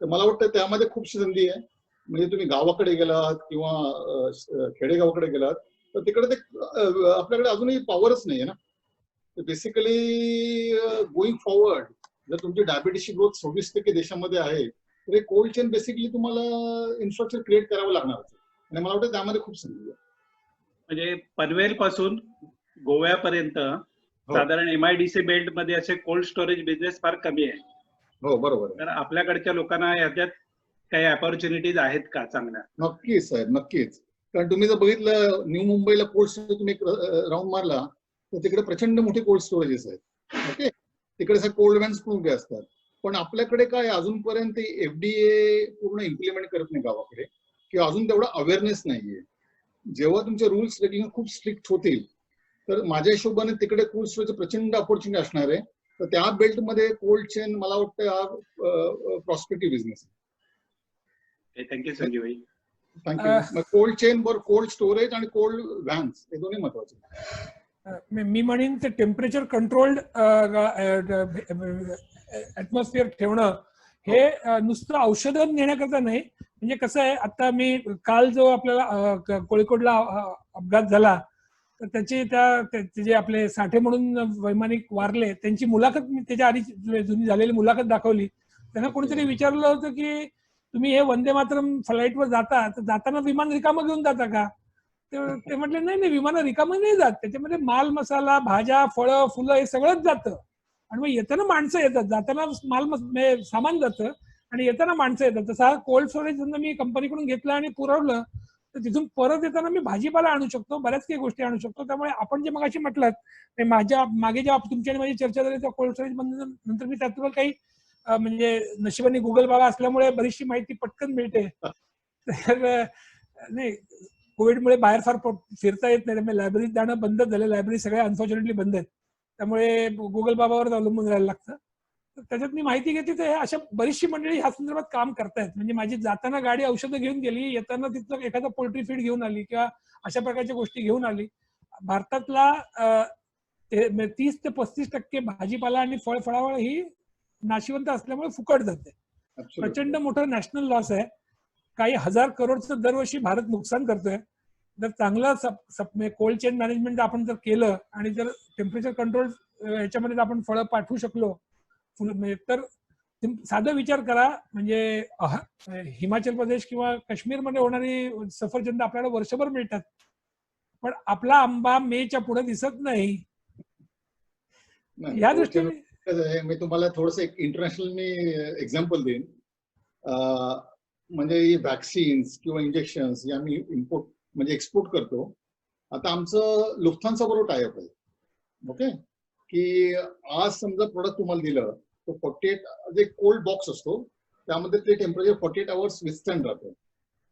तर मला वाटतं त्यामध्ये खूपशी संधी आहे. म्हणजे तुम्ही गावाकडे गेलात किंवा खेडेगावाकडे गेलात तर तिकडे ते आपल्याकडे अजूनही पॉवरच नाहीये ना. बेसिकली गोइंग फॉरवर्ड जर तुमची डायबिटीसची ग्रोथ 26% देशामध्ये आहे, तर हे कोल्ड चेन बेसिकली तुम्हाला इन्फ्रास्ट्रक्चर क्रिएट करावं लागणार आणि मला वाटतं त्यामध्ये खूप संधी आहे. म्हणजे पनवेल पासून गोव्यापर्यंत साधारण MIDC बेल्ट मध्ये असे कोल्ड स्टोरेज बिझनेस फार कमी आहे. हो, बरोबर. तर आपल्याकडच्या लोकांना याच्यात काही अपॉर्च्युनिटीज आहेत का चांगल्या? नक्कीच साहेब, नक्कीच. कारण तुम्ही जर बघितलं न्यू मुंबईला कोल्ड स्टोरेज तुम्ही राऊंड मारला तर तिकडे प्रचंड मोठे कोल्ड स्टोरेजेस आहेत. ओके, तिकडे कोल्ड व्हॅन्स पण उभे असतात. पण आपल्याकडे काय अजूनपर्यंत FDA पूर्ण इम्प्लिमेंट करत नाही गावाकडे, किंवा अजून तेवढा अवेअरनेस नाहीये. जेव्हा तुमचे रूल्स रेग्युलेशन खूप स्ट्रिक्ट होतील तर माझ्या हिशोबाने तिकडे कोल्ड स्टोरेज प्रचंड अपॉर्च्युनिटी असणार आहे. तर त्या बेल्टमध्ये कोल्ड चेन मला वाटतं हा प्रॉस्पेक्टिव्ह बिझनेस आहे. थँक्यू संजीव भाई. Thank you. Cold chain were cold storage आणि कोल्ड व्हॅन्स हे दोन्ही महत्वाचे. मी म्हणेन ते टेम्परेचर कंट्रोल्ड ऍटमॉस्फिअर ठेवणं हे नुसतं औषधं नेण्याकरता नाही. म्हणजे कसं आहे, आता मी काल जो आपल्याला कोळिकोडला अपघात झाला तर त्याची ते जे आपले साठे म्हणून वैमानिक वारले त्यांची मुलाखत मी त्याच्या आधी जुनी झालेली मुलाखत दाखवली. त्यांना कोणीतरी विचारलं होतं की तुम्ही हे वंदे मातरम फ्लाईटवर जाता तर जाताना विमान रिकामं घेऊन जाता का? ते म्हटले नाही, विमानं रिकामं नाही जात, त्याच्यामध्ये माल मसाला, भाज्या, फळं, फुलं हे सगळंच जातं आणि मग येताना माणसं येतात. जाताना सामान जातं आणि येताना माणसं येतात. तसा कोल्ड स्टोरेज मी कंपनीकडून घेतलं आणि पुरवलं तर तिथून परत येताना मी भाजीपाला आणू शकतो, बऱ्याच काही गोष्टी आणू शकतो. त्यामुळे आपण जे मगाशी म्हटलं माझ्या मागे जेव्हा तुमची आणि माझी चर्चा झाली तेव्हा कोल्ड स्टोरेज नंतर मी त्यातून काही म्हणजे नशिबाने गुगल बाबा असल्यामुळे बरीचशी माहिती पटकन मिळते. तर नाही, कोविडमुळे बाहेर फार फिरता येत नाही, त्यामुळे लायब्ररीत जाणं बंदच झालं. लायब्ररी सगळ्या अनफॉर्च्युनेटली बंद आहेत, त्यामुळे गुगल बाबावर अवलंबून राहायला लागतं. तर त्याच्यात मी माहिती घेतली तर अशा बरीचशी मंडळी ह्या संदर्भात काम करतायत. म्हणजे माझी जाताना गाडी औषधं घेऊन गेली, येताना तिथं एखादा पोल्ट्री फीड घेऊन आली किंवा अशा प्रकारच्या गोष्टी घेऊन आली. भारतातला 30 ते 35% भाजीपाला आणि फळफळावळ ही नाशिवंत असल्यामुळे फुकट जाते. प्रचंड मोठं नॅशनल लॉस आहे. काही हजार करोडचं दरवर्षी भारत नुकसान करतोय. जर चांगलं कोल्ड चेन मॅनेजमेंट आपण जर केलं आणि जर टेम्परेचर कंट्रोल याच्यामध्ये आपण फळं पाठवू शकलो तर साधा विचार करा, म्हणजे हिमाचल प्रदेश किंवा काश्मीरमध्ये होणारी सफरचंद आपल्याला वर्षभर मिळतात, पण आपला आंबा मेच्या पुढे दिसत नाही. या दृष्टीने मी तुम्हाला थोडस एक इंटरनॅशनल मी एक्झाम्पल देईन. म्हणजे वॅक्सिन्स किंवा इंजेक्शन्स हे आम्ही इम्पोर्ट म्हणजे एक्सपोर्ट करतो. आता आमचं लुफ्थान्सा बरोबर टायअप आहे. ओके, की आज समजा प्रोडक्ट तुम्हाला दिलं तो 48 जे कोल्ड बॉक्स असतो त्यामध्ये ते टेम्परेचर 48 आवर्स विथस्टँड राहतं.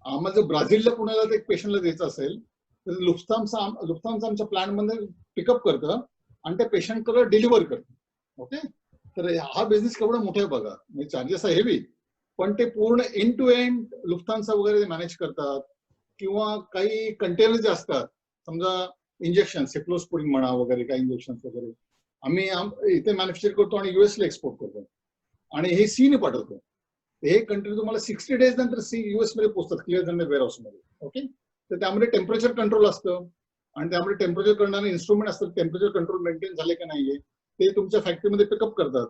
आम्हाला जर ब्राझीलला पुण्याला एक पेशंटला द्यायचं असेल तर लुफ्थान्सा आमच्या प्लॅनमध्ये पिकअप करतं आणि त्या पेशंटकडे डिलिव्हर करतं. ओके, तर हा बिझनेस केवढा मोठा आहे बघा. म्हणजे चार्जेस आहे हेवी, पण ते पूर्ण एंड टू एंड लुफ्थान्सा वगैरे मॅनेज करतात. किंवा काही कंटेनर जे असतात, समजा इंजेक्शन सेफ्लोस्पोडिन म्हणा वगैरे काही इंजेक्शन वगैरे आम्ही इथे मॅन्युफॅक्चर करतो आणि युएसला एक्सपोर्ट करतो आणि हे सीने पाठवतो. हे कंट्री तुम्हाला 60 डेज नंतर युएस मध्ये पोहोचतात क्लिअर झालेल्या वेअरहाऊस मध्ये. ओके, तर त्यामध्ये टेम्परेचर कंट्रोल असतं आणि त्यामध्ये टेम्परेचर करणारे इन्स्ट्रुमेंट असतात. टेम्परेचर कंट्रोल मेंटेन झाले का नाहीये ते तुमच्या फॅक्टरीमध्ये पिकअप करतात.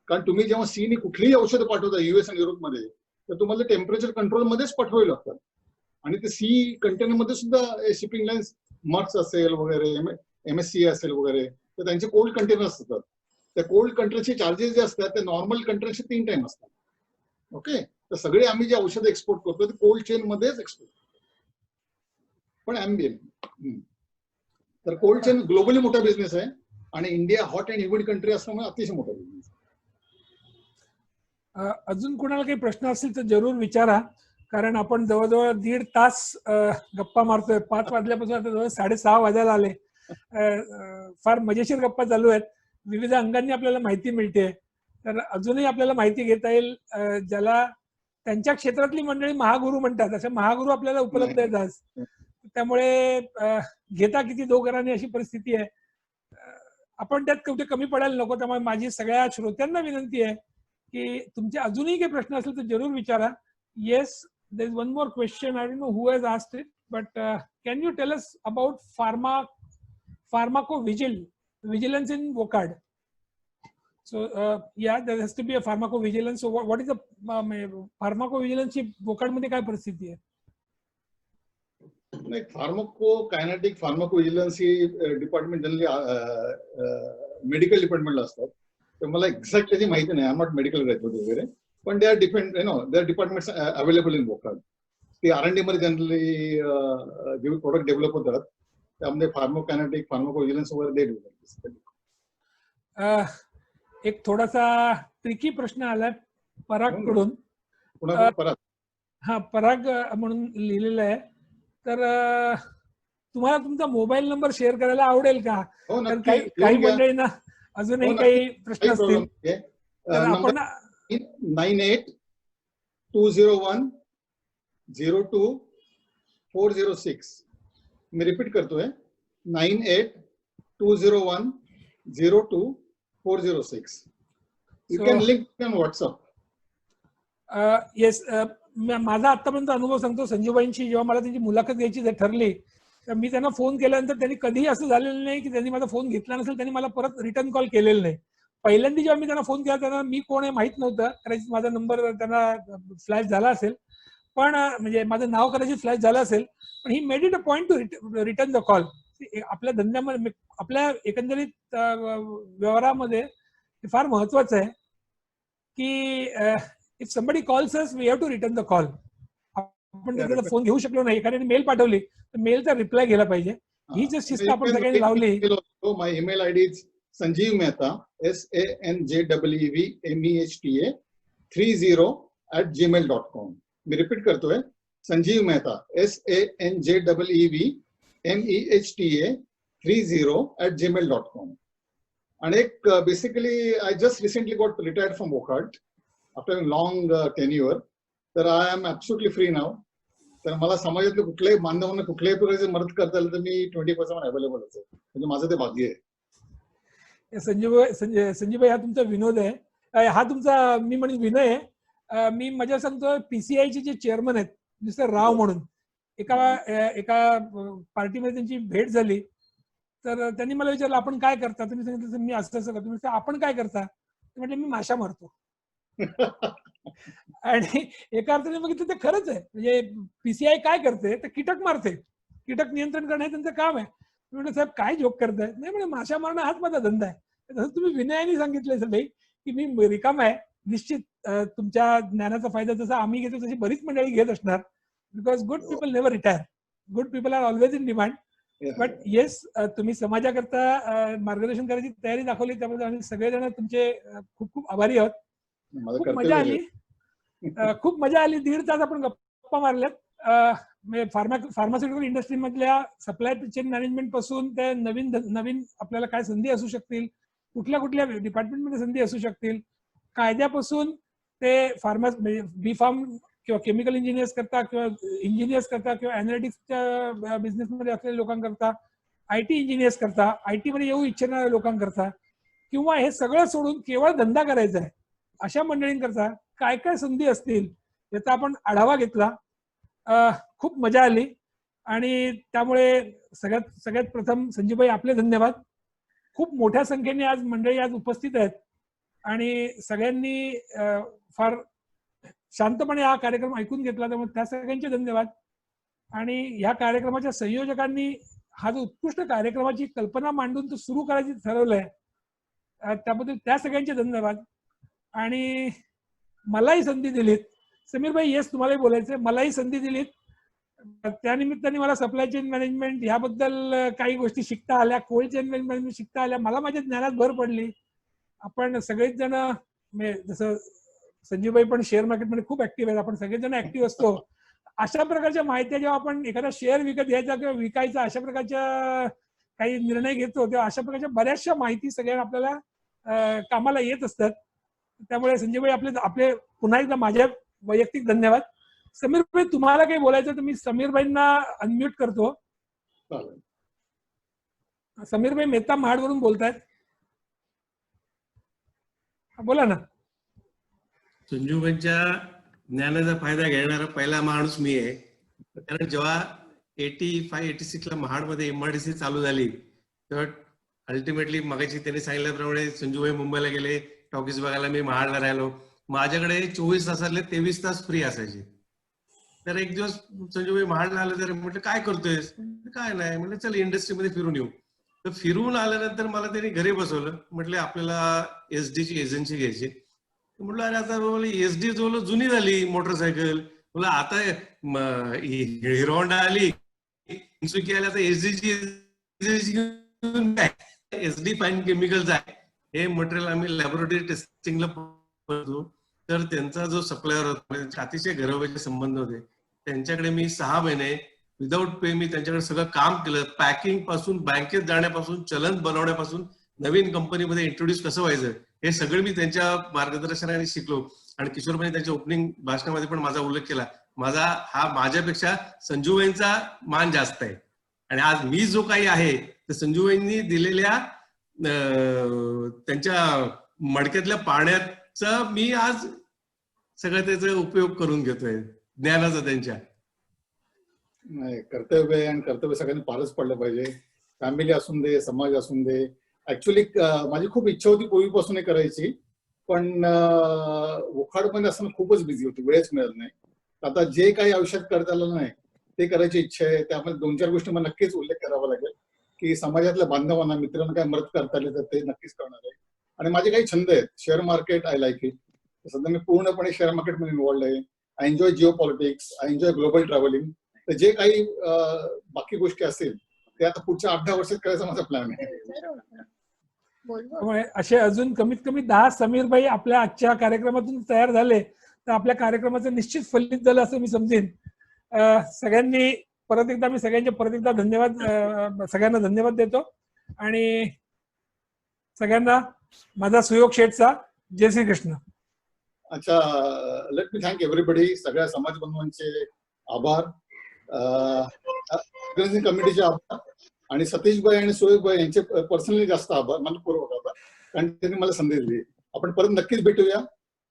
कारण तुम्ही जेव्हा सीने कुठलीही औषधं पाठवता युएस आणि युरोपमध्ये तर तुम्हाला टेम्परेचर कंट्रोल मध्येच पाठवावे लागतात. आणि ते सी कंटेनर मध्ये सुद्धा शिपिंग लाईन्स मर्स असेल वगैरे MSC असेल वगैरे तर त्यांचे कोल्ड कंटेनर असतात. त्या कोल्ड कंटेनरचे चार्जेस जे असतात ते नॉर्मल कंटेनरचे 3 टाइम असतात. ओके, तर सगळे आम्ही जे औषधं एक्सपोर्ट करतो ते कोल्ड चेन मध्येच एक्सपोर्ट करतो. पण MBL तर कोल्ड चेन ग्लोबली मोठा बिझनेस आहे आणि India hot and humid country असल्यामुळे अतिशय मोठा बिझनेस. अजून कोणाला काही प्रश्न असतील तर जरूर विचारा, कारण आपण जवळजवळ 1.5 तास गप्पा मारतोय. 5 वाजल्यापासून आता जवळ 6:30 वाजायला आले. फार मजेशीर गप्पा चालू आहेत. विविध अंगांनी आपल्याला माहिती मिळते. तर अजूनही आपल्याला माहिती घेता येईल. ज्याला त्यांच्या क्षेत्रातली मंडळी महागुरु म्हणतात असे महागुरु आपल्याला उपलब्ध आहेत आज. त्यामुळे घेता किती दोघरांनी अशी परिस्थिती आहे. आपण त्यात कुठे कमी पडायला नको. त्यामुळे माझी सगळ्या श्रोत्यांना विनंती आहे की तुमचे अजूनही काही प्रश्न असेल तर जरूर विचारा. Yes, there is one more question. I don't know who has asked it, but can you tell us about pharmacovigilance in WOCAD? So yeah, there has to be a pharmacovigilance. So what is the pharmacovigilance ची WOCAD मध्ये काय परिस्थिती आहे? नाही, फार्माकोकायनेटिक फार्माकोव्हिजिलन्स ही department generally medical डिपार्टमेंटला असतात. तर मला एक्झॅक्ट त्याची माहिती नाही. I am not medical graduate वगैरे, पण they are depend they are departments available in WOCAD. ते R&D मध्ये जनरली जे प्रोडक्ट डेव्हलप होतात त्यामध्ये फार्माकोकायनेटिक फार्माकोव्हिजिलन्स वगैरे दे डेव्हलप. एक थोडासा ट्रिकी प्रश्न आलाय पराग कडून. परत हा, पराग म्हणून लिहिलेलं आहे. तर तुम्हाला तुमचा मोबाईल नंबर शेअर करायला आवडेल का? तर काही मंडळींना अजूनही काही प्रश्न असतील तर आपण 9820102406 मी रिपीट करतोय 9820102406. You can link on WhatsApp. Yes, माझा आतापर्यंत अनुभव सांगतो. संजूबाईंची जेव्हा मला त्यांची मुलाखत घ्यायची ठरली तर मी त्यांना फोन केल्यानंतर त्यांनी कधीही असं झालेलं नाही की त्यांनी माझा फोन घेतला नसेल. त्यांनी मला परत रिटर्न कॉल केलेला नाही. पहिल्यांदा जेव्हा मी त्यांना फोन केला त्यांना मी कोण आहे माहित नव्हतं. कदाचित माझा नंबर त्यांना फ्लॅश झाला असेल, पण म्हणजे माझं नाव कदाचित फ्लॅश झालं असेल, पण he made it a point to return the call. आपल्या धंद्यामध्ये आपल्या एकंदरीत व्यवहारामध्ये फार महत्वाचं आहे की if somebody calls us we have to return the call. आपण त्याचा फोन घेऊ शकलो नाही, एखाद्याने मेल पाठवली तर मेलचा रिप्लाय घ्यायला पाहिजे. ही जर शिस्त आपण सगळ्यांनी लावली. My email ID is Sanjeev Mehta SANJEVMEHTA 30@gmail.com. मी रिपीट करतोय, संजीव मेहता SANJEVMEHTA 30@gmail.com. आणि एक basically I just recently got retired from WOCAD after long tenure. तर I am absolutely free now. तर मला समाजातले कुठल्याही बांधवांना कुठल्याही प्रकारची मदत करता आली तर मी 24/7 अवेलेबल असेल. म्हणजे माझं ते भाग्य आहे. संजीवभाई, हा तुमचा विनोद आहे, हा तुमचा मी म्हणेन विनय आहे. मी मजा सांगतो, PCI चे जे चेअरमन आहेत मिस्टर राव म्हणून, एका पार्टीमध्ये त्यांची भेट झाली. तर त्यांनी मला विचारलं आपण काय करता. तुम्ही सांगितलं मी असं असं करतो. आपण काय करता? म्हटलं मी माशा मारतो. आणि एका अर्थाने बघितलं ते खरंच आहे. म्हणजे PCI काय करते तर कीटक मारते. कीटक नियंत्रण करणं हे त्यांचं काम आहे. म्हटलं साहेब काय जोक करताय? नाही म्हणजे माशा मारणं हाच माझा धंदा आहे. तसं तुम्ही विनयाने सांगितलंय सगळी की मी रिकाम आहे. निश्चित तुमच्या ज्ञानाचा फायदा जसा आम्ही घेतो तशी बरीच मंडळी घेत असणार. Because good people never retire. Good people are always in demand. But yes, तुम्ही समाजाकरता मार्गदर्शन करायची तयारी दाखवली त्याबद्दल आम्ही सगळेजण तुमचे खूप खूप आभारी आहोत. खूप मजा आली. खूप मजा आली. 1.5 तास आपण गप्पा मारल्यात. फार्मास्युटिकल इंडस्ट्री मधल्या सप्लाय चेन मॅनेजमेंट पासून ते नवीन आपल्याला काय संधी असू शकतील, कुठल्या कुठल्या डिपार्टमेंटमध्ये संधी असू शकतील, कायद्यापासून ते बी फार्म किंवा केमिकल इंजिनियर्स करता किंवा इंजिनियर्स करता किंवा अॅनालिटिक्सच्या बिझनेसमध्ये असलेल्या लोकांकरता, IT इंजिनियर्स करता, IT मध्ये येऊ इच्छिणाऱ्या लोकांकरता, किंवा हे सगळं सोडून केवळ धंदा करायचा आहे अशा मंडळींकरता काय काय संधी असतील याचा आपण आढावा घेतला. खूप मजा आली. आणि त्यामुळे सगळ्यात प्रथम संजीवभाई आपले धन्यवाद. खूप मोठ्या संख्येने आज मंडळी आज उपस्थित आहेत आणि सगळ्यांनी फार शांतपणे हा कार्यक्रम ऐकून घेतला, त्यामुळे त्या सगळ्यांचे धन्यवाद. आणि ह्या कार्यक्रमाच्या संयोजकांनी हा जो उत्कृष्ट कार्यक्रमाची कल्पना मांडून तो सुरू करायची ठरवलंय त्याबद्दल त्या सगळ्यांचे धन्यवाद. आणि मलाही संधी दिलीत, समीरभाई येस तुम्हालाही बोलायचंय, मलाही संधी दिलीत, त्यानिमित्ताने मला सप्लाय चेन मॅनेजमेंट याबद्दल काही गोष्टी शिकता आल्या, कोल्ड चेन मॅनेजमेंट शिकता आल्या, मला माझ्या ज्ञानात भर पडली. आपण सगळेच जण जसं संजीवभाई पण शेअर मार्केटमध्ये खूप ऍक्टिव्ह आहेत, आपण सगळेच जण ऍक्टिव्ह असतो. अशा प्रकारच्या माहिती जेव्हा आपण एखादा शेअर विकत घ्यायचा किंवा विकायचा अशा प्रकारच्या काही निर्णय घेतो तेव्हा अशा प्रकारच्या बऱ्याचशा माहिती सगळ्या आपल्याला कामाला येत असतात. त्यामुळे संजीवभाई आपले पुन्हा एकदा माझ्या वैयक्तिक धन्यवाद. समीरभाई तुम्हाला काही बोलायचं तर मी समीरभाईंना अनम्यूट करतो. समीरभाई मेहता महाडवरून बोलतायत, बोला ना. संजूभाईंच्या ज्ञानाचा फायदा घेणारा पहिला माणूस मी आहे. कारण जेव्हा 85-86 ला महाडमध्ये MRDC चालू झाली तेव्हा अल्टिमेटली मगाशी त्यांनी सांगितल्याप्रमाणे संजूभाई मुंबईला गेले, टॉकीज बघायला मी महाडला राहिलो. माझ्याकडे 24 तासातले 23 तास फ्री असायचे. तर एक दिवस संजूभाई महाडला आले तर म्हटलं काय करतोयस, काय नाही म्हटलं चल इंडस्ट्रीमध्ये फिरून येऊ. तर फिरून आल्यानंतर मला त्यांनी घरी बसवलं, म्हटलं आपल्याला SD ची एजन्सी घ्यायची. म्हटलं अरे आता SD जो जुनी झाली मोटरसायकल, म्हटलं आता हिरो होंडा आली, इन्सुकी आली, आता SD ची SD फाईन केमिकल्स आहे, हे मटेरियल आम्ही लॅबोरेटरी टेस्टिंगला करतो. तर त्यांचा जो सप्लायर होता अतिशय घरोघरचे संबंध होते, त्यांच्याकडे मी 6 महिने विदाऊट पे मी त्यांच्याकडे सगळं काम केलं. पॅकिंग पासून बँकेत जाण्यापासून चलन बनवण्यापासून नवीन कंपनीमध्ये इंट्रोड्यूस कसं व्हायचं हे सगळं मी त्यांच्या मार्गदर्शनाने शिकलो. आणि किशोरभाई त्यांच्या ओपनिंग भाषणामध्ये पण माझा उल्लेख केला, माझ्यापेक्षा संजूभाईंचा मान जास्त आहे. आणि आज मी जो काही आहे तर संजूभाईंनी दिलेल्या त्यांच्या मडक्यातल्या पाण्याचा मी आज सगळं त्याचा उपयोग करून घेतोय, ज्ञानाचा त्यांच्या. नाही, कर्तव्य आहे आणि कर्तव्य सगळ्यांनी पारच पडलं पाहिजे. फॅमिली असून दे, समाज असून दे. ऍक्च्युली माझी खूप इच्छा होती पूर्वीपासून हे करायची, पण वखाडमध्ये असताना खूपच बिझी होती, वेळच मिळत नाही. आता जे काही आयुष्यात करता आलं नाही ते करायची इच्छा आहे. त्यामध्ये 2-4 गोष्टी मला नक्कीच उल्लेख करावा लागेल की समाजातल्या बांधवांना, मित्रांना काय मदत करता आली तर ते नक्कीच करणार आहे. आणि माझे काही छंद आहेत. Share market, I like it. सध्या मी पूर्णपणे शेअर मार्केटमध्ये इन्व्हॉल्ड आहे. I enjoy Jio politics, I enjoy global travelling. तर जे काही बाकी गोष्टी असतील ते आता पुढच्या 8-10 वर्षात करायचा माझा प्लॅन आहे. असे अजून कमीत कमी 10 समीरभाई आपल्या आजच्या कार्यक्रमातून तयार झाले तर आपल्या कार्यक्रमाचं निश्चित फलित झालं असं मी समजेन. सगळ्यांनी परत एकदा धन्यवाद, सगळ्यांना धन्यवाद देतो. आणि सगळ्यांना माझा सुयोग शेठचा जय श्री कृष्ण. अच्छा, लेट मी थँक एव्हरीबडी. सगळ्या समाज बंधूंचे आभार, कमिटीचे आभार, आणि सतीशभाई आणि सुयोगभाई यांचे पर्सनली जास्त आभार, मनपूर्वक आभार, कारण त्यांनी मला संधी दिली. आपण परत नक्कीच भेटूया.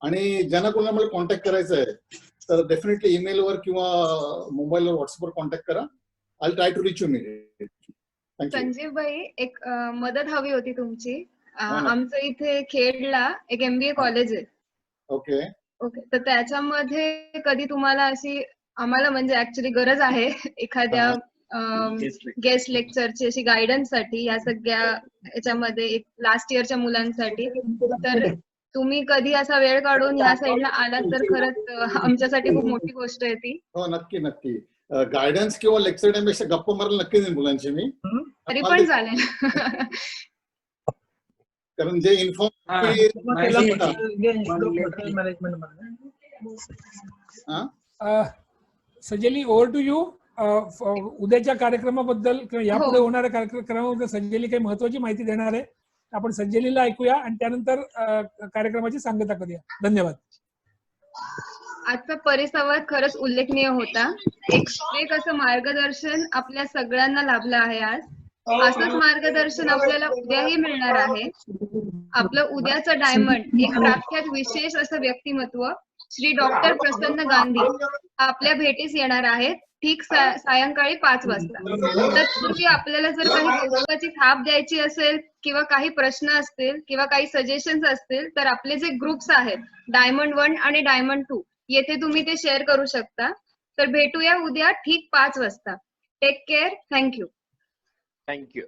आणि ज्यांना कोणाला मला कॉन्टॅक्ट करायचं आहे तर डेफिनेटली ईमेलवर किंवा मोबाईलवर, व्हॉट्सअपवर कॉन्टॅक्ट करा. I try to reach you immediately. संजीवभाई, एक मदत हवी होती तुमची. आमचं इथे खेडला एक MBA कॉलेज आहे. ओके. तर त्याच्यामध्ये कधी तुम्हाला अशी, आम्हाला म्हणजे ऍक्च्युली गरज आहे एखाद्या गेस्ट लेक्चरची, अशी गायडन्स साठी या सगळ्या याच्यामध्ये, एक लास्ट इयरच्या मुलांसाठी. तर तुम्ही कधी असा वेळ काढून ह्या साईडला आलात तर खरंच आमच्यासाठी खूप मोठी गोष्ट आहे ती. हो, नक्की नक्की. गायडन्स किंवा लेक्चर टाइमपेक्षा गप्पा मारायला नक्की देईन मुलांची मी. तरी पण चालेल. कारण जे हा? संजयली, ओव्हर टू यू. उद्याच्या कार्यक्रमाबद्दल किंवा यापुढे हो. होणाऱ्या कार्यक्रमाबद्दल संजयली काही महत्वाची माहिती देणार आहे. आपण संजयलीला ऐकूया आणि त्यानंतर कार्यक्रमाची सांगता करूया. धन्यवाद. आजचा परिसंवाद खरंच उल्लेखनीय होता. एक असं मार्गदर्शन आपल्या सगळ्यांना लाभलं आहे आज. असंच मार्गदर्शन आपल्याला उद्याही मिळणार आहे. आपलं उद्याचं डायमंड एक प्रख्यात विशेष असं व्यक्तिमत्व श्री डॉक्टर प्रसन्न गांधी आपल्या भेटीस येणार आहेत, ठीक सायंकाळी 5 वाजता. तत्पूर्वी आपल्याला जर काही कौतुकाची थाप द्यायची असेल किंवा काही प्रश्न असतील किंवा काही सजेशन्स असतील तर आपले जे ग्रुप्स आहेत डायमंड 1 आणि डायमंड 2 येथे तुम्ही ते शेअर करू शकता. तर भेटूया उद्या ठीक 5 वाजता. Take care. थँक्यू. थँक्यू.